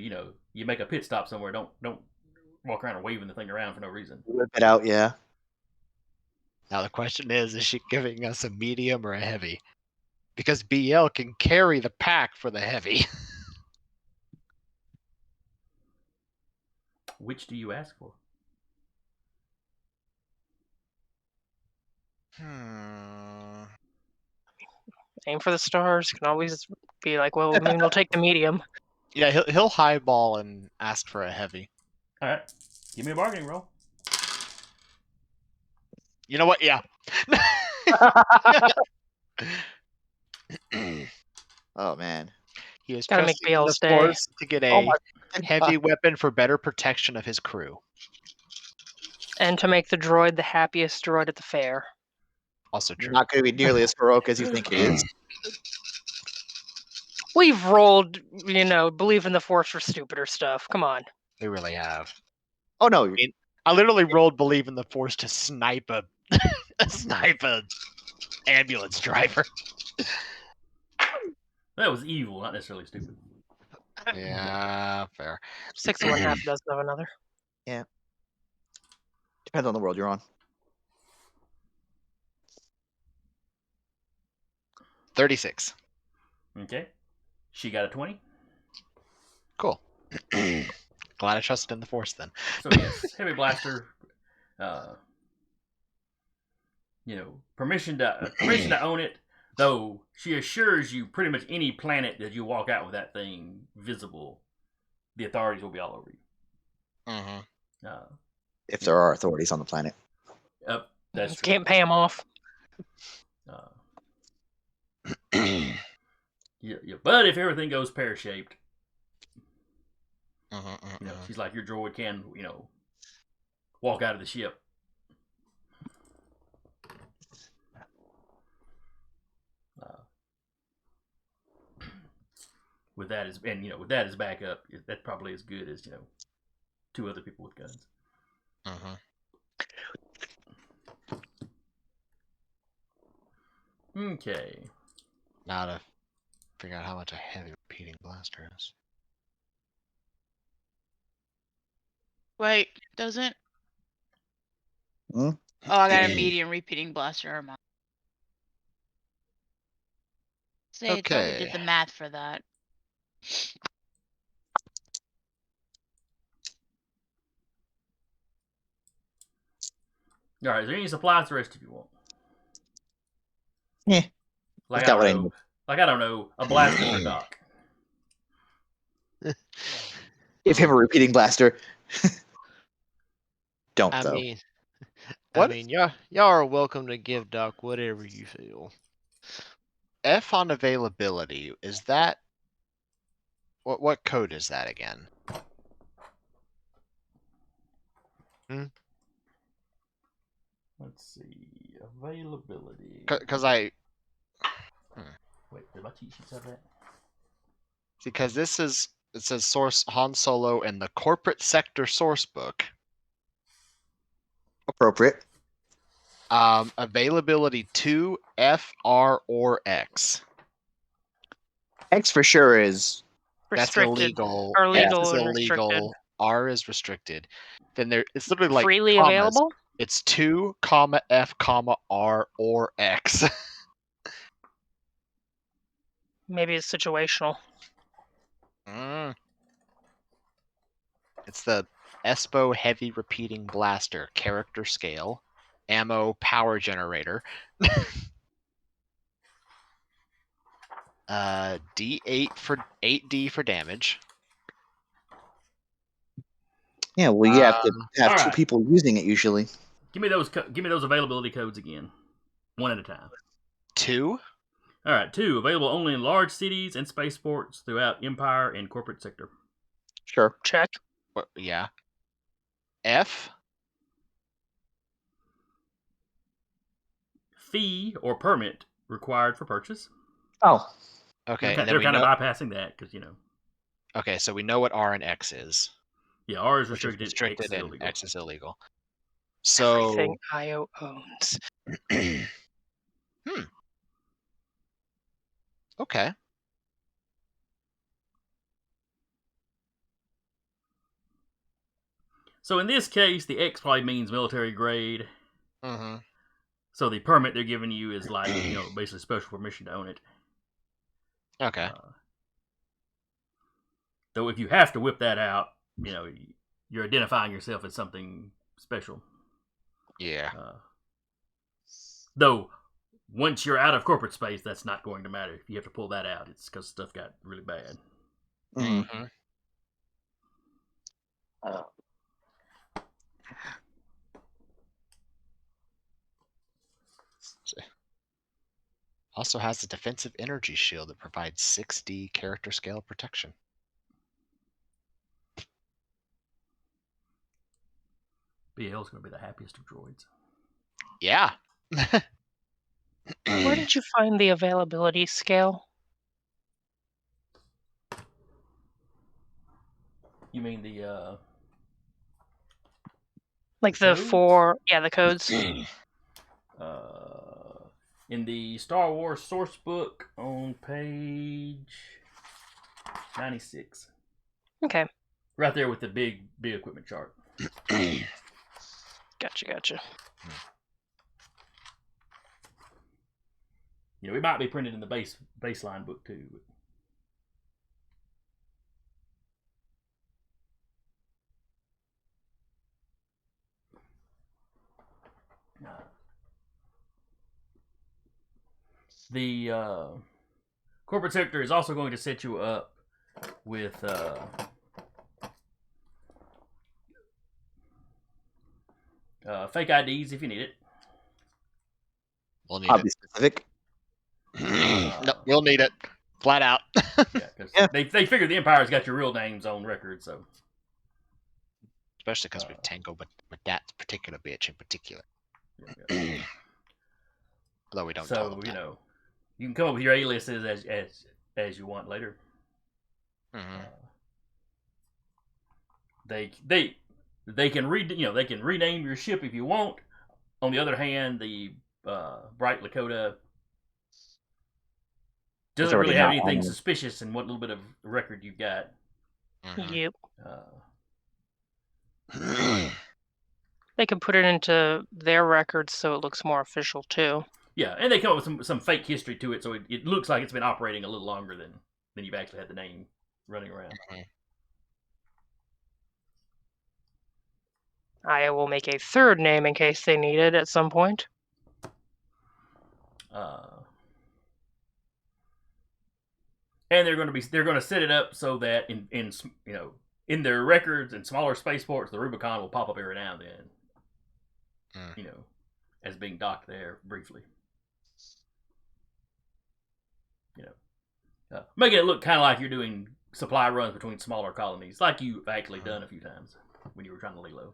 you make a pit stop somewhere. Don't walk around and waving the thing around for no reason. Whip it out, yeah. Now the question is she giving us a medium or a heavy? Because BL can carry the pack for the heavy. Which do you ask for? Aim for the stars. Can always be like, well, maybe we'll take the medium. Yeah, he'll highball and ask for a heavy. All right, give me a bargaining roll. You know what? Yeah. Oh man. He is Gotta make trusting in BL the stay. Force to get a my heavy weapon for better protection of his crew. And to make the droid the happiest droid at the fair. Also true. Not going to be nearly as heroic as you think it is. We've rolled, believe in the Force for stupider stuff. Come on. We really have. Oh no, I literally rolled believe in the Force to snipe a ambulance driver. That was evil, not necessarily stupid. Yeah, fair. 6 of one, half a dozen of another. depends on the world you're on. 36. Okay, she got a 20. Cool. Glad I trusted in the Force then. So yes, heavy blaster. Permission to own it. Though she assures you, pretty much any planet that you walk out with that thing visible, the authorities will be all over you. Mm-hmm. If there are authorities on the planet. That's true. Can't pay them off. But if everything goes pear-shaped, Mm-hmm. she's like, your droid can, walk out of the ship. With that as backup, that probably as good as 2 other people with guns. Mm-hmm. Okay. Now to figure out how much a heavy repeating blaster is. Wait, doesn't? Hmm? Oh, I got a medium repeating blaster armor. Say, I thought we did the math for that. All right. Is there any supplies the rest of you want? Yeah. Like Got what I I don't need. know. Like I don't know. A blaster for Doc. Give him a repeating blaster. Don't I though. mean, What? y'all are welcome to give Doc whatever you feel. F on availability, is that what code is that again? Let's see. Availability. Because I Wait, did my cheat sheets have that? because it says source Han Solo in the corporate sector source book. Appropriate. Availability 2 F R or X. X for sure is That's Restricted. illegal. Or X legal is and restricted. illegal. R is restricted. Then it's literally like Freely commas. available? It's 2, F, R or X. Maybe it's situational. It's the Espo Heavy Repeating Blaster character scale, ammo power generator. D8 for 8D for damage. yeah. Well, you have to have two alright. people using it usually. Give me those availability codes again, one at a time. 2. All right, 2 available only in large cities and spaceports throughout Empire and corporate sector. Sure. Check. Yeah. F. Fee or permit required for purchase. Oh, Okay, and then They're we kind know. of bypassing that because Okay, so we know what R and X is. Yeah, R is Which is restricted, restricted X is and illegal. X is illegal. So Everything IO owns. Okay. So in this case, the X probably means military grade. Mm-hmm. So the permit they're giving you is like basically special permission to own it. Okay. Though if you have to whip that out, you're identifying yourself as something special. Yeah. Though once you're out of corporate space, that's not going to matter. If you have to pull that out, it's because stuff got really bad. Mm-hmm. Also has a defensive energy shield that provides 6D character scale protection. BL is going to be the happiest of droids. Yeah. Where did you find the availability scale? You mean the Like the the codes? 4, the codes. In the Star Wars source book on page 96. Okay. Right there with the big equipment chart. Gotcha. It might be printed in the baseline book too. The corporate sector is also going to set you up with fake IDs if you need it. We'll need I'll be specific. No, we'll need it. Flat out. Yeah, because Yeah. they figured the Empire's got your real names on record, so. Especially because we've tangled with that particular bitch in particular. Yeah. Although we don't So, call them you can come up with your aliases as you want later. Mm-hmm. They can they can rename your ship if you want. On the other hand, the Bright Lakota doesn't really have anything suspicious in what little bit of record you've got. Mm-hmm. Yep. They can put it into their records so it looks more official too. Yeah, and they come up with some fake history to it, so it looks like it's been operating a little longer than you've actually had the name running around. Mm-hmm. I will make a third name in case they need it at some point. and they're going to set it up so that in their records and smaller spaceports, the Rubicon will pop up every now and then, as being docked there briefly. Making it look kind of like you're doing supply runs between smaller colonies, like you've actually done a few times when you were trying to lay low.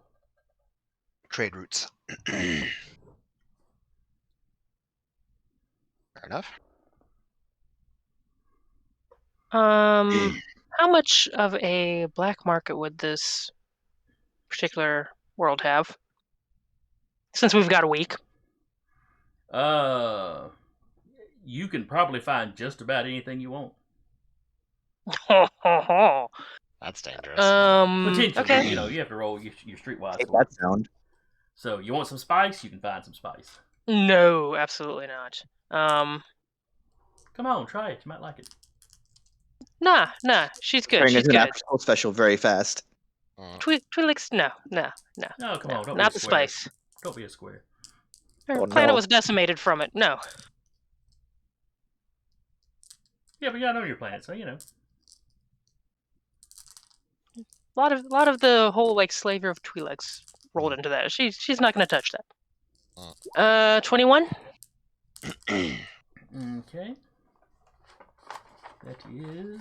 Trade routes. Fair enough. How much of a black market would this particular world have? Since we've got a week. You can probably find just about anything you want. That's dangerous. Potentially, okay. you have to roll your streetwise Take score. that sound. So you want some spice? You can find some spice. No, absolutely not. Come on, try it. You might like it. Nah, she's good. Turning She's into an good. after-school special very fast. Twilix, no. No, come on, don't not be a the square. spice. Don't be a square. Her Oh, planet no. was decimated from it. No. Yeah, but I know your planet, so A lot of the whole slaver of Twi'leks rolled into that. She's not going to touch that. 21. Okay. That is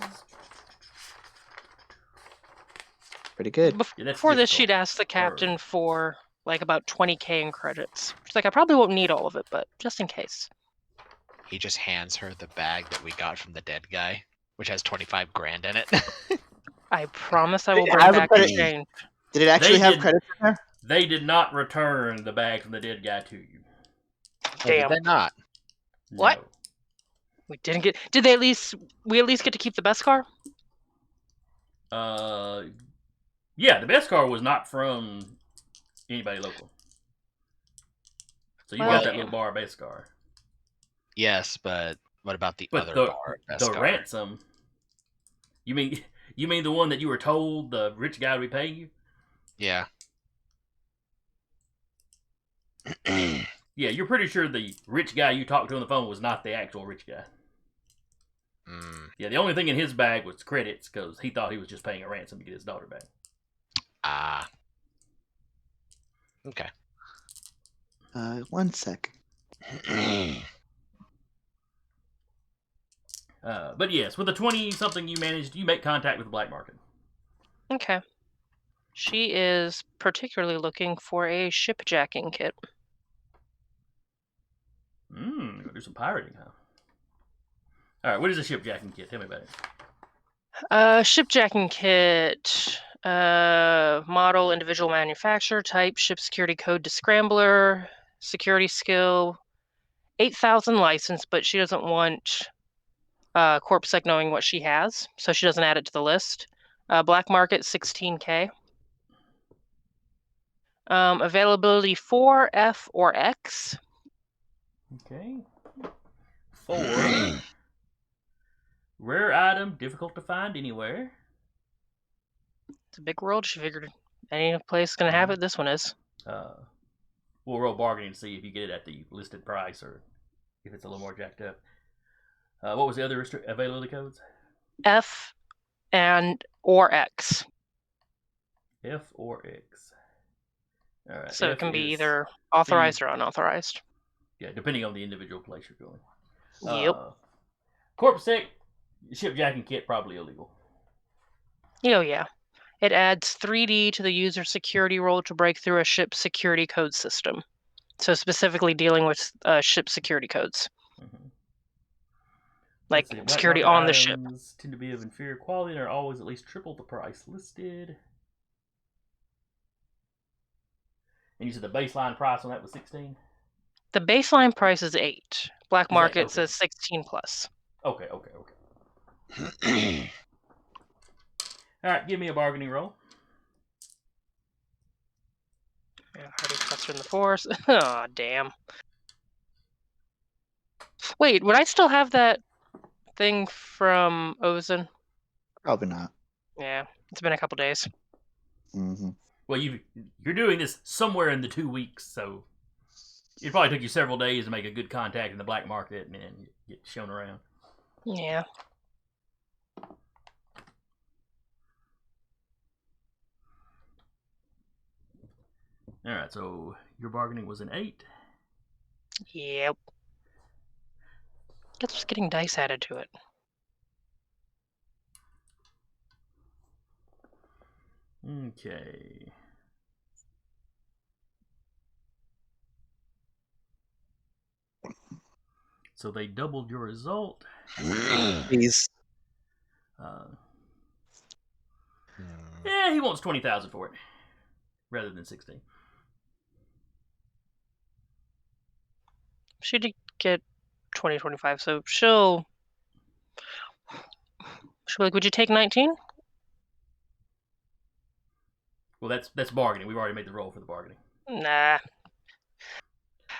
Pretty good. Before this, she'd asked the captain for about 20K in credits. She's like, I probably won't need all of it, but just in case. He just hands her the bag that we got from the dead guy, which has 25 grand in it. I promise I will Did it bring have a back the credit? change. Did it actually have credits in there? They did not return the bag from the dead guy to you. Damn. Did they not? What? No. We didn't get. Did they at least? We at least get to keep the best car? Yeah, the best car was not from anybody local. So you got that little bar best car. Yes, but what about the But other bar? the ransom. You mean the one that you were told the rich guy would be paying you? Yeah. Yeah, you're pretty sure the rich guy you talked to on the phone was not the actual rich guy. Yeah, the only thing in his bag was credits because he thought he was just paying a ransom to get his daughter back. Ah. Okay. 1 sec. But yes, with the 20-something you managed, you make contact with the black market. Okay. She is particularly looking for a shipjacking kit. Go do some pirating, huh? All right, what is a shipjacking kit? Tell me about it. Shipjacking kit. Model, individual manufacturer, type, ship security code to scrambler, security skill, 8,000 license, but she doesn't want CorpSec knowing what she has, so she doesn't add it to the list. Black market, 16K. Availability 4, F, or X. Okay. 4. Rare item, difficult to find anywhere. It's a big world. She figured any place going to have it. This one is. We'll roll bargaining to see if you get it at the listed price or if it's a little more jacked up. What was the other availability codes? F and or X. F or X. All right. So F it can be is either authorized or unauthorized. Yeah, depending on the individual place you're going. Yep. CorpSec, shipjacking kit probably illegal. Oh, yeah. It adds 3D to the user security role to break through a ship security code system. So specifically dealing with ship security codes. Mm-hmm. Like security on the ship. Tend to be of inferior quality and are always at least triple the price listed. And you said the baseline price on that was 16? The baseline price is 8. Black market says 16 plus. Okay. All right, give me a bargaining roll. Yeah, already clustered in the force. Oh, damn. Wait, would I still have that thing from Ozan? Probably not. Yeah, it's been a couple days. Mm-hmm. Well, you're doing this somewhere in the 2 weeks, so it probably took you several days to make a good contact in the black market and then get shown around. Yeah. All right, so your bargaining was an 8. Yep. It's getting dice added to it. Okay. So they doubled your result. Please. Yeah, he wants 20,000 for it, rather than 16. She did get 20-25, so she'll be like, "Would you take 19?" Well, that's bargaining. We've already made the roll for the bargaining. Nah.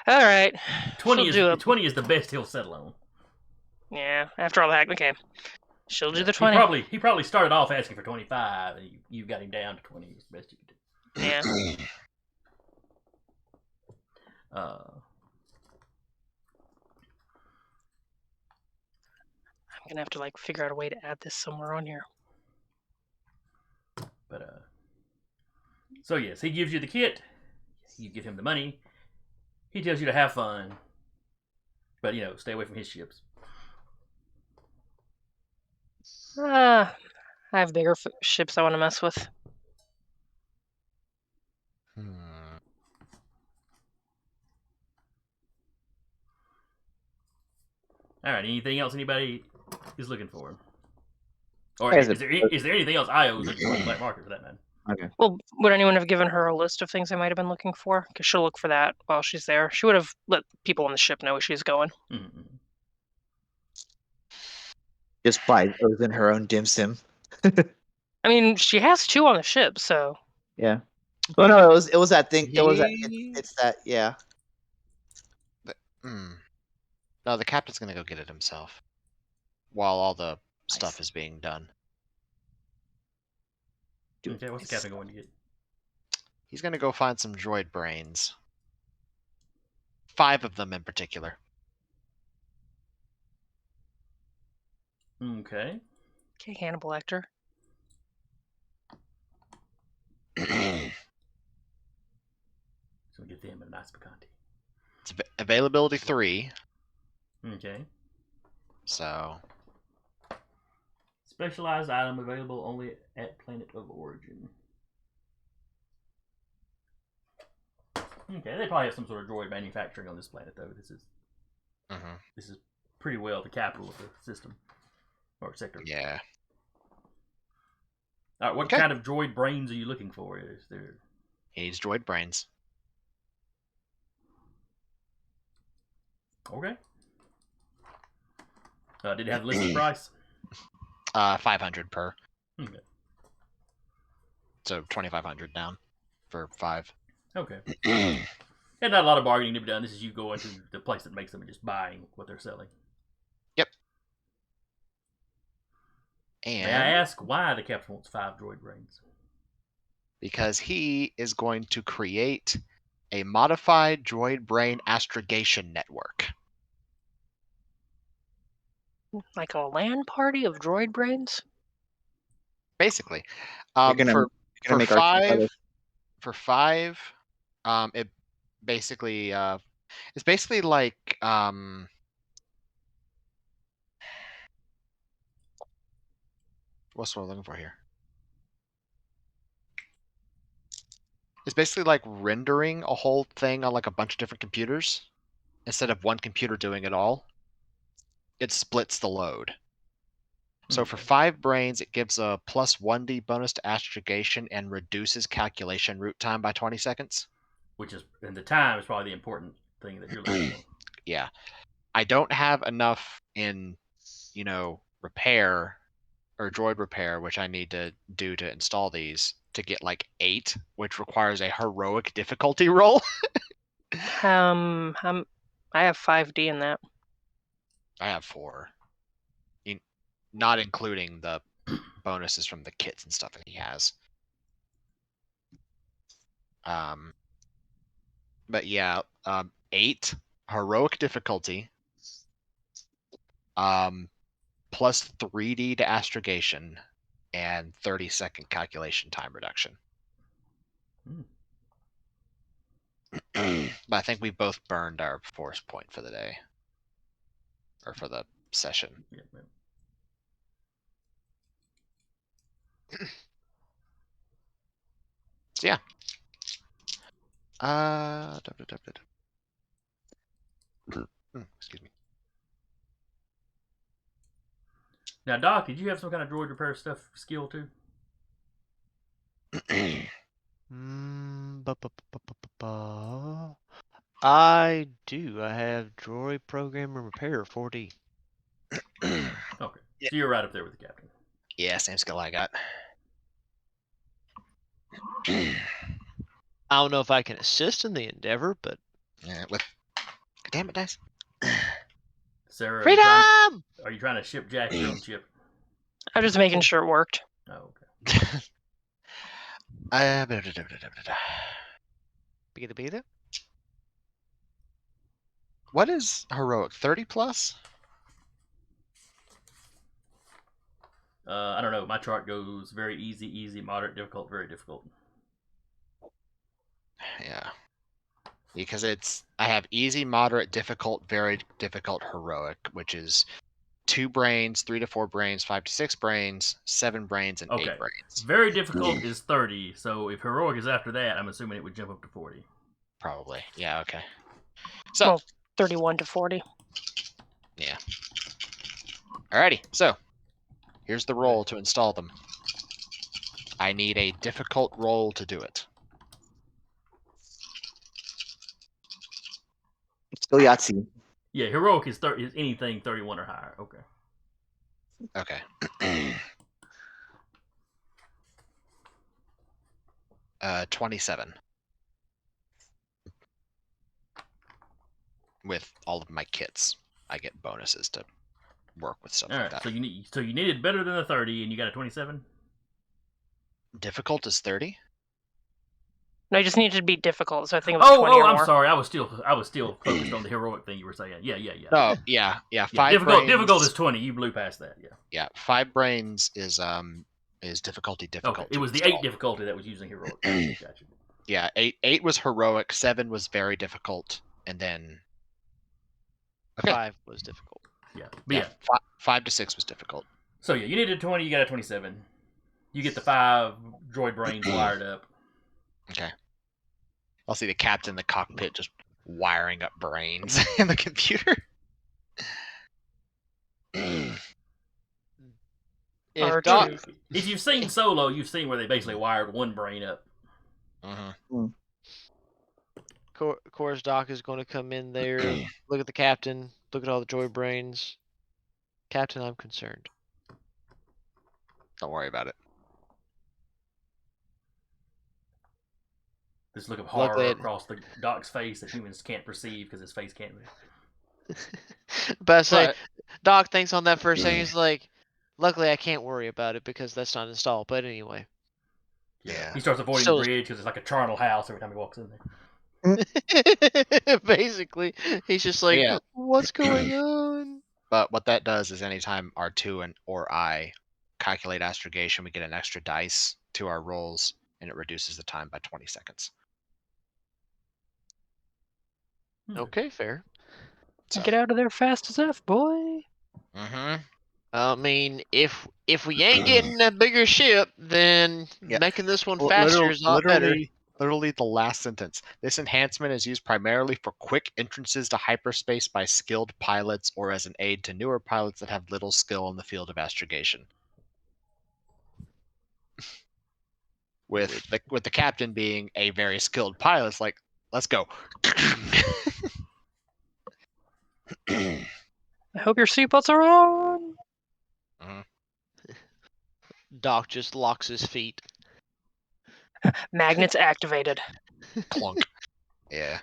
All right. 20 She'll do it. 20 is the best he'll settle on. Yeah. After all that, okay. She'll do the He 20. probably started off asking for 25, and you got him down to 20. It's the best you could do. Yeah. I'm gonna have to like figure out a way to add this somewhere on here. But so yes, he gives you the kit. You give him the money. He tells you to have fun, but stay away from his ships. I have bigger ships I want to mess with. All right. Anything else anybody is looking for? Or Is is there anything else I owe looking for on the black market for that man? Okay. Well, would anyone have given her a list of things I might have been looking for? Because she'll look for that while she's there. She would have let people on the ship know where she's going. Mm-hmm. Just buy those in her own dim sim. I mean, she has 2 on the ship, so Yeah. Oh no, it was that thing. It was that. He- It's that. Yeah. No, the captain's gonna go get it himself while all the stuff is being done. Okay, what's the captain going to get? He's gonna go find some droid brains. 5 of them in particular. Okay. okay, Hannibal Lecter. So get them a nice picante. It's availability 3, Okay. so Specialized item available only at planet of origin. Okay, they probably have some sort of droid manufacturing on this planet, though. This is pretty well the capital of the system or sector. yeah. All right, what Okay. kind of droid brains are you looking for? Is there? He needs droid brains. Okay. Did it have the listed price? 500 per. Okay. So 2,500 down for 5. Okay. And not a lot of bargaining to be done. This is you going to the place that makes them and just buying what they're selling. Yep. May I And ask why the captain wants 5 droid brains? because he is going to create a modified droid brain astrogation network. Like a LAN party of droid brains? Basically. You're gonna For make our 5, it basically it's basically like what's what I'm looking for here? It's basically like rendering a whole thing on like a bunch of different computers instead of one computer doing it all. It splits the load. So for 5 brains, it gives a plus 1d bonus to astrogation and reduces calculation route time by 20 seconds. Which is, and the time is probably the important thing that you're looking for. Yeah. I don't have enough in, repair or droid repair, which I need to do to install these to get like 8, which requires a heroic difficulty roll. I have 5D in that. I have 4. Not including the bonuses from the kits and stuff that he has. But yeah, 8 heroic difficulty, plus 3d to astrogation, and 30-second calculation time reduction. But I think we both burned our force point for the day. Or for the session. Yeah, yeah. So yeah. Excuse me. Now, Doc, did you have some kind of droid repair stuff skill too? I do. I have droid program and repair 4D. Okay, Yeah. so you're right up there with the captain. Yeah, same skill I got. I don't know if I can assist in the endeavor, but Yeah, with damn it, dice. Sarah, freedom! are you trying to ship Jack your own chip? I'm just making sure it worked. Oh, okay. Beta. What is heroic? 30 plus? I don't know. My chart goes very easy, moderate, difficult, very difficult. Yeah. Because I have easy, moderate, difficult, very difficult, heroic, which is 2 brains, 3 to 4 brains, 5 to 6 brains, 7 brains, and Okay. 8 brains. Very difficult is 30, so if heroic is after that, I'm assuming it would jump up to 40. Probably. Yeah, okay. So, Well, 31 to 40. yeah. Alrighty, so here's the roll to install them. I need a difficult roll to do it. Still Yahtzee. Yeah, heroic is anything 31 or higher. Okay. Okay. 27. With all of my kits, I get bonuses to work with stuff All like right. that. So you needed better than a 30, and you got a 27. Difficult is 30. No, you just needed to be difficult, so I think it was 20 or I'm more. sorry. I was still focused on the heroic thing you were saying. Yeah. No, yeah. 5 difficult. brains. Difficult is 20. You blew past that. Yeah. Yeah, 5 brains is difficulty difficult. Okay. It was the 8 difficulty that was using heroic. Gotcha. Yeah, 8 was heroic, 7 was very difficult, and then 5 was difficult. Yeah. But yeah. 5 to 6 was difficult. So yeah, you needed 20. You got a 27. You get the 5 droid brains wired up. Okay. I'll see the captain in the cockpit just wiring up brains in the computer. If you've seen Solo, you've seen where they basically wired one brain up. Of course, Doc is going to come in there, look at the captain, look at all the droid brains. Captain, I'm concerned. Don't worry about it. This look of horror across the Doc's face that humans can't perceive because his face can't move. But I say, Doc thinks on that first second, he's like, luckily I can't worry about it because that's not installed. But anyway. Yeah. He starts avoiding the bridge because it's like a charnel house every time he walks in there. Basically, he's just like, what's going on? But what that does is anytime R2 or I calculate astrogation, we get an extra dice to our rolls, and it reduces the time by 20 seconds. Okay, fair. So. Get out of there fast as F, boy. I mean, if we ain't getting a bigger ship, then making this one faster is a lot better. Literally the last sentence. This enhancement is used primarily for quick entrances to hyperspace by skilled pilots or as an aid to newer pilots that have little skill in the field of astrogation. With the captain being a very skilled pilot, it's like, let's go. I hope your seatbelts are on. Doc just locks his feet. Magnets activated. Clunk. Yeah.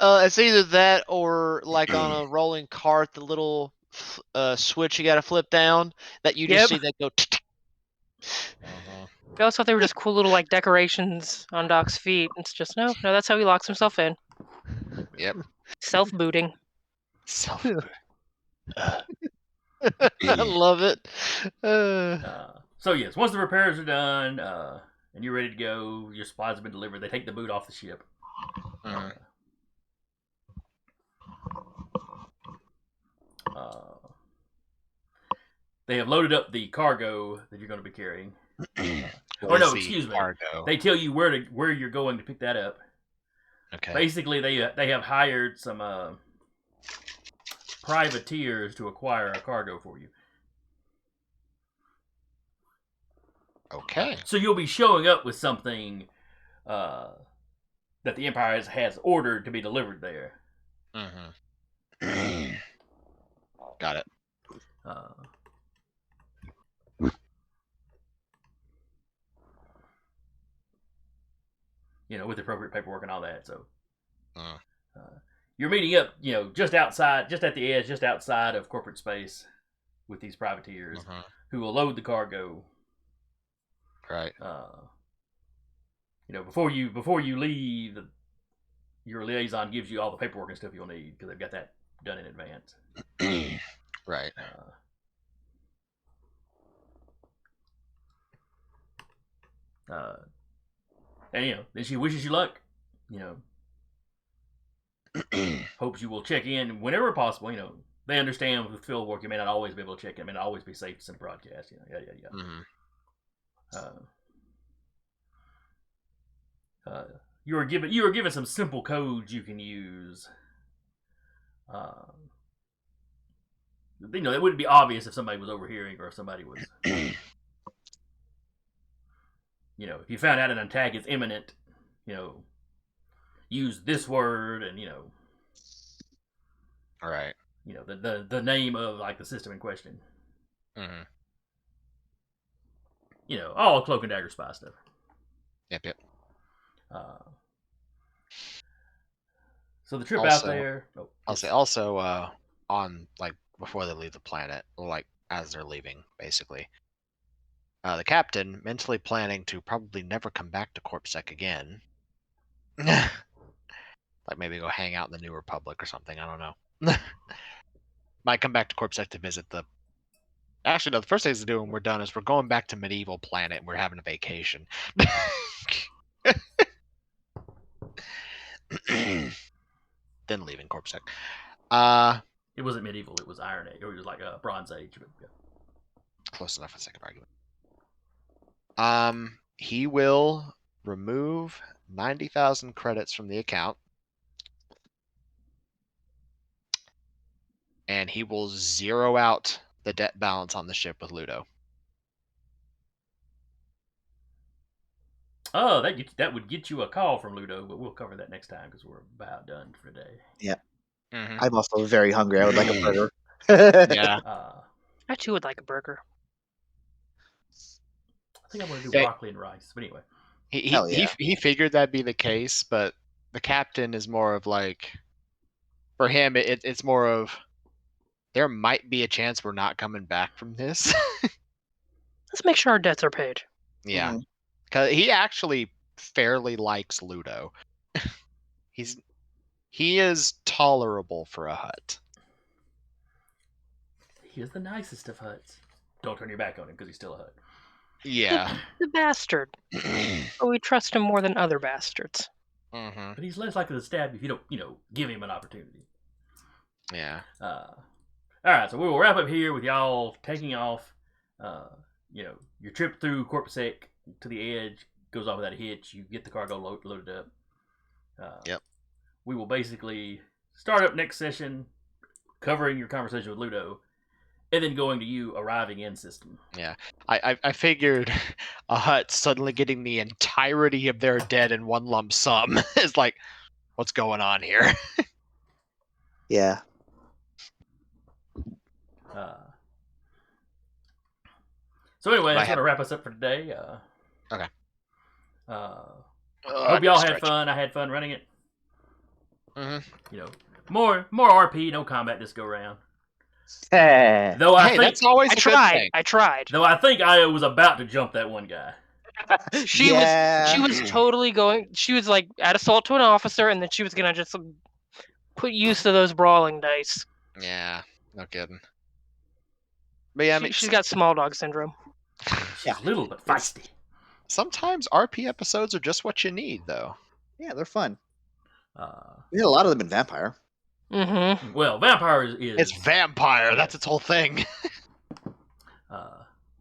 It's either that or like on a rolling cart, the little switch you gotta flip down that you just see that go. I always thought they were just cool little like decorations on Doc's feet. It's just no, that's how he locks himself in. Yep. Self-booting. Self-booting. I love it. So yes, once the repairs are done and you're ready to go, your supplies have been delivered. They take the boot off the ship. They have loaded up the cargo that you're going to be carrying. What is the excuse me. cargo? They tell you where you're going to pick that up. Okay. Basically, they have hired some privateers to acquire a cargo for you. Okay. So you'll be showing up with something that the Empire has ordered to be delivered there. Got it. With appropriate paperwork and all that. So you're meeting up, just at the edge, just outside of corporate space with these privateers who will load the cargo. Right. Before you leave, your liaison gives you all the paperwork and stuff you'll need because they've got that done in advance. Right. And then she wishes you luck. Hopes you will check in whenever possible. They understand with field work you may not always be able to check in. It may not always be safe to send a broadcast. You were given some simple codes you can use. It wouldn't be obvious if somebody was overhearing or if somebody was. If you found out an attack is imminent, use this word and All right. The name of like the system in question. All cloak and dagger spy stuff. Yep. So the trip out there. I'll say also on like before they leave the planet, like as they're leaving, basically. The captain mentally planning to probably never come back to CorpSec again. Like maybe go hang out in the New Republic or something. I don't know. Might come back to CorpSec to visit the. Actually, no. The first thing to do when we're done is we're going back to medieval planet and we're having a vacation. Then leaving CorpSec. It wasn't medieval. It was Iron Age. Or it was like a Bronze Age. But, yeah. Close enough for the second argument. He will remove 90,000 credits from the account. And he will zero out the debt balance on the ship with Ludo. Oh, that would get you a call from Ludo, but we'll cover that next time because we're about done for today. Yeah. I'm also very hungry. I would like a burger. Yeah. I too would like a burger. I think I'm going to do broccoli and rice. But anyway. He figured that'd be the case, but the captain is more of like, for him, it's more of, there might be a chance we're not coming back from this. Let's make sure our debts are paid. Yeah. Because he actually fairly likes Ludo. He is tolerable for a Hutt. He is the nicest of Hutts. Don't turn your back on him because he's still a Hutt. Yeah. The bastard. But we trust him more than other bastards. But he's less likely to stab you if you don't, give him an opportunity. Yeah. Alright, so we will wrap up here with y'all taking off. Your trip through CorpSec to the edge goes off without a hitch. You get the cargo loaded up. Yep. We will basically start up next session covering your conversation with Ludo and then going to you arriving in system. Yeah. I figured a Hutt suddenly getting the entirety of their debt in one lump sum is like, what's going on here? Yeah. So anyway, that's going to wrap us up for today. Okay. Hope y'all had fun. I had fun running it. More RP, no combat this go round. Though I think that's always a good thing. I tried. Though I think I was about to jump that one guy. She was totally going. She was like at assault to an officer, and then she was gonna just put use to those brawling dice. Yeah, no kidding. But yeah, she's got small dog syndrome. She's little but feisty. Sometimes RP episodes are just what you need, though. Yeah, they're fun. We had a lot of them in Vampire. Mm-hmm. Well, vampire is It's vampire. That's its whole thing.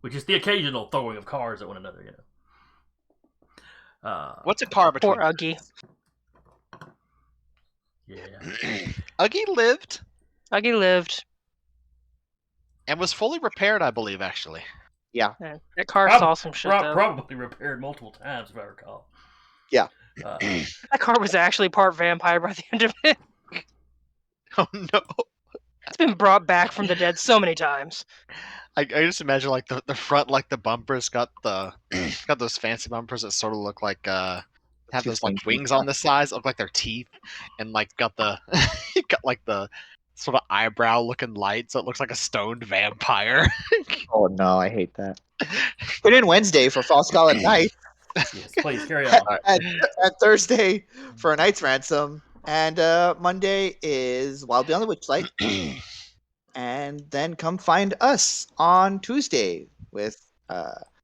which is the occasional throwing of cards at one another. What's a par between? Poor Uggy. Yeah. Uggy lived Uggy lived. and was fully repaired, I believe, actually. Yeah, that car saw some shit, though. Probably repaired multiple times, if I recall. Yeah. That car was actually part vampire by the end of it. Oh no! It's been brought back from the dead so many times. I just imagine like the front, like the bumpers got got those fancy bumpers that sort of look like have Two those like pointy wings on the sides, look like their teeth, and like got the got like the sort of eyebrow looking light, so it looks like a stoned vampire. Oh no, I hate that. Put in Wednesday for False Call at night, Yes, please carry on. and Thursday for a Night's Ransom, and Monday is Wild Beyond the Witchlight. And then come find us on Tuesday with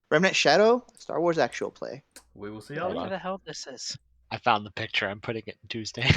Remnant Shadow, Star Wars actual play. We will see y'all What then. the hell this is? I found the picture. I'm putting it in Tuesday.